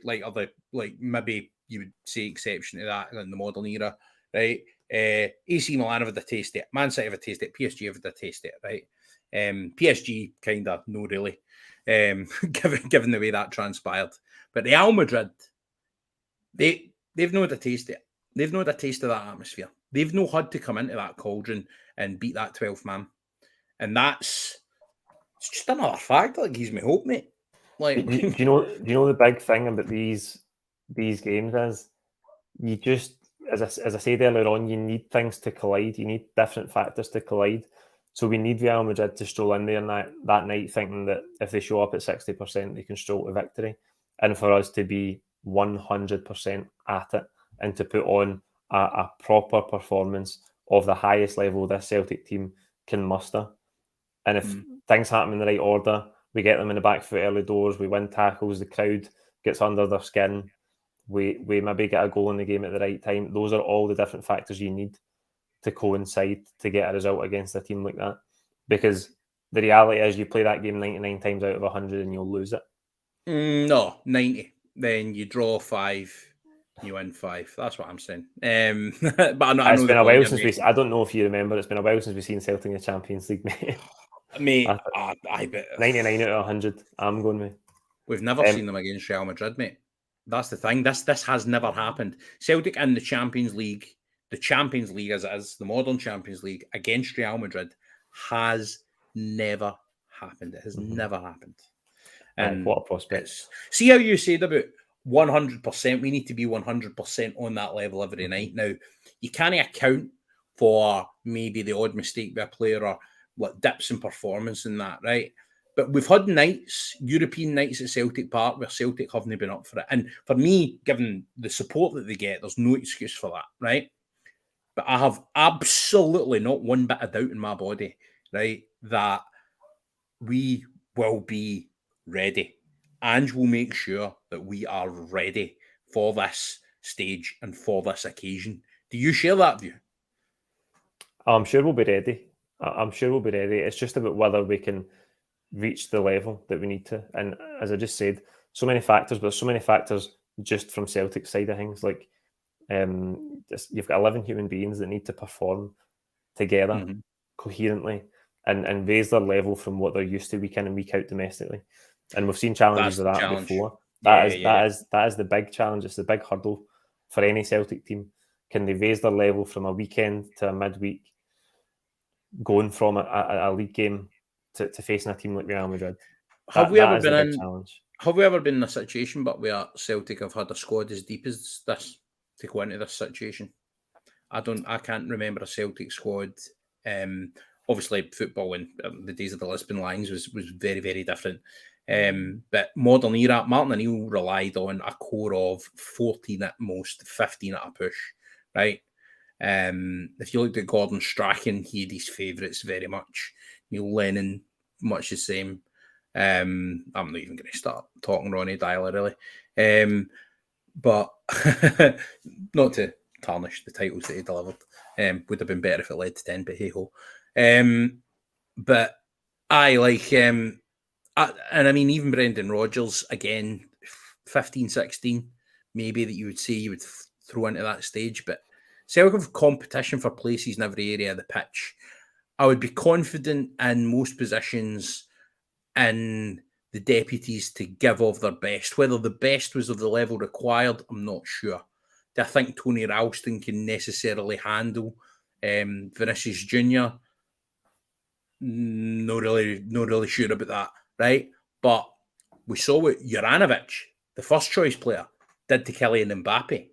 maybe you would say exception to that in the modern era, right? AC Milan have had a taste of it. Man City have a taste of it. PSG have had a taste of it, right? PSG, kind of, no really, given the way that transpired. But Real Madrid, they've not had a taste of it. They've not had a taste of that atmosphere. They've not had to come into that cauldron and beat that 12th man. And it's just another factor that gives me hope, mate. Like, do you know the big thing about these games is you just, as I said earlier on, you need things to collide. You need different factors to collide. So we need Real Madrid to stroll in there that night thinking that if they show up at 60%, they can stroll to victory. And for us to be 100% at it and to put on a proper performance of the highest level this Celtic team can muster. And if things happen in the right order, we get them in the back foot early doors, we win tackles, the crowd gets under their skin, we maybe get a goal in the game at the right time. Those are all the different factors you need to coincide to get a result against a team like that. Because the reality is you play that game 99 times out of 100 and you'll lose it. No, 90. Then you draw 5, you win 5. That's what I'm saying. But It's been a while since I don't know if you remember, it's been a while since we've seen Celtic in the Champions League, mate. Mate, I bet 99 out of 100. I'm going with. We've never seen them against Real Madrid, mate. That's the thing. This has never happened. Celtic in the Champions League as it is, the modern Champions League against Real Madrid has never happened. It has never happened. And what a prospect. See how you said about 100%. We need to be 100% on that level every night. Now, you can't account for maybe the odd mistake by a player or like dips in performance and that, right? But we've had nights, European nights at Celtic Park, where Celtic haven't been up for it. And for me, given the support that they get, there's no excuse for that, right? But I have absolutely not one bit of doubt in my body, right, that we will be ready. Ange will make sure that we are ready for this stage and for this occasion. Do you share that view? I'm sure we'll be ready. It's just about whether we can reach the level that we need to. And as I just said, so many factors, but there's so many factors just from Celtic's side of things. Like you've got 11 human beings that need to perform together coherently and raise their level from what they're used to week in and week out domestically. And we've seen challenges of that before. That is the big challenge. It's the big hurdle for any Celtic team. Can they raise their level from a weekend to a midweek, going from a league game to facing a team like Real Madrid? Have we ever been in a situation, but where Celtic have had a squad as deep as this to go into this situation? I can't remember a Celtic squad. Obviously, football in the days of the Lisbon Lions was very, very different. But modern era, Martin O'Neill relied on a core of 14 at most, 15 at a push, right? If you looked at Gordon Strachan, he had his favourites very much. Neil Lennon, much the same. I'm not even going to start talking Ronnie Dyler, really. But not to tarnish the titles that he delivered. Would have been better if it led to 10, but hey-ho. But I like... and I mean, even Brendan Rodgers, again, 15, 16, maybe that you would say you would throw into that stage. But Celtic have competition for places in every area of the pitch. I would be confident in most positions in the deputies to give of their best. Whether the best was of the level required, I'm not sure. Do I think Tony Ralston can necessarily handle Vinicius Jr.? Not really sure about that, right? But we saw what Juranovic, the first choice player, did to Kylian Mbappe.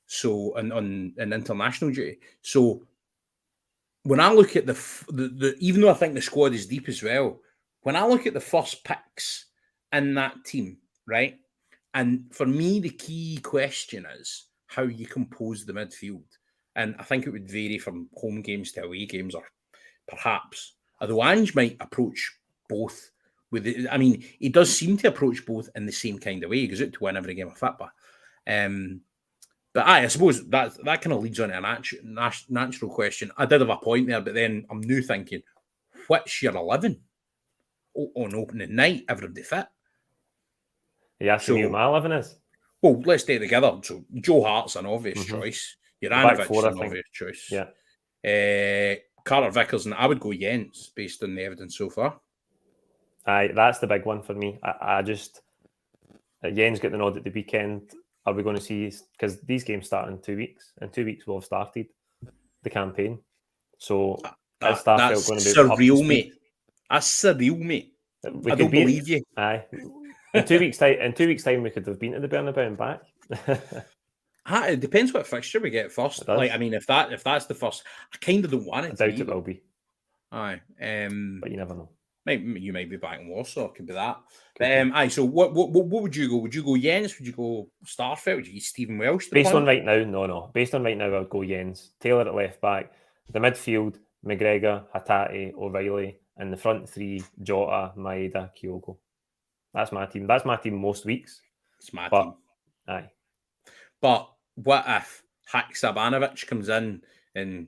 So on international duty. So when I look at the even though I think the squad is deep as well, when I look at the first picks in that team, right? And for me, the key question is how you compose the midfield. And I think it would vary from home games to away games, or perhaps, although Ange might approach both with it. I mean, he does seem to approach both in the same kind of way. He goes out to win every game of football. But I suppose that kind of leads on to a natural question. I did have a point there, but then I'm now thinking, what's your 11 on opening night? Everybody fit? Yeah, so who my 11 is? Well, let's stay together. So Joe Hart's an obvious choice. Juranovic's an obvious choice. Yeah. Carter Vickers, and I would go Jens based on the evidence so far. That's the big one for me. I just Jens got the nod at the weekend. are we going to see? Because these games start in 2 weeks. In 2 weeks, we'll have started the campaign. So is Starfelt going to be surreal, up to speed? mate? That's surreal, mate. I don't believe you. Aye. In 2 weeks' time. In 2 weeks' time, we could have been to the Bernabeu and back. It depends what fixture we get first. Like, I mean, if that's the first, I kind of don't want it. I doubt it will be. Aye, but you never know. You might be back in Warsaw. It could be that. Aye. So what would you go? Would you go Jens? Would you go Starfelt? Would you go Stephen Welsh? Based on right now, no. Based on right now, I would go Jens. Taylor at left back. The midfield: McGregor, Hatate, O'Reilly, and the front three: Jota, Maeda, Kyogo. That's my team. That's my team most weeks. It's my team. Aye. But what if Haksabanovic comes in and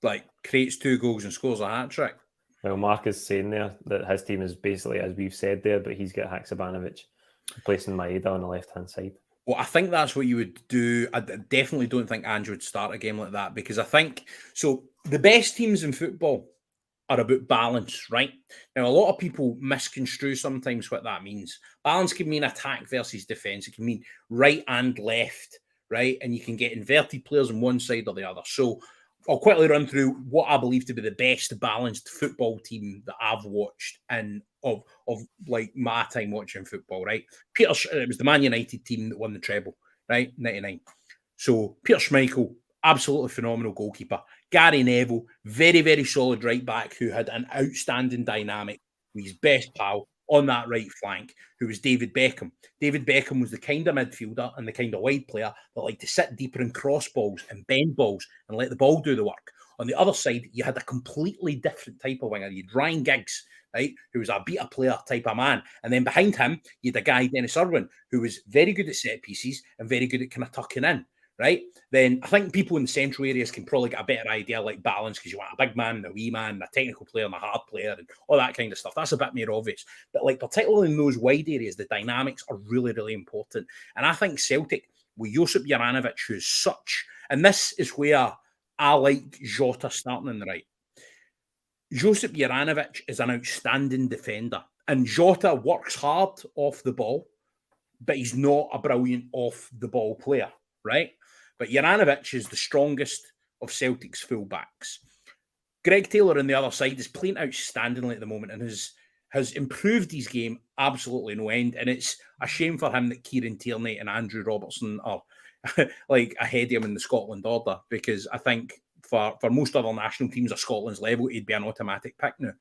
like creates 2 goals and scores a hat-trick? Well, Mark is saying there that his team is basically as we've said there, but he's got Haksabanovic replacing Maeda on the left-hand side. Well, I think that's what you would do. I definitely don't think Ange would start a game like that, because I think, so the best teams in football are about balance, right? Now, a lot of people misconstrue sometimes what that means. Balance can mean attack versus defence. It can mean right and left, right? And you can get inverted players on one side or the other. So I'll quickly run through what I believe to be the best balanced football team that I've watched and of like my time watching football, right? It was the Man United team that won the treble, right? 99. So Peter Schmeichel, absolutely phenomenal goalkeeper. Gary Neville, very, very solid right back who had an outstanding dynamic with his best pal on that right flank, who was David Beckham. David Beckham was the kind of midfielder and the kind of wide player that liked to sit deeper and cross balls and bend balls and let the ball do the work. On the other side, you had a completely different type of winger. You had Ryan Giggs, right, who was a beat-a player type of man. And then behind him, you had a guy, Dennis Irwin, who was very good at set pieces and very good at kind of tucking in. Right, then I think people in the central areas can probably get a better idea, like balance, because you want a big man, a wee man, a technical player, and a hard player, and all that kind of stuff. That's a bit more obvious. But like particularly in those wide areas, the dynamics are really, really important. And I think Celtic with Josip Juranovic, who's such, and this is where I like Jota starting in the right. Josip Juranovic is an outstanding defender, and Jota works hard off the ball, but he's not a brilliant off the ball player, right? But Juranovic is the strongest of Celtic's fullbacks. Greg Taylor on the other side is playing outstandingly at the moment and has improved his game absolutely no end. And it's a shame for him that Kieran Tierney and Andrew Robertson are like ahead of him in the Scotland order, because I think for most other national teams at Scotland's level, he'd be an automatic pick now,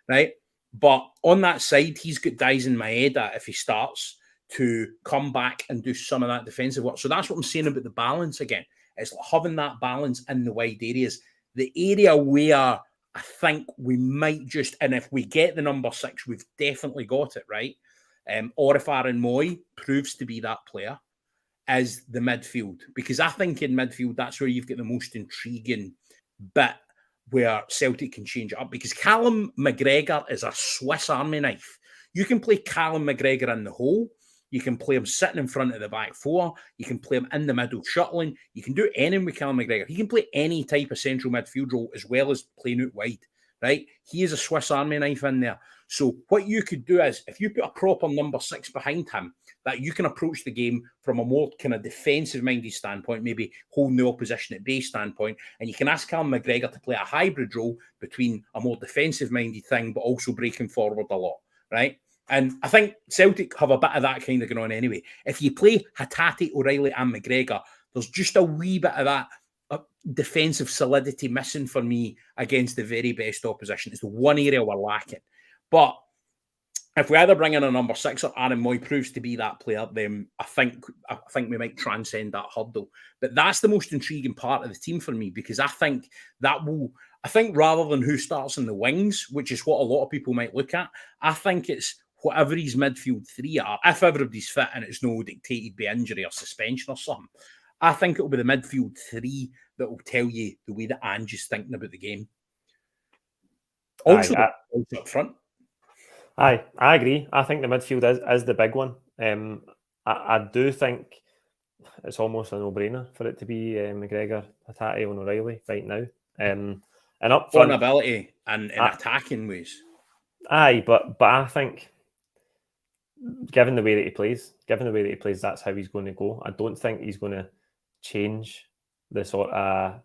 right? But on that side, he's got Dyson Maeda if he starts to come back and do some of that defensive work. So that's what I'm saying about the balance again. It's like having that balance in the wide areas. The area where I think we might just, and if we get the number 6, we've definitely got it, right? Or if Aaron Moy proves to be that player, is the midfield. Because I think in midfield, that's where you've got the most intriguing bit where Celtic can change it up. Because Callum McGregor is a Swiss Army knife. You can play Callum McGregor in the hole. You can play him sitting in front of the back four. You can play him in the middle shuttling. You can do anything with Callum McGregor. He can play any type of central midfield role as well as playing out wide, right? He is a Swiss Army knife in there. So what you could do is, if you put a proper number 6 behind him, that you can approach the game from a more kind of defensive-minded standpoint, maybe holding the opposition at bay standpoint, and you can ask Callum McGregor to play a hybrid role between a more defensive-minded thing, but also breaking forward a lot, right? And I think Celtic have a bit of that kind of going on anyway. If you play Hatate, O'Reilly and McGregor, there's just a wee bit of that defensive solidity missing for me against the very best opposition. It's the one area we're lacking. But if we either bring in a number 6 or Aaron Moy proves to be that player, then I think we might transcend that hurdle. But that's the most intriguing part of the team for me, because I think rather than who starts in the wings, which is what a lot of people might look at, I think it's whatever his midfield 3 are, if everybody's fit and it's no dictated by injury or suspension or something. I think it'll be the midfield 3 that will tell you the way that Ange is thinking about the game. Also, up front. I agree. I think the midfield is the big one. I do think it's almost a no-brainer for it to be McGregor, Hatate, and O'Reilly right now. And up front, ability and in attacking ways. Aye, but I think given the way that he plays, that's how he's going to go. I don't think he's going to change the sort of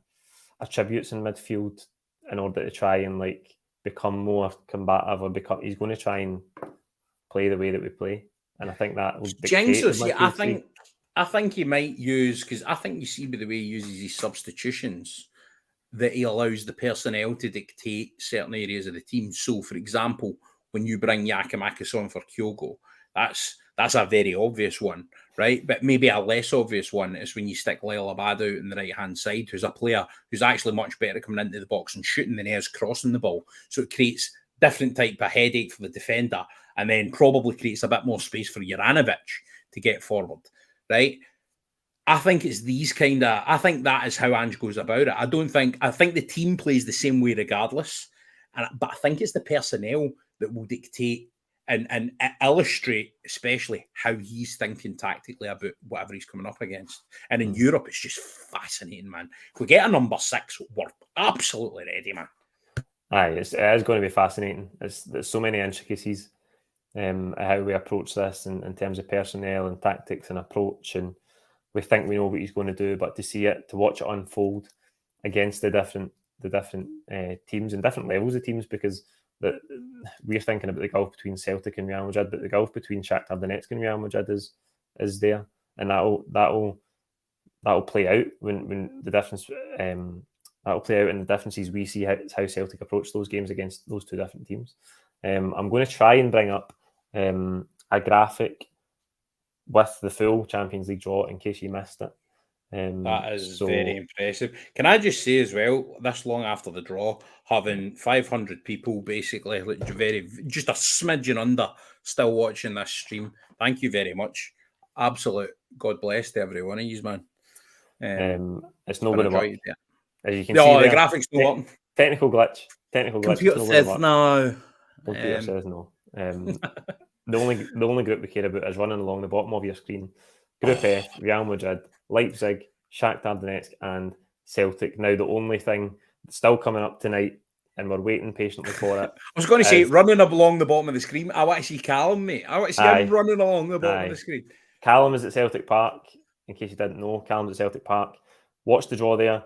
attributes in midfield in order to try and like become more combative or become. He's going to try and play the way that we play, and I think that will dictate. I think he might use, because I think you see by the way he uses his substitutions that he allows the personnel to dictate certain areas of the team. So, for example, when you bring Giakoumakis on for Kyogo, that's a very obvious one, right? But maybe a less obvious one is when you stick Lyle Abad out on the right-hand side, who's a player who's actually much better at coming into the box and shooting than he is crossing the ball. So it creates different type of headache for the defender, and then probably creates a bit more space for Juranovic to get forward, right? I think it's these kind of. I think that is how Ange goes about it. I think the team plays the same way regardless, but I think it's the personnel that will dictate and illustrate, especially how he's thinking tactically about whatever he's coming up against. And in Europe, it's just fascinating, man. If we get a number 6, we're absolutely ready, man. Aye, it is going to be fascinating. There's so many intricacies how we approach this in terms of personnel and tactics and approach, and we think we know what he's going to do, but to watch it unfold against the different teams and different levels of teams, because we're thinking about the gulf between Celtic and Real Madrid, but the gulf between Shakhtar Donetsk and Real Madrid is there, and that'll play out when the difference that'll play out in the differences we see how Celtic approach those games against those two different teams. I'm going to try and bring up a graphic with the full Champions League draw in case you missed it. That is very impressive. Can I just say as well, this long after the draw, having 500 people basically, just a smidgen under, still watching this stream. Thank you very much. Absolute God bless to every one of you, man. It's not going to work. As you can see, the graphics not working. Technical glitch. Computer says no. Computer says no. The only group we care about is running along the bottom of your screen. Group F, Real Madrid, Leipzig, Shakhtar Donetsk, and Celtic. Now, the only thing that's still coming up tonight, and we're waiting patiently for it. I was going to say, running along the bottom of the screen. I want to see Callum, mate. I want to see him running along the bottom of the screen. Callum is at Celtic Park. In case you didn't know, Callum's at Celtic Park. Watch the draw there.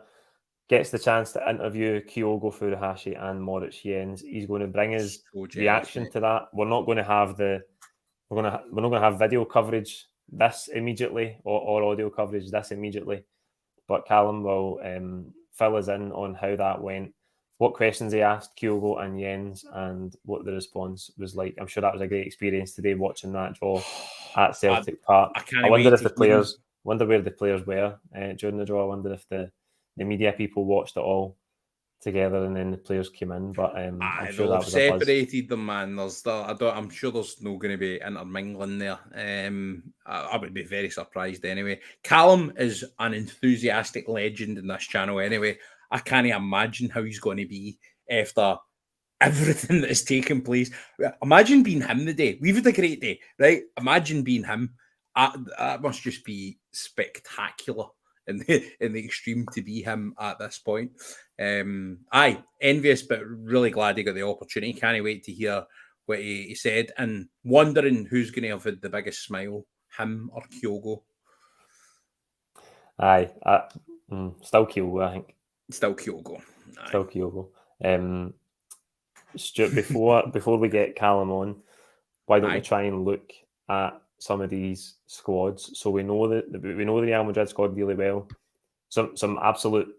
Gets the chance to interview Kyogo Furuhashi and Moritz Jens. He's going to bring his reaction to that. We're not going to have we're not going to have video coverage this immediately or audio coverage this immediately, but Callum will fill us in on how that went, what questions he asked Kyogo and Jens, and what the response was like. I'm sure that was a great experience today watching that draw at Celtic Park. I wonder where the players were during the draw. I wonder if the media people watched it all together and then the players came in, but I'm sure that was separated them, man. I'm sure there's no going to be intermingling there. I would be very surprised anyway. Callum is an enthusiastic legend in this channel anyway. I can't imagine how he's going to be after everything that has taken place. Imagine being him the day. We've had a great day, right? Imagine being him. That must just be spectacular in the extreme to be him at this point. Envious, but really glad he got the opportunity. Can't wait to hear what he said, and wondering who's going to have had the biggest smile, him or Kyogo. Still Kyogo, I think. Still Kyogo. Still Kyogo. Stuart, before we get Callum on, why don't we try and look at some of these squads? So we know the Real Madrid squad really well. Some absolute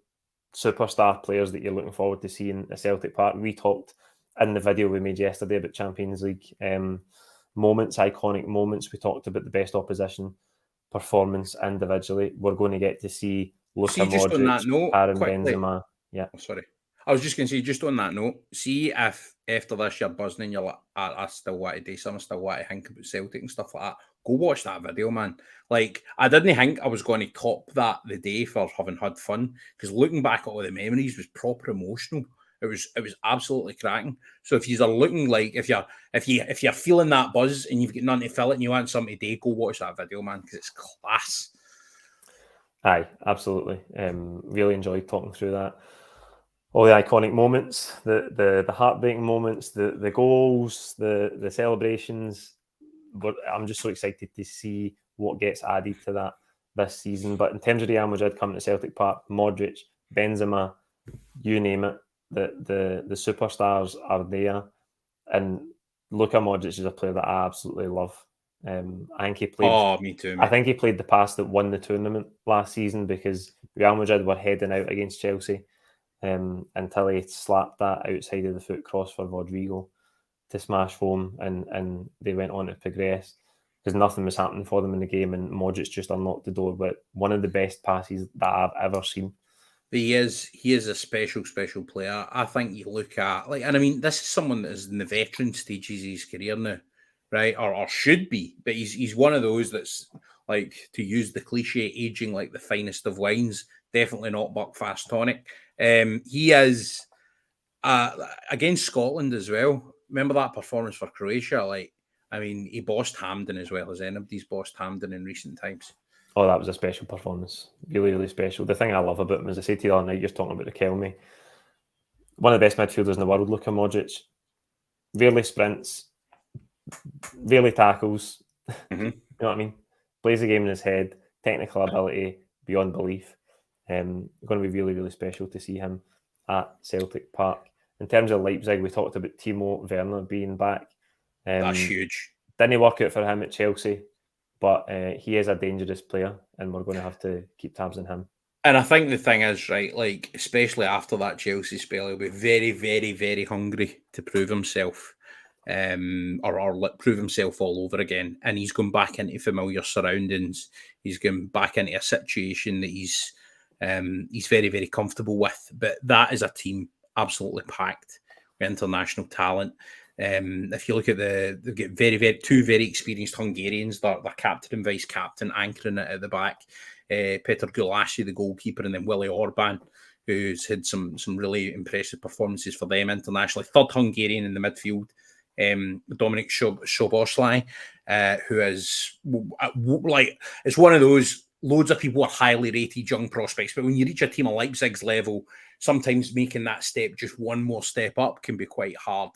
superstar players that you're looking forward to seeing at Celtic Park. We talked in the video we made yesterday about Champions League moments, iconic moments. We talked about the best opposition performance individually. We're going to get to see Luka Modric, Karim Benzema. Yeah. Oh, sorry. I was just going to say, just on that note, see if after this you're buzzing and you're like, I still want to do something, I still want to think about Celtic and stuff like that. Go watch that video, man. Like, I didn't think I was going to cop that the day for having had fun, because looking back at all the memories was proper emotional. It was absolutely cracking. So if you're looking like, if you're feeling that buzz and you've got nothing to fill it and you want something today, go watch that video, man, because it's class. Aye, absolutely. Really enjoyed talking through that. All the iconic moments, the heartbreaking moments, the goals, the celebrations. I'm just so excited to see what gets added to that this season. But in terms of Real Madrid coming to Celtic Park, Modric, Benzema, you name it, the superstars are there. And Luka Modric is a player that I absolutely love. I think he played. Oh, me too, mate. I think he played the pass that won the tournament last season because Real Madrid were heading out against Chelsea until he slapped that outside of the foot cross for Rodrigo to smash home, and they went on to progress because nothing was happening for them in the game, and Modric just unlocked the door with one of the best passes that I've ever seen. He is a special player. I think you look at, and I mean, this is someone that is in the veteran stages of his career now, right? Or should be, but he's one of those that's, like, to use the cliche, aging like the finest of wines, definitely not Buckfast tonic. He is against Scotland as well. Remember that performance for Croatia? He bossed Hampden as well as anybody's bossed Hampden in recent times. Oh, that was a special performance. Really, really special. The thing I love about him, as I said to you the other night, you're talking about the Kelme. One of the best midfielders in the world, Luka Modric. Rarely sprints, rarely tackles. Mm-hmm. You know what I mean? Plays the game in his head, technical ability beyond belief. Going to be really, really special to see him at Celtic Park. In terms of Leipzig, we talked about Timo Werner being back. That's huge. Didn't work out for him at Chelsea, but he is a dangerous player, and we're going to have to keep tabs on him. And I think the thing is, right, like, especially after that Chelsea spell, he'll be very, very, very hungry to prove himself, or prove himself all over again. And he's going back into familiar surroundings. He's going back into a situation that he's very, very comfortable with. But that is a team absolutely packed with international talent. If you look at they get two very experienced Hungarians, their captain and vice captain anchoring it at the back. Petr Gulácsi, the goalkeeper, and then Willy Orban, who's had some really impressive performances for them internationally. Third Hungarian in the midfield, Dominik Szoboszlai, who is it's one of those, loads of people are highly rated young prospects, but when you reach a team of Leipzig's level, sometimes making that step, just one more step up, can be quite hard.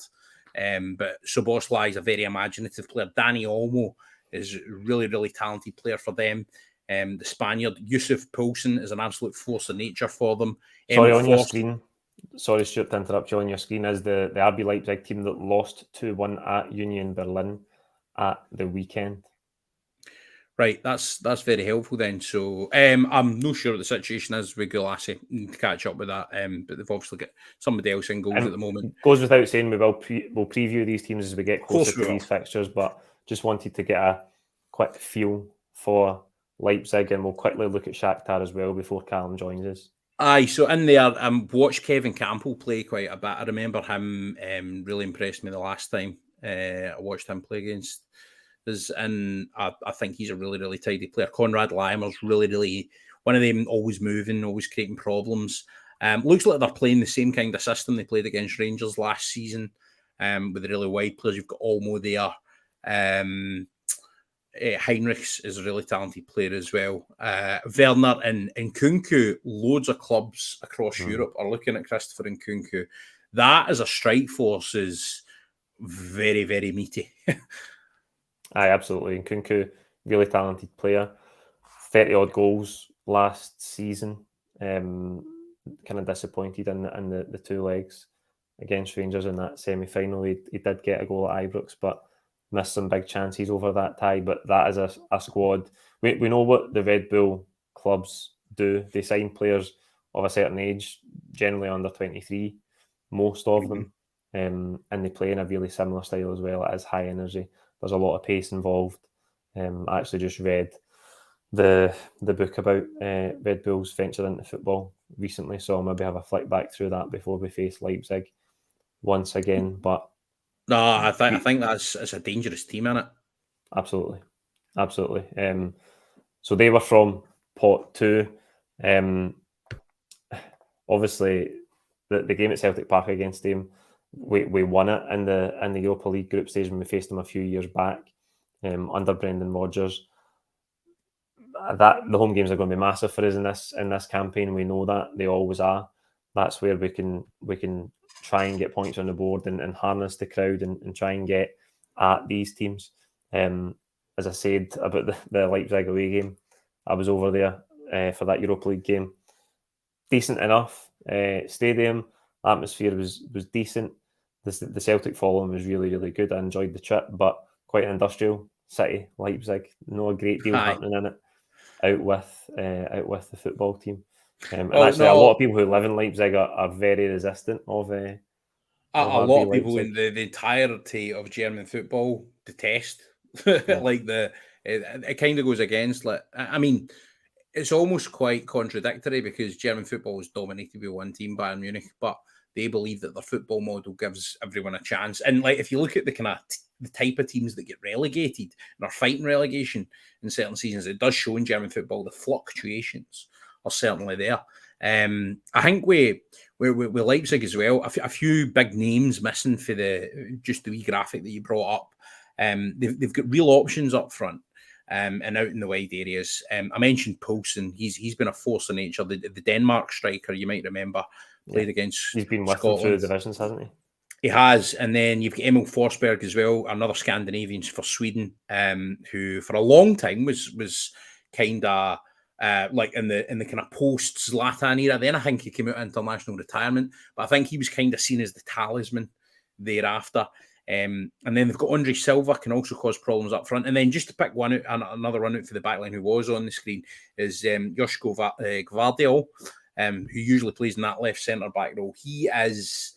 But Szoboszlai is a very imaginative player. Dani Olmo is a really, really talented player for them. The Spaniard, Yusuf Poulsen, is an absolute force of nature for them. Sorry, on your screen, sorry, Stuart, to interrupt you, on your screen is the RB Leipzig team that lost 2-1 at Union Berlin at the weekend. Right, that's very helpful then. So I'm not sure what the situation is with Gulácsi. Need to catch up with that. But they've obviously got somebody else in goals at the moment. Goes without saying, we'll preview these teams as we get closer to these fixtures, but just wanted to get a quick feel for Leipzig, and we'll quickly look at Shakhtar as well before Callum joins us. Aye, so in there, watched Kevin Campbell play quite a bit. I remember him really impressed me the last time I watched him play against us, and I think he's a really, really tidy player. Konrad Laimer's really one of them, always moving, always creating problems. Looks like they're playing the same kind of system they played against Rangers last season, with the really wide players. You've got Olmo there. Heinrichs is a really talented player as well. Werner and Nkunku, loads of clubs across Europe are looking at Christopher Nkunku. That as a strike force is very, very meaty. Aye, absolutely. Nkunku, really talented player. 30-odd goals last season. Kind of disappointed in the two legs against Rangers in that semi-final. He did get a goal at Ibrox, but missed some big chances over that tie. But that is a squad. We know what the Red Bull clubs do. They sign players of a certain age, generally under 23, most of them. And they play in a really similar style as well. It is high energy. There's a lot of pace involved. I actually just read the book about Red Bull's venture into football recently, so I'll maybe have a flick back through that before we face Leipzig once again. But no, I think it's a dangerous team, isn't it? Absolutely. So they were from Pot 2. Obviously, the game at Celtic Park against them, we won it in the Europa League group stage when we faced them a few years back under Brendan Rodgers. That the home games are going to be massive for us in this campaign. We know that they always are. That's where we can try and get points on the board and harness the crowd and try and get at these teams. As I said about the Leipzig away game, I was over there for that Europa League game. Decent enough stadium, atmosphere was decent. The Celtic following was really, really good. I enjoyed the trip, but quite an industrial city, Leipzig. No great deal happening in it. Out with the football team, and actually, a lot of people who live in Leipzig are very resistant of. A lot of people in the entirety of German football detest. Like it kind of goes against. Like, I mean, it's almost quite contradictory because German football is dominated by one team, Bayern Munich, but they believe that their football model gives everyone a chance. And like, if you look at the kind of the type of teams that get relegated and are fighting relegation in certain seasons, it does show in German football the fluctuations are certainly there. I think with Leipzig as well, a few big names missing for the wee graphic that you brought up. They've got real options up front. And out in the wide areas. I mentioned Poulsen. He's been a force of nature. The Denmark striker, you might remember, played against He's been with them through the divisions, hasn't he? He has. And then you've got Emil Forsberg as well, another Scandinavian for Sweden, who for a long time was kind of like in the kind of post-Zlatan era. Then I think he came out of international retirement, but I think he was kind of seen as the talisman thereafter. And then they've got Andre Silva, can also cause problems up front. And then just to pick another one out for the backline who was on the screen is Joško Gvardiol, who usually plays in that left centre back role. He is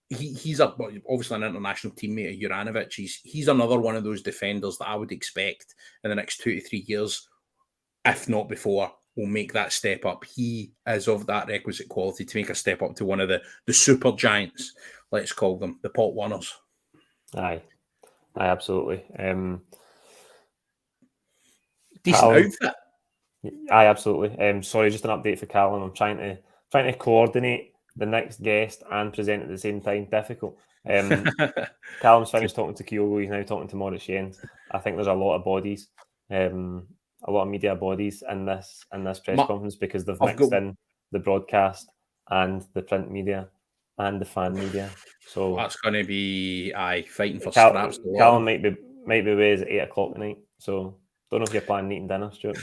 he's obviously an international teammate of Juranovic. He's another one of those defenders that I would expect in the next 2 to 3 years, if not before, will make that step up. He is of that requisite quality to make a step up to one of the super giants, let's call them, the pot winners. Aye, absolutely. Decent outfit. Aye, absolutely. Sorry, just an update for Callum. I'm trying to coordinate the next guest and present at the same time. Difficult. Callum's finished talking to Kyogo. He's now talking to Maurice Jens. I think there's a lot of bodies, a lot of media bodies in this press conference because they've mixed in the broadcast and the print media and the fan media. So that's going to be fighting for scraps. Callum might be away at 8:00 tonight. So don't know if you're planning eating dinner, Stuart.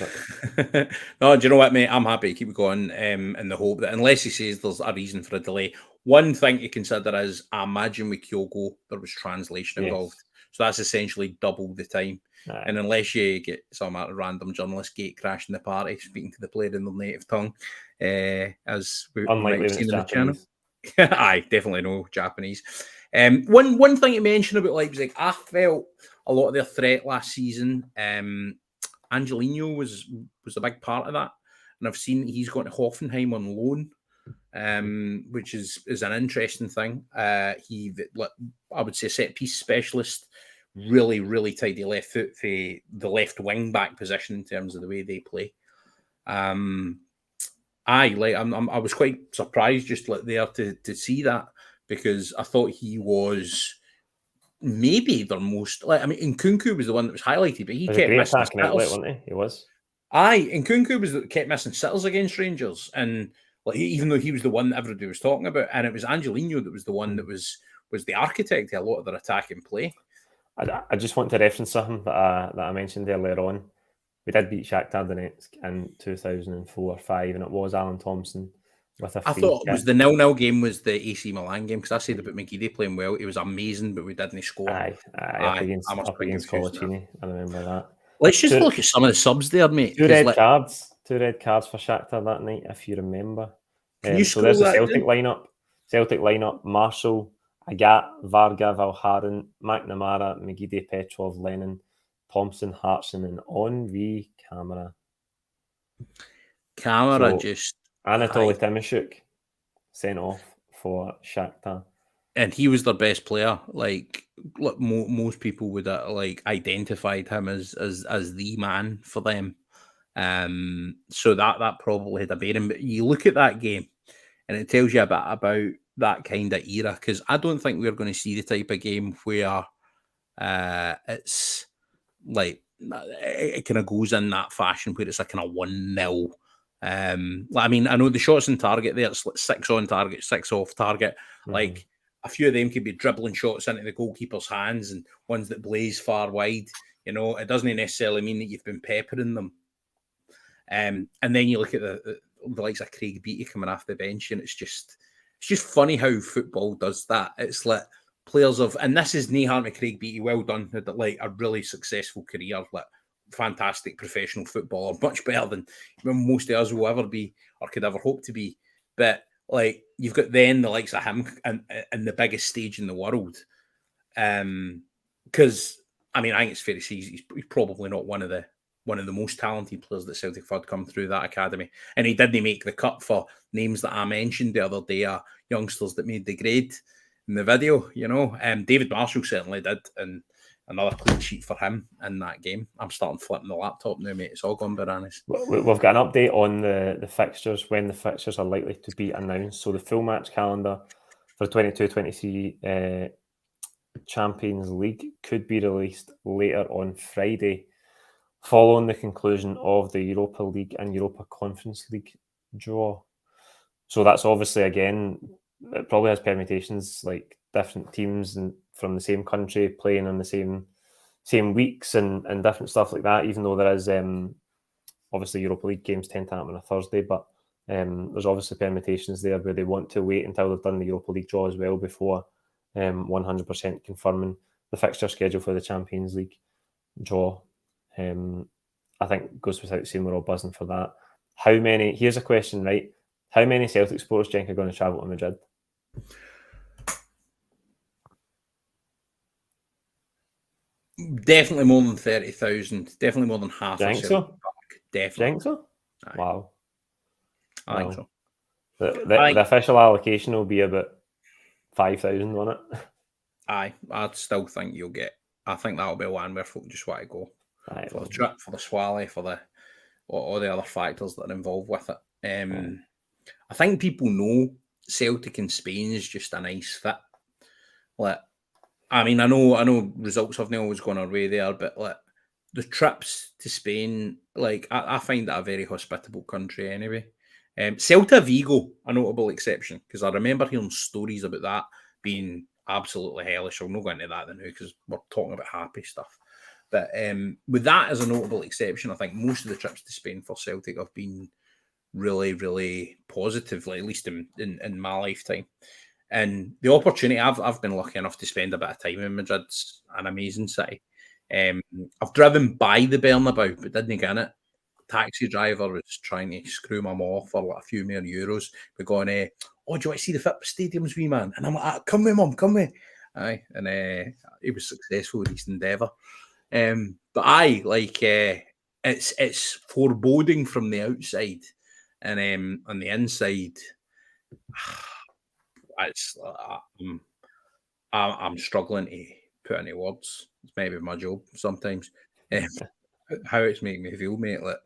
But no, do you know what, mate? I'm happy to keep it going in the hope that unless he says there's a reason for a delay. One thing to consider is I imagine with Kyogo there was translation involved. So that's essentially double the time. Aye. And unless you get some random journalist gate crashing the party, speaking to the player in their native tongue, as we might have seen in the channel. Aye, definitely no Japanese. One thing to mention about Leipzig, I felt a lot of their threat last season. Angelino was a big part of that, and I've seen he's gone to Hoffenheim on loan, which is an interesting thing. I would say, set piece specialist, really, really tidy left foot for the left wing back position in terms of the way they play. I was quite surprised just there to see that, because I thought he was maybe their most. Nkunku was the one that was highlighted, but he kept missing sitters. Wasn't he? He was. Aye, Nkunku kept missing sitters against Rangers, and even though he was the one that everybody was talking about, and it was Angelino that was the one that was the architect of a lot of their attacking play. I just want to reference something that I mentioned earlier on. We did beat Shakhtar Donetsk in 2004-05, and it was Alan Thompson with a free I thought kick. It was the 0-0 game was the AC Milan game, because I said about McGeady playing well. It was amazing, but we didn't score. Aye, up against Colaccini. I remember that. Let's just look at some of the subs there, mate. Two red cards for Shakhtar that night, if you remember. So there's the Celtic lineup. Celtic lineup: Marshall, Agat, Varga, Valharin, McNamara, McGeady, Petrov, Lennon, Thompson, Hartson, and Henri Camara. Anatoly Timoshuk sent off for Shakhtar, and he was their best player. Most people would identified him as the man for them. So that probably had a bearing. But you look at that game, and it tells you a bit about that kind of era, because I don't think we're going to see the type of game where it's like it kind of goes in that fashion where it's a kind of 1-0. I know the shots on target there, it's 6 on target, 6 off target. Mm-hmm. a few of them could be dribbling shots into the goalkeeper's hands and ones that blaze far wide. You know, it doesn't necessarily mean that you've been peppering them. And then you look at the likes of Craig Beattie coming off the bench, and it's just funny how football does that. It's like players of, and this is no harm to Craig Beattie, well done, had like a really successful career, like fantastic professional footballer, much better than most of us will ever be or could ever hope to be. But like you've got then the likes of him and the biggest stage in the world. Because I mean, I think it's fair to say he's probably not one of the most talented players that Celtic have had come through that academy. And he didn't make the cut for names that I mentioned the other day, youngsters that made the grade in the video, you know. David Marshall certainly did, and another clean sheet for him in that game. I'm starting flipping the laptop now, mate. It's all gone bananas. We've got an update on the fixtures, when the fixtures are likely to be announced. So the full match calendar for 22-23 Champions League could be released later on Friday, following the conclusion of the Europa League and Europa Conference League draw. So that's obviously, again, it probably has permutations, like different teams and from the same country playing on the same weeks and different stuff like that, even though there is obviously Europa League games tend to happen on a Thursday, but there's obviously permutations there where they want to wait until they've done the Europa League draw as well before 100% confirming the fixture schedule for the Champions League draw. I think goes without saying we're all buzzing for that. Here's a question, right? How many Celtic supporters do you think are going to travel to Madrid? Definitely more than 30,000. Definitely more than half. Do you think so? Definitely. Do you think so? Aye. Wow. I think so. The official allocation will be about 5,000, won't it? Aye, I still think you'll get. I think that'll be one where folk just want to go for the trip, for the swally, for all the other factors that are involved with it. I think people know Celtic in Spain is just a nice fit. Like, I mean, I know results haven't always gone our way there, but like the trips to Spain, like I find that a very hospitable country anyway. Celta Vigo, a notable exception, because I remember hearing stories about that being absolutely hellish. I'll not go into that now because we're talking about happy stuff. But with that as a notable exception, I think most of the trips to Spain for Celtic have been really, really positive, like, at least in my lifetime. And the opportunity, I've been lucky enough to spend a bit of time in Madrid. It's an amazing city. I've driven by the Bernabeu, but didn't get in it. Taxi driver was trying to screw my mom for like a few more euros. We're going, oh, do you want to see the fit stadiums, wee man? And I'm like, come with, mum, come with. Aye, and he was successful with his endeavour. But aye, like it's foreboding from the outside, and on the inside, it's I'm struggling to put any words. It's maybe my job sometimes. How it's making me feel, mate. Like,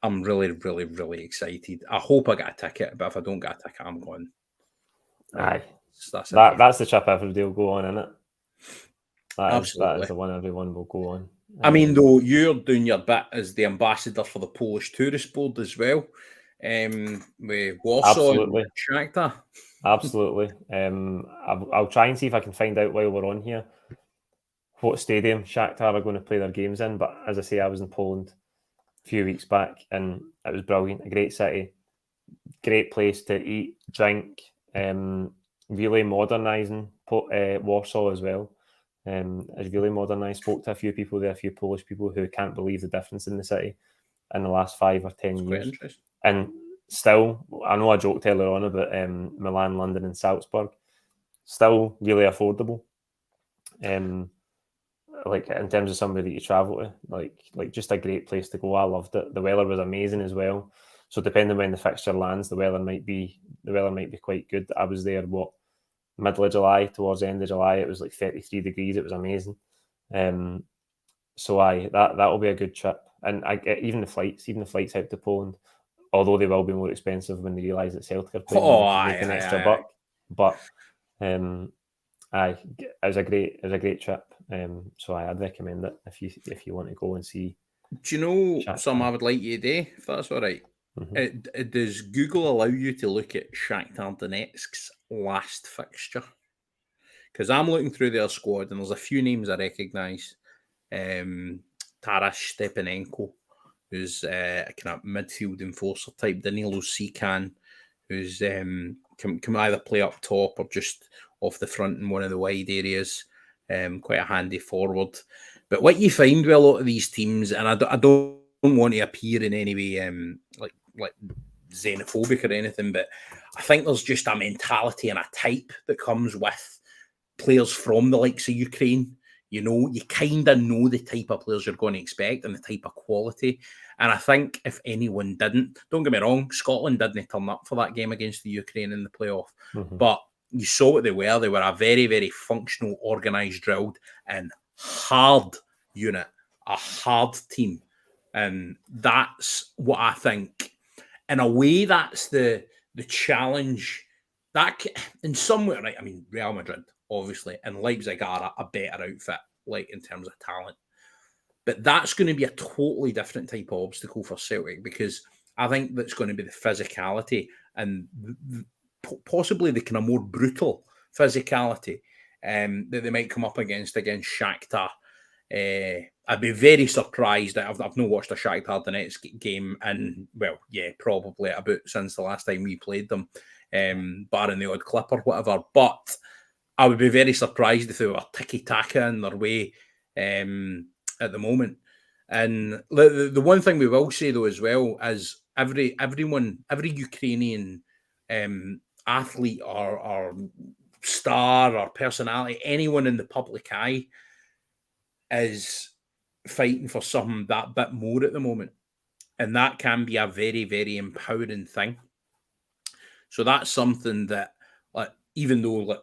I'm really, really, really excited. I hope I get a ticket, but if I don't get a ticket, I'm going. Aye, that's the trip everybody will go on, isn't it? That is the one everyone will go on. I mean, though, you're doing your bit as the ambassador for the Polish Tourist Board as well, with Warsaw and Shakhtar. Absolutely. I'll try and see if I can find out while we're on here what stadium Shakhtar are going to play their games in. But as I say, I was in Poland a few weeks back and it was brilliant. A great city, great place to eat, drink, really modernising Warsaw as well. It's really modernised. Spoke to a few people there, a few Polish people who can't believe the difference in the city in the last 5 or 10 years. And still, I know I joked earlier on about Milan, London and Salzburg, still really affordable. Like in terms of somebody that you travel to, like just a great place to go. I loved it. The weather was amazing as well. So depending when the fixture lands, the weather might be quite good. I was there middle of July, towards the end of July. It was like 33 degrees. It was amazing. So that will be a good trip. And even the flights out to Poland, although they will be more expensive when they realise that Celtic are playing an extra buck. But it was a great trip. So I'd recommend it if you want to go and see. Do you know something I would like you to do, if that's all right? Does Google allow you to look at Shakhtar Donetsk's last fixture? Because I'm looking through their squad and there's a few names I recognise. Taras Stepanenko, who's a kind of midfield enforcer type. Danilo Sikan, who's can either play up top or just off the front in one of the wide areas. Quite a handy forward. But what you find with a lot of these teams, and I don't want to appear in any way like xenophobic or anything, but I think there's just a mentality and a type that comes with players from the likes of Ukraine. You know, you kind of know the type of players you're going to expect and the type of quality. And I think if anyone didn't, don't get me wrong, Scotland didn't turn up for that game against the Ukraine in the playoff. But you saw what they were. They were a very, very functional, organised, drilled, and hard unit, a hard team. And that's what I think. In a way, that's the challenge. That in some way, right? I mean, Real Madrid, obviously, and Leipzig are a better outfit, like in terms of talent. But that's going to be a totally different type of obstacle for Celtic, because I think that's going to be the physicality and possibly the kind of more brutal physicality that they might come up against Shakhtar. I'd be very surprised. I've not watched a Shakhtar Donetsk game in, well, yeah, probably about since the last time we played them, barring the odd clip or whatever. But I would be very surprised if they were tiki-taka in their way at the moment. And the one thing we will say, though, as well, is every Ukrainian athlete or star or personality, anyone in the public eye, is fighting for something that bit more at the moment. And that can be a very, very empowering thing. So that's something that, like, even though, like,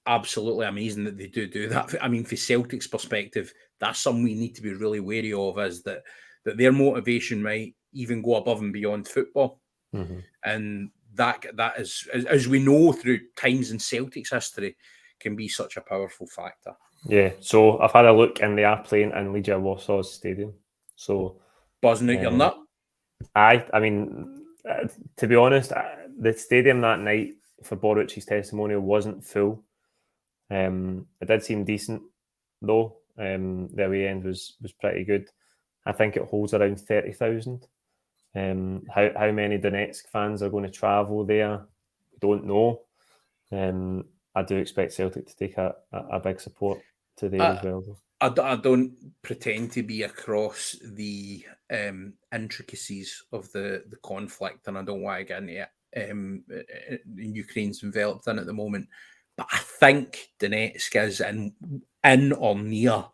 absolutely amazing that they do that. I mean, from Celtic's perspective, that's something we need to be really wary of, is that their motivation might even go above and beyond football. And that is, as we know through times in Celtic's history, can be such a powerful factor. Yeah, so I've had a look and they are playing in Legia Warsaw's stadium. So buzzing out your nut. I mean, to be honest, the stadium that night for Boric's testimonial wasn't full. It did seem decent though. The away end was pretty good. I think it holds around 30,000. How many Donetsk fans are going to travel there? Don't know. I do expect Celtic to take a big support to there as well, though. I don't pretend to be across the intricacies of the conflict, and I don't want to get into it. Ukraine's enveloped in at the moment, but I think Donetsk is in or near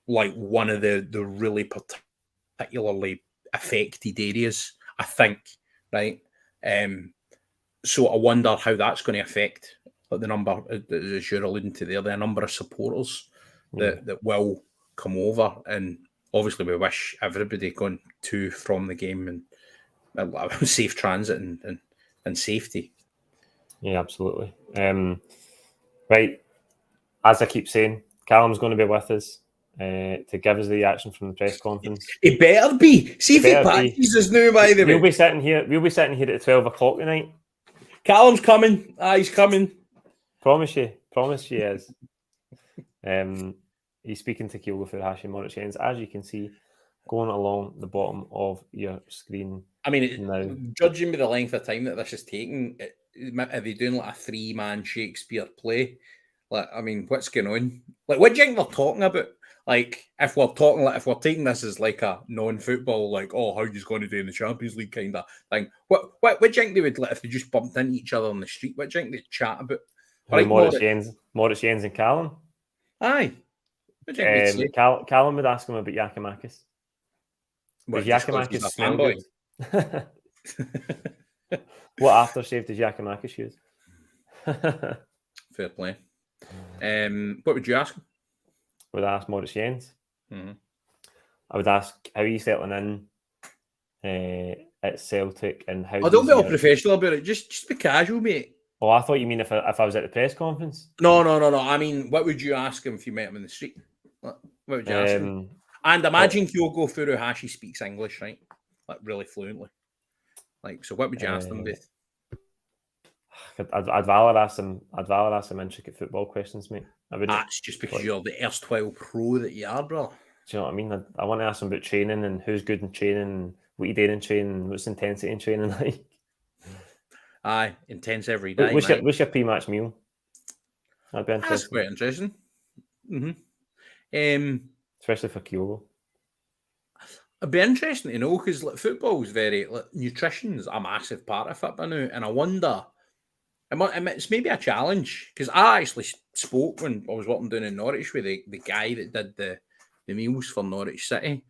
like one of the really particularly affected areas, I think, right? So I wonder how that's going to affect the number, as you're alluding to there, the number of supporters that will come over. And obviously we wish everybody going to from the game and safe transit and safety. Yeah, absolutely. Right, as I keep saying, Callum's going to be with us to give us the reaction from the press conference. It better be. See if he patches us now, by the way. We'll be sitting here at 12 o'clock tonight. Callum's coming. He's coming. Promise you he is. He's speaking to Kyogo Furuhashi Morichens, as you can see, going along the bottom of your screen. I mean, now, judging by the length of time that this is taking, are they doing like a 3-man Shakespeare play? Like, I mean, what's going on? Like, what do you think they're talking about? Like, if we're taking this as like a non-football, like, oh, how you going to do in the Champions League kind of thing? What do you think they would, like, if they just bumped into each other on the street? What do you think they'd chat about? Right, Morichens and Callum. Aye. Callum would ask him about Giakoumakis. Does Giakoumakis smell good? What aftershave does Giakoumakis use? Fair play. What would you ask him? I would ask Morichens. I would ask how he's settling in at Celtic and how. Don't be all professional about it. Just be casual, mate. Oh, I thought you mean if I was at the press conference. No. I mean, what would you ask him if you met him in the street? What would you ask him? And imagine Kyogo Furuhashi speaks English, right? Like really fluently. Like, so what would you ask them, Beth? I'd rather ask them. I'd rather ask them intricate football questions, mate. I wouldn't. That's just because you're the erstwhile pro that you are, bro. Do you know what I mean? I want to ask them about training and who's good in training, and what you doing in training, what's the intensity in training like. Aye, intense every day. What's your pre-match meal? That'd be interesting. That's quite interesting. Mm-hmm. Especially for Kyogo. It'd be interesting to know because like, football is very nutrition's a massive part of it by now, and I wonder. It's maybe a challenge because I actually spoke when I was working down in Norwich with the guy that did the meals for Norwich City,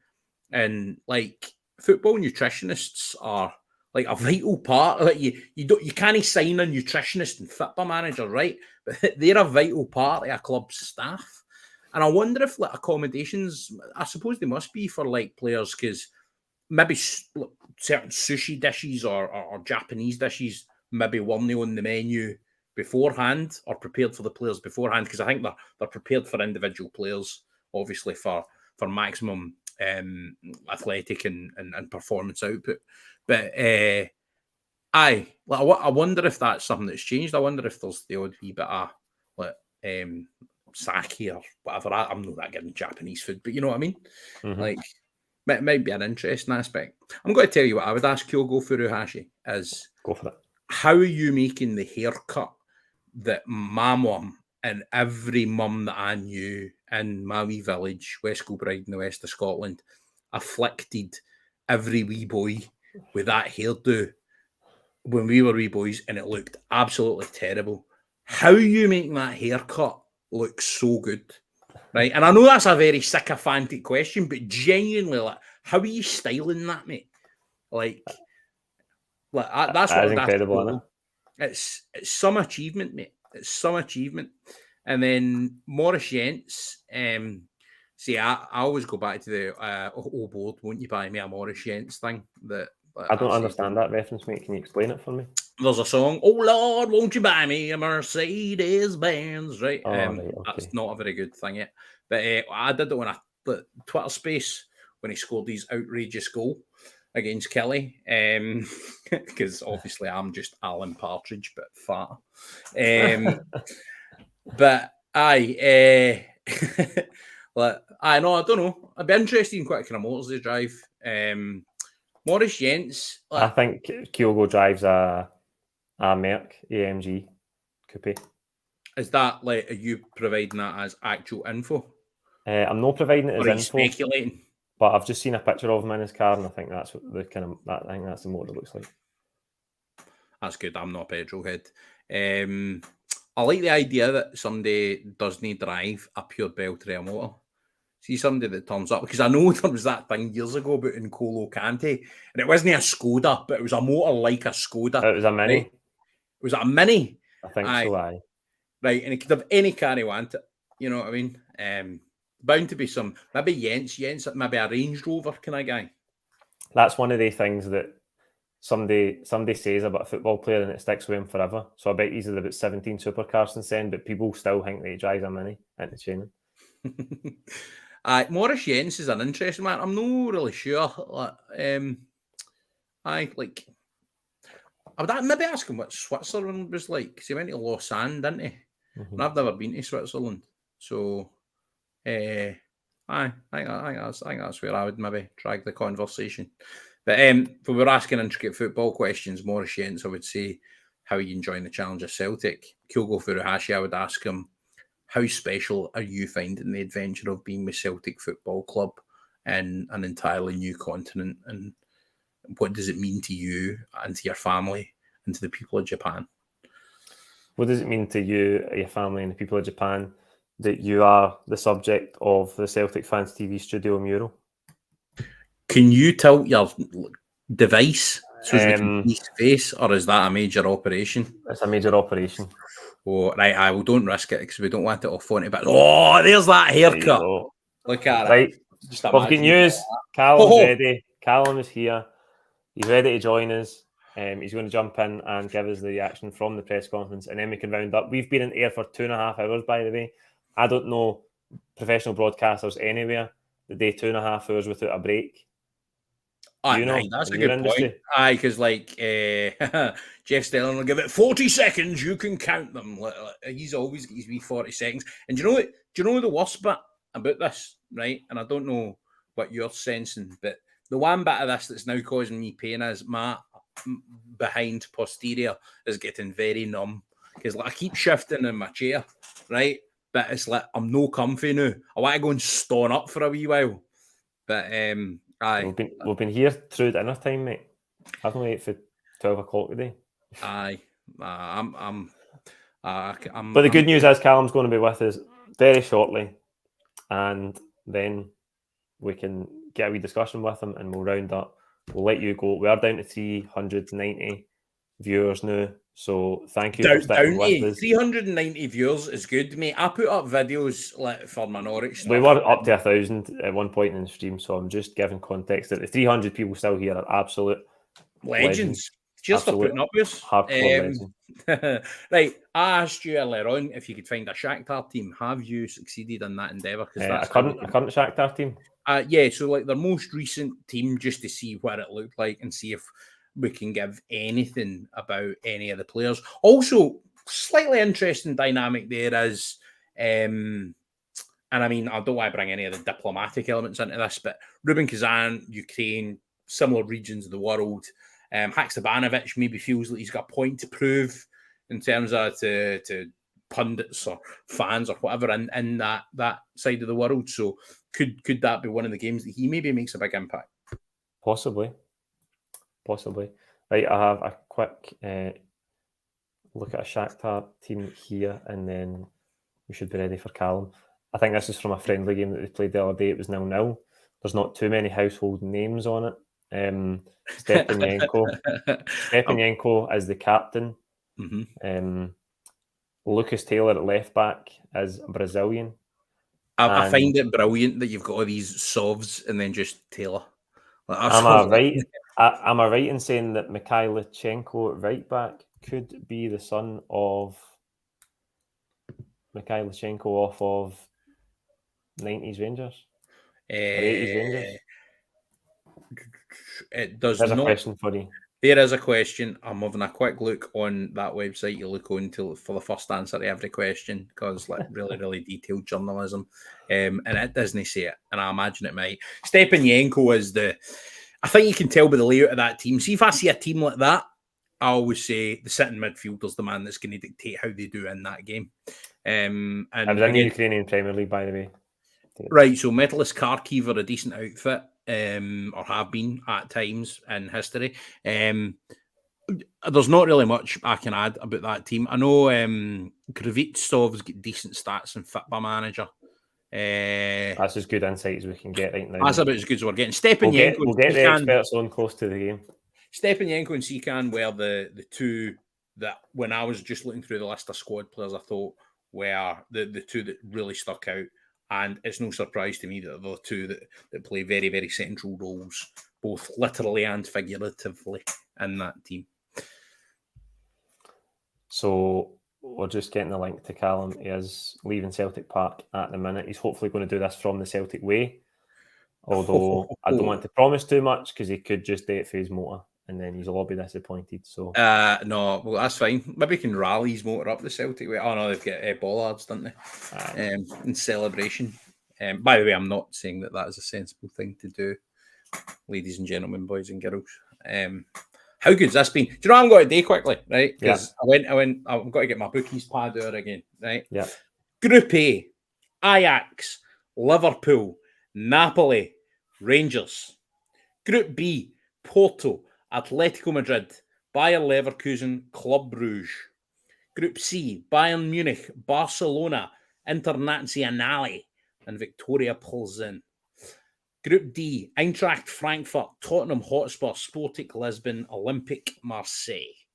and like football nutritionists are like a vital part. Like you can't sign a nutritionist and football manager, right? But they're a vital part of a club's staff. And I wonder if like accommodations, I suppose they must be for like players because maybe certain sushi dishes or Japanese dishes maybe weren't on the menu beforehand or prepared for the players beforehand because I think they're prepared for individual players, obviously for maximum athletic and performance output. But I wonder if that's something that's changed. I wonder if there's the odd wee bit of like sake or whatever. I'm not that good in Japanese food, but you know what I mean? Mm-hmm. Like, it might be an interesting aspect. I'm going to tell you what I would ask Kyogo Furuhashi is, go for it. How are you making the haircut that my mum and every mum that I knew in my wee village, West Kilbride in the west of Scotland, afflicted every wee boy with that hairdo when we were wee boys, and it looked absolutely terrible. How are you making that haircut look so good? Right? And I know that's a very sycophantic question, but genuinely, like, how are you styling that, mate? Like that's what incredible, isn't it? It's some achievement, mate. It's some achievement. And then Morris Yents, see, I always go back to the oh board, won't you buy me a Morris Yents thing? I don't understand that reference, mate. Can you explain it for me? There's a song, oh Lord, won't you buy me a Mercedes Benz, right? Oh, right, okay. That's not a very good thing yet. But I did it on a Twitter space when he scored his outrageous goal against Kelly, because obviously I'm just Alan Partridge, but fat. But I know, I don't know. I'd be interested in what kind of motors they drive. Morris Yents. I think Kyogo drives a Merc AMG coupe. Is that like, are you providing that as actual info? I'm not providing it as info. Speculating. But I've just seen a picture of him in his car, and I think that's what I think that's the motor it looks like. That's good. I'm not a petrol head. I like the idea that somebody doesn't drive a pure Beltray motor. See somebody that turns up, because I know there was that thing years ago about N'Golo Kante, and it wasn't a Skoda, but it was a motor like a Skoda. It was a Mini. Right? Was it a Mini? I think so, aye. Right, and it could have any car he wanted. You know what I mean? Bound to be some, maybe Jens, maybe a Range Rover kind of guy. That's one of the things that somebody says about a football player and it sticks with him forever. So I bet he's had about 17 supercars since then, but people still think that he drives a Mini into training. Morris Jens is an interesting man. I'm not really sure. I would maybe ask him what Switzerland was like, because he went to Lausanne, didn't he? Mm-hmm. And I've never been to Switzerland, so I think that's where I would maybe drag the conversation. But if we were asking intricate football questions, Morris Jens, I would say, how are you enjoying the challenge of Celtic? Kyogo Furuhashi, I would ask him, how special are you finding the adventure of being with Celtic Football Club in an entirely new continent? And what does it mean to you and to your family and to the people of Japan? What does it mean to you, your family, and the people of Japan that you are the subject of the Celtic Fans TV studio mural? Can you tilt your device so we can see his face, or is that a major operation? It's a major operation. Oh, right, don't risk it because we don't want it off on it. But there's that haircut. Look at it. Right, well, good news. Callum's ready. Callum is here. He's ready to join us. He's going to jump in and give us the reaction from the press conference, and then we can round up. We've been in air for 2.5 hours, by the way. I don't know professional broadcasters anywhere that do 2.5 hours without a break. Do you know? That's a in your good point. industry? Aye, because like Jeff Stelling will give it 40 seconds. You can count them. He's always got his wee 40 seconds. And do you know what? Do you know the worst bit about this, right? And I don't know what you're sensing, but the one bit of this that's now causing me pain is my behind posterior is getting very numb because like I keep shifting in my chair, right? But it's like I'm no comfy now. I want to go and stone up for a wee while. But aye. We've been here through dinner time, mate. I've only ate for 12 o'clock today. Aye. I'm But the good news is Callum's going to be with us very shortly, and then we can get a wee discussion with him and we'll round up. We'll let you go. We are down to 390 viewers now, so thank you for sticking with us. 390 viewers is good, mate. I put up videos like for my Norwich stuff. We were up to 1,000 at one point in the stream, so I'm just giving context that the 300 people still here are absolute legends. Cheers for putting up with us. Hardcore legends. Right, I asked you earlier on if you could find a Shakhtar team. Have you succeeded in that endeavour? A current Shakhtar team? Yeah, so like their most recent team, just to see what it looked like and see if we can give anything about any of the players. Also, slightly interesting dynamic there is, and I mean, I don't want to bring any of the diplomatic elements into this, but Rubin Kazan, Ukraine, similar regions of the world. Haksabanovic maybe feels like he's got a point to prove in terms of to pundits or fans or whatever in that side of the world. So could that be one of the games that he maybe makes a big impact? Possibly. Right, I have a quick look at a Shakhtar team here, and then we should be ready for Callum. I think this is from a friendly game that they played the other day. It was 0-0. There's not too many household names on it. Stepanenko as the captain. Mm-hmm. Lucas Taylor at left back is Brazilian. I find it brilliant that you've got all these sovs and then just Taylor. Am I right? Am I right in saying that Mikhailichenko at right back could be the son of Mikhailichenko off of 90s Rangers? Or 80s Rangers? It does There's not. A question for you. There is a question. I'm having a quick look on that website you look on for the first answer to every question because like really, really detailed journalism. And it doesn't say it, and I imagine it might. Stepanenko is I think you can tell by the layout of that team. See, if I see a team like that, I always say the sitting midfielder's the man that's going to dictate how they do in that game. And I was in the Ukrainian Premier League, by the way. Right, so Metalist Kharkiv are a decent outfit, or have been at times in history. There's not really much I can add about that team. I know Krivitsov's got decent stats in Football Manager. That's as good insight as we can get right now. That's about as good as we're getting. Stepanenko we'll get the experts on close to the game. Stepanenko and Sikan were the two that, when I was just looking through the list of squad players, I thought were the two that really stuck out. And it's no surprise to me that they're the two that play very, very central roles, both literally and figuratively, in that team. So we're just getting the link to Callum. He is leaving Celtic Park at the minute. He's hopefully going to do this from the Celtic way. Although I don't want to promise too much because he could just do it for his motor and then he's a lot be disappointed. So no, well that's fine. Maybe he can rally his motor up the Celtic way. Oh no, they've got bollards, don't they? In celebration. By the way, I'm not saying that is a sensible thing to do, ladies and gentlemen, boys and girls. How good's this been? Do you know what I'm going to do quickly, right? Because I went. I've got to get my bookies pad out again, right? Yeah. Group A: Ajax, Liverpool, Napoli, Rangers. Group B: Porto, Atletico Madrid, Bayer Leverkusen, Club Brugge. Group C: Bayern Munich, Barcelona, Internazionale, and Victoria Plzen. Group D: Eintracht Frankfurt, Tottenham Hotspur, Sporting Lisbon, Olympique Marseille.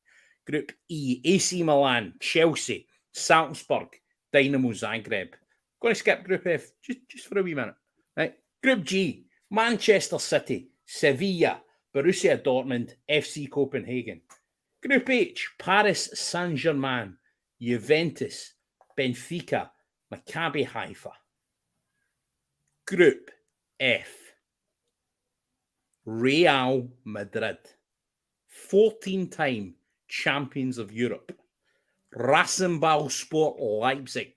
Group E: AC Milan, Chelsea, Salzburg, Dynamo Zagreb. Going to skip Group F just for a wee minute. Right. Group G: Manchester City, Sevilla, Borussia Dortmund, FC Copenhagen. Group H: Paris Saint-Germain, Juventus, Benfica, Maccabi Haifa. Group F: Real Madrid, 14-time champions of Europe, Rasenballsport Leipzig,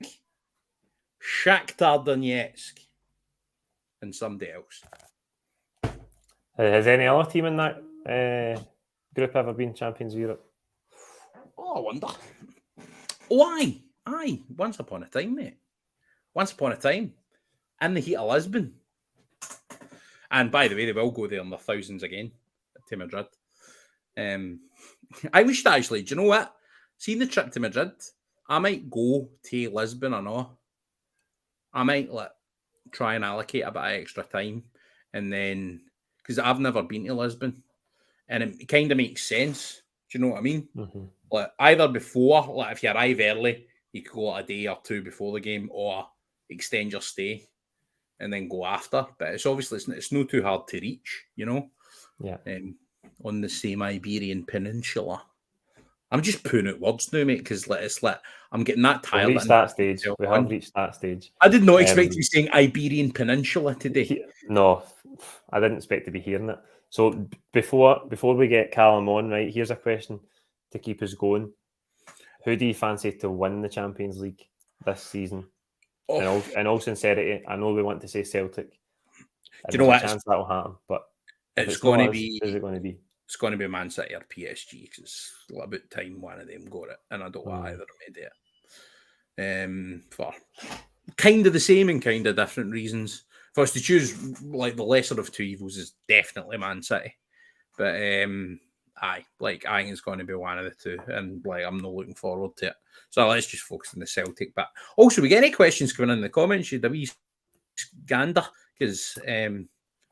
Shakhtar Donetsk, and somebody else. Has any other team in that group ever been champions of Europe? Oh, I wonder. Oh, aye. Once upon a time, mate. Once upon a time. In the heat of Lisbon. And by the way, they will go there in their thousands again to Madrid. I wish that actually, do you know what? Seeing the trip to Madrid, I might go to Lisbon or not. I might try and allocate a bit of extra time. And then, because I've never been to Lisbon. And it kind of makes sense. Do you know what I mean? Mm-hmm. Like either before, like if you arrive early, you could go a day or two before the game, or extend your stay and then go after. But it's obviously it's not too hard to reach, you know. Yeah. On the same Iberian Peninsula. I'm just putting out words now, mate, because I'm getting that tired. We've reached that stage. We have reached that stage. I did not expect to be saying Iberian Peninsula today. No, I didn't expect to be hearing it. So before we get Callum on, right, here's a question to keep us going. Who do you fancy to win the Champions League this season? Oh. In all sincerity, I know we want to say Celtic. Do you know what? Chance that'll happen, but it's going to be. Who's it going to be? It's going to be Man City or PSG because it's about time one of them got it, and I don't want either of them to do it. For kind of the same and kind of different reasons. If I was to choose, like the lesser of two evils is definitely Man City, but I think it's going to be one of the two, and I'm not looking forward to it. So let's just focus on the Celtic. But also, we get any questions coming in the comments? You'd a wee gander because I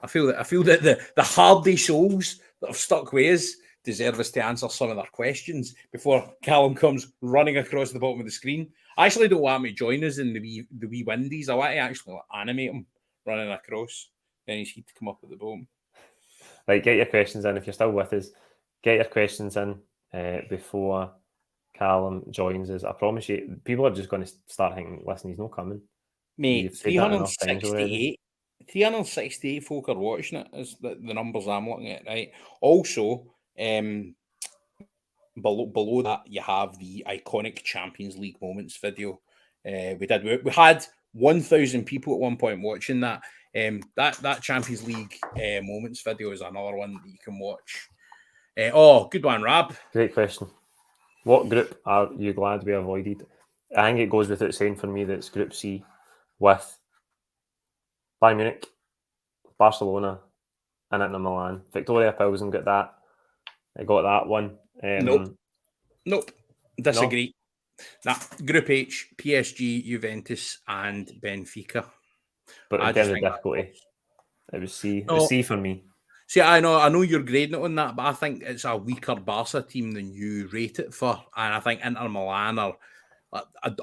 feel that the hardy souls that have stuck with us deserve us to answer some of their questions before Callum comes running across the bottom of the screen. I actually don't want him to join us in the wee windies. I want to actually animate him running across. Then he's to come up at the bottom. Right, get your questions in if you're still with us. Get your questions in before Callum joins us. I promise you, people are just going to start thinking, listen, he's not coming. Mate, 368 folk are watching it, is the numbers I'm looking at, right? Also, below that, you have the iconic Champions League moments video. We had 1,000 people at one point watching that. That Champions League moments video is another one that you can watch. Good one, Rab. Great question. What group are you glad we avoided? I think it goes without saying for me that it's Group C with Bayern Munich, Barcelona, and Inter Milan. Victoria Pilsen got that. I got that one. Nope. Disagree. No? Nah, Group H, PSG, Juventus, and Benfica. But in terms of difficulty, it was C. It was C for me. See, I know you're grading it on that, but I think it's a weaker Barca team than you rate it for, and I think Inter Milan are.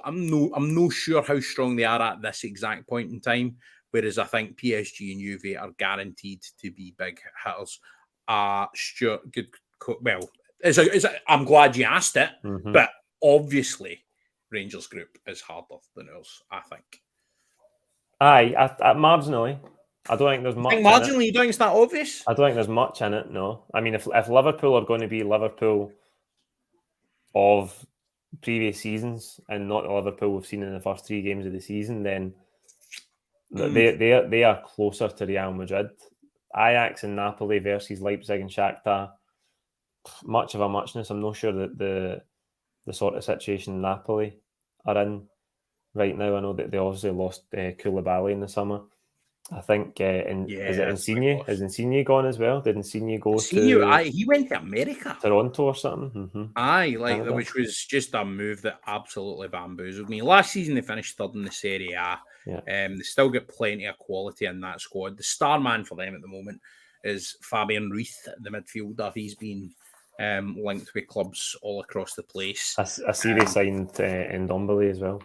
I'm no sure how strong they are at this exact point in time. Whereas I think PSG and Juve are guaranteed to be big hitters. Stuart, good. Well, I'm glad you asked it, but obviously Rangers group is harder than ours, I think. Aye, marginally. I don't think there's much. Marginally, you don't think it's that obvious? I don't think there's much in it. No, I mean, if Liverpool are going to be Liverpool of previous seasons and not the Liverpool we've seen in the first 3 games of the season, then they are closer to Real Madrid. Ajax and Napoli versus Leipzig and Shakhtar, much of a muchness. I'm not sure that the sort of situation Napoli are in right now. I know that they obviously lost Koulibaly in the summer. I think is it Insigne? Is Insigne gone as well? Did Insigne go to? He went to America, Toronto or something. Mm-hmm. Which was just a move that absolutely bamboozled me. Last season they finished third in the Serie A. Yeah. They still get plenty of quality in that squad. The star man for them at the moment is Fabian Ruiz, the midfielder. He's been linked with clubs all across the place. I see they signed Ndombele as well.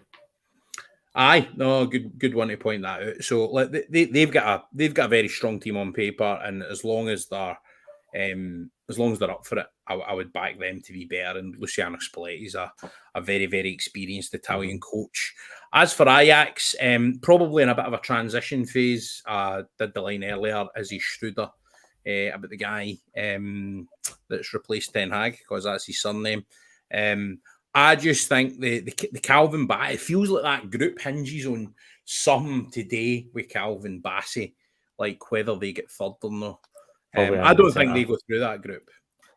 Aye, no, good one to point that out. So they've got a very strong team on paper, and as long as they're up for it, I would back them to be better. And Luciano Spalletti is a very, very experienced Italian coach. As for Ajax, probably in a bit of a transition phase. Did the line earlier, Izzy Schroeder about the guy that's replaced Ten Hag, because that's his surname. I just think the Calvin Bassey, it feels like that group hinges on something today with Calvin Bassey, like whether they get third or not. I don't think they go through that group.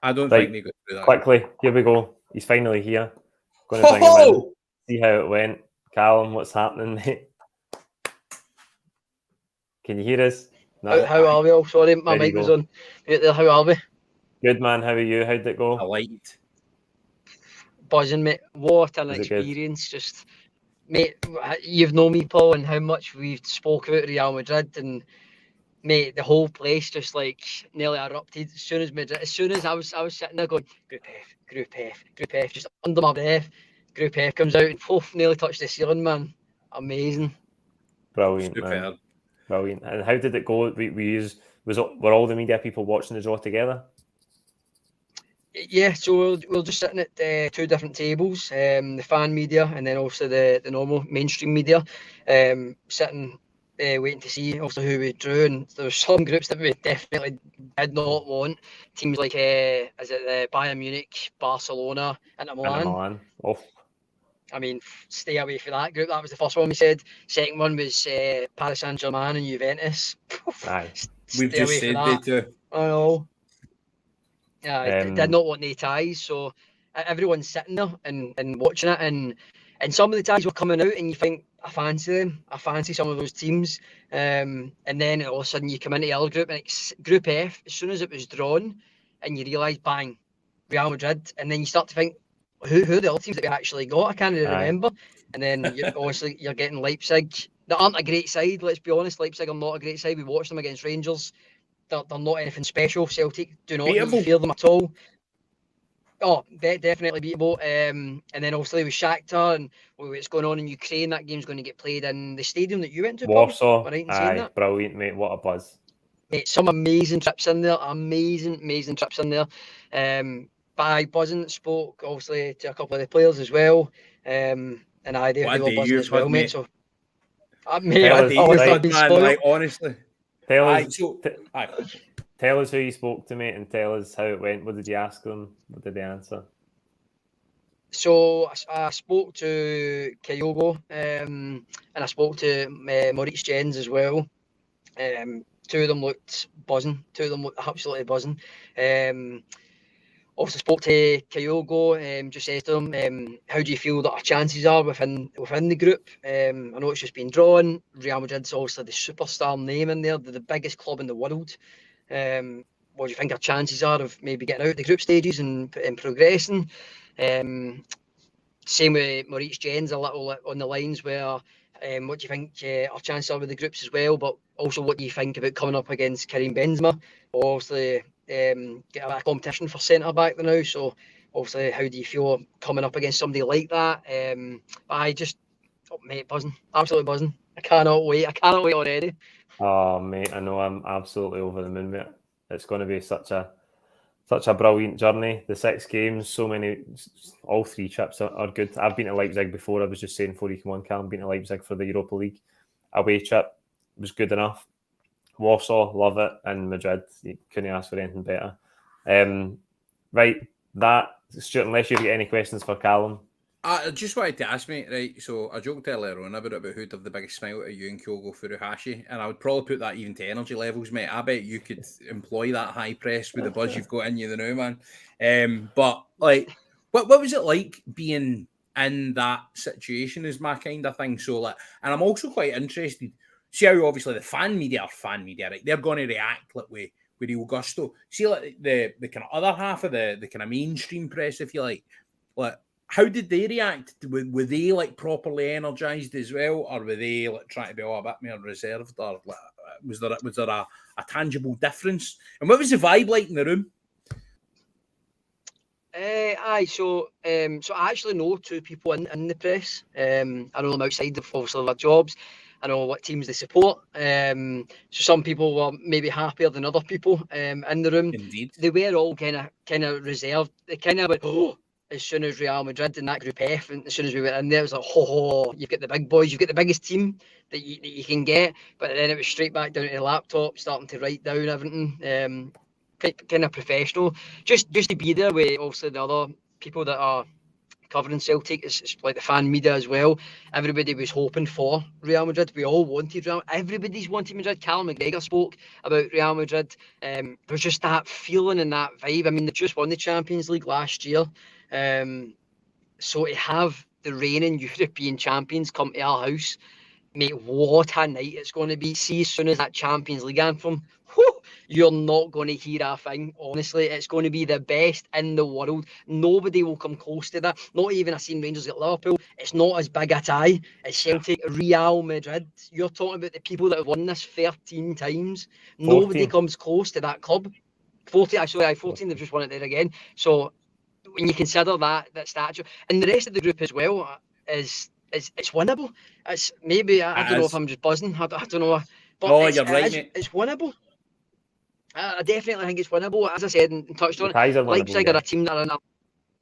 I don't think they go through that. Quickly, here we go. He's finally here. Going to bring him in. See how it went. Callum, what's happening, mate? Can you hear us? No. How are we all? Sorry, my mic was on. Right there, how are we? Good, man. How are you? How did it go? I liked it. Buzzing, mate. What an experience. Just, mate, you've known me, Paul, and how much we've spoke about Real Madrid, and mate, the whole place just like nearly erupted as soon as I was sitting there going, Group F, just under my breath. Group F comes out and nearly touched the ceiling, man. Amazing. Brilliant, man. Brilliant. And how did it go? Were all the media people watching the draw together? Yeah, so we're just sitting at two different tables, the fan media and then also the normal mainstream media, sitting waiting to see also who we drew. And there were some groups that we definitely did not want. Teams like Bayern Munich, Barcelona, and Milan. Oh. I mean, stay away from that group. That was the first one we said. Second one was Paris Saint-Germain and Juventus. Aye. We've just said they too. I know. Yeah, I did not want any ties. So everyone's sitting there and watching it. And some of the ties were coming out and you think, I fancy them. I fancy some of those teams. And then all of a sudden you come into the other group and it's Group F. As soon as it was drawn and you realise, bang, Real Madrid. And then you start to think, who are the other teams that we actually got? I can't really remember. And then you're getting Leipzig. They aren't a great side, let's be honest. Leipzig are not a great side. We watched them against Rangers. They're not anything special. Celtic do not need to fear them at all. Oh, definitely beatable. And then obviously with Shakhtar and what's going on in Ukraine, that game's going to get played in the stadium that you went to, Warsaw. Right in saying that? Brilliant, mate. What a buzz. Mate, some amazing trips in there. Amazing trips in there. By buzzing, spoke obviously to a couple of the players as well. And they were buzzing as well, mate. So, mate, honestly. Tell us who you spoke to, mate, and tell us how it went. What did you ask them? What did they answer? So I spoke to Kyogo and I spoke to Maurice Jens as well. Two of them looked buzzing. Two of them looked absolutely buzzing. Also spoke to Kyogo, just said to him, how do you feel that our chances are within the group? I know it's just been drawn. Real Madrid's obviously the superstar name in there. They're the biggest club in the world. What do you think our chances are of maybe getting out the group stages and progressing? Same with Maurice Jens, a little on the lines where what do you think our chances are with the groups as well? But also what do you think about coming up against Karim Benzema? Obviously, get a bit of competition for centre back now. So obviously, how do you feel coming up against somebody like that? Mate, buzzing, absolutely buzzing. I cannot wait already. Oh, mate, I know I'm absolutely over the moon, mate. It's going to be such a brilliant journey. The 6 games, all 3 trips are good. I've been to Leipzig before. I was just saying before you come on, Callum, been to Leipzig for the Europa League away trip. Was good enough. Warsaw, love it. And Madrid, you couldn't ask for anything better. Right, Stuart, unless you've got any questions for Callum. I just wanted to ask, mate, right, so I joked earlier on about who'd have the biggest smile at you and Kyogo Furuhashi, and I would probably put that even to energy levels, mate. I bet you could employ that high press with the buzz you've got in you now, man. But, like, what was it like being in that situation is my kind of thing. So, like, and I'm also quite interested, see how obviously the fan media, right, they're going to react like with real gusto. See, like, the kind of other half of the kind of mainstream press, if you like, how did they react? Were they like properly energized as well, or were they like trying to be a bit more reserved, or like, was there a tangible difference? And what was the vibe like in the room? So I actually know 2 people in the press. I know them outside of obviously their jobs. I know what teams they support. So some people were maybe happier than other people in the room. Indeed. They were all kind of reserved. They kind of went, oh, as soon as Real Madrid in that Group F, and as soon as we went in there, it was like, ho, you've got the big boys, you've got the biggest team that you can get. But then it was straight back down to the laptop, starting to write down everything. Kind of professional. Just to be there with also the other people that are covering Celtic, it's like the fan media as well. Everybody was hoping for Real Madrid. We all wanted Real. Everybody's wanted Madrid. Callum McGregor spoke about Real Madrid. There's just that feeling and that vibe. I mean, they just won the Champions League last year. So to have the reigning European champions come to our house, mate, what a night it's going to be. See, as soon as that Champions League anthem, you're not going to hear a thing. Honestly, it's going to be the best in the world. Nobody will come close to that. Not even I've seen Rangers at Liverpool. It's not as big a tie as Celtic, Real Madrid. You're talking about the people that have won this 13 times. 14. Nobody comes close to that club. 14, sorry, 14, they've just won it there again. So when you consider that stature, and the rest of the group as well is it's winnable. It's maybe I don't know if I'm just buzzing. I don't know. But you're right, mate. It's winnable. I definitely think it's winnable. As I said and touched on it, Leipzig are a team that are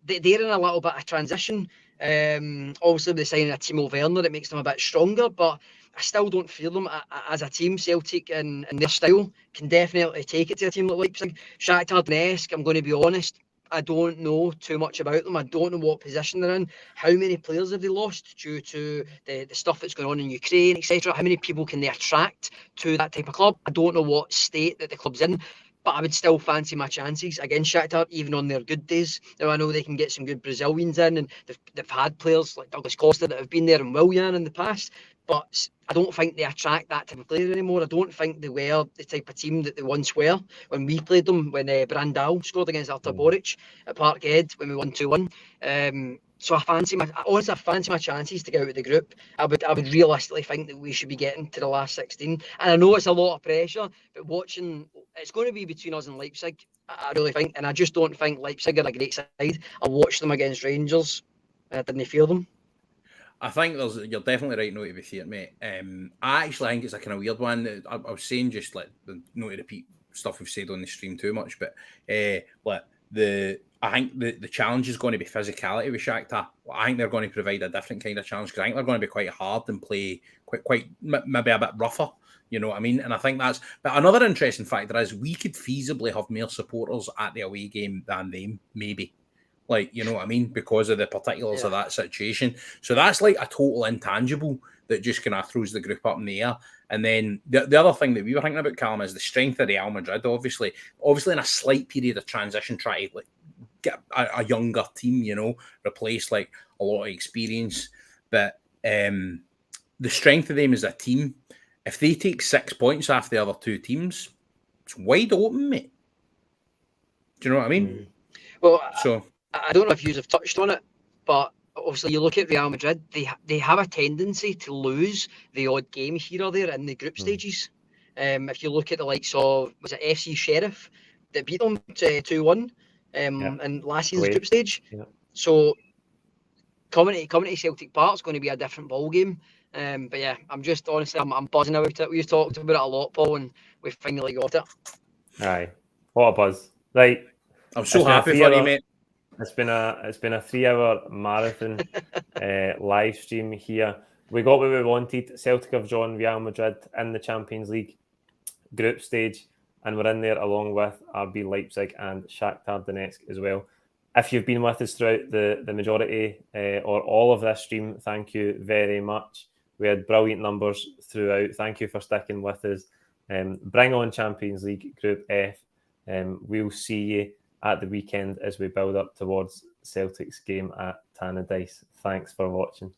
they're in a little bit of transition. Obviously, they're signing a Timo Werner that makes them a bit stronger, but I still don't feel them as a team. Celtic and their style can definitely take it to a team like Leipzig. Shakhtar Donetsk, I'm going to be honest, I don't know too much about them. I don't know what position they're in. How many players have they lost due to the stuff that's going on in Ukraine, etc.? How many people can they attract to that type of club? I don't know what state that the club's in, but I would still fancy my chances against Shakhtar, even on their good days. Now, I know they can get some good Brazilians in, and they've had players like Douglas Costa that have been there, and Willian in the past, but I don't think they attract that type of player anymore. I don't think they were the type of team that they once were when we played them, when Brandao scored against Artur Boric at Parkhead when we won 2-1. So I fancy my chances to get out of the group. I would realistically think that we should be getting to the last 16. And I know it's a lot of pressure, but it's going to be between us and Leipzig, I really think. And I just don't think Leipzig are a great side. I watched them against Rangers. I didn't feel them. I think you're definitely right, not to be fair, mate. I actually think it's a kind of weird one. I was saying just like not to repeat stuff we've said on the stream too much, but I think the challenge is going to be physicality with Shakhtar. I think they're going to provide a different kind of challenge because I think they're going to be quite hard and play quite maybe a bit rougher. You know what I mean? And I think but another interesting factor is we could feasibly have more supporters at the away game than them, maybe. Like, you know what I mean? Because of the particulars of that situation. So that's like a total intangible that just kind of throws the group up in the air. And then the other thing that we were thinking about, Callum, is the strength of Real Madrid. Obviously in a slight period of transition, try to like get a younger team, you know, replace like a lot of experience. But the strength of them as a team, if they take 6 points off the other two teams, it's wide open, mate. Do you know what I mean? Well, so I don't know if you have touched on it, but obviously you look at Real Madrid, they have a tendency to lose the odd game here or there in the group stages. If you look at the likes of, was it FC Sheriff that beat them 2-1 in last season's group stage? Yeah. So coming to Celtic Park is going to be a different ball game. But yeah, I'm buzzing about it. We've talked about it a lot, Paul, and we finally got it. Aye, what a buzz! Right, I'm so happy for you, mate. It's been a 3-hour marathon live stream here. We got what we wanted. Celtic have joined Real Madrid in the Champions League group stage, and we're in there along with RB Leipzig and Shakhtar Donetsk as well. If you've been with us throughout the majority or all of this stream, thank you very much. We had brilliant numbers throughout. Thank you for sticking with us. Bring on Champions League Group F. We'll see you at the weekend as we build up towards Celtic's game at Tannadice. Thanks for watching.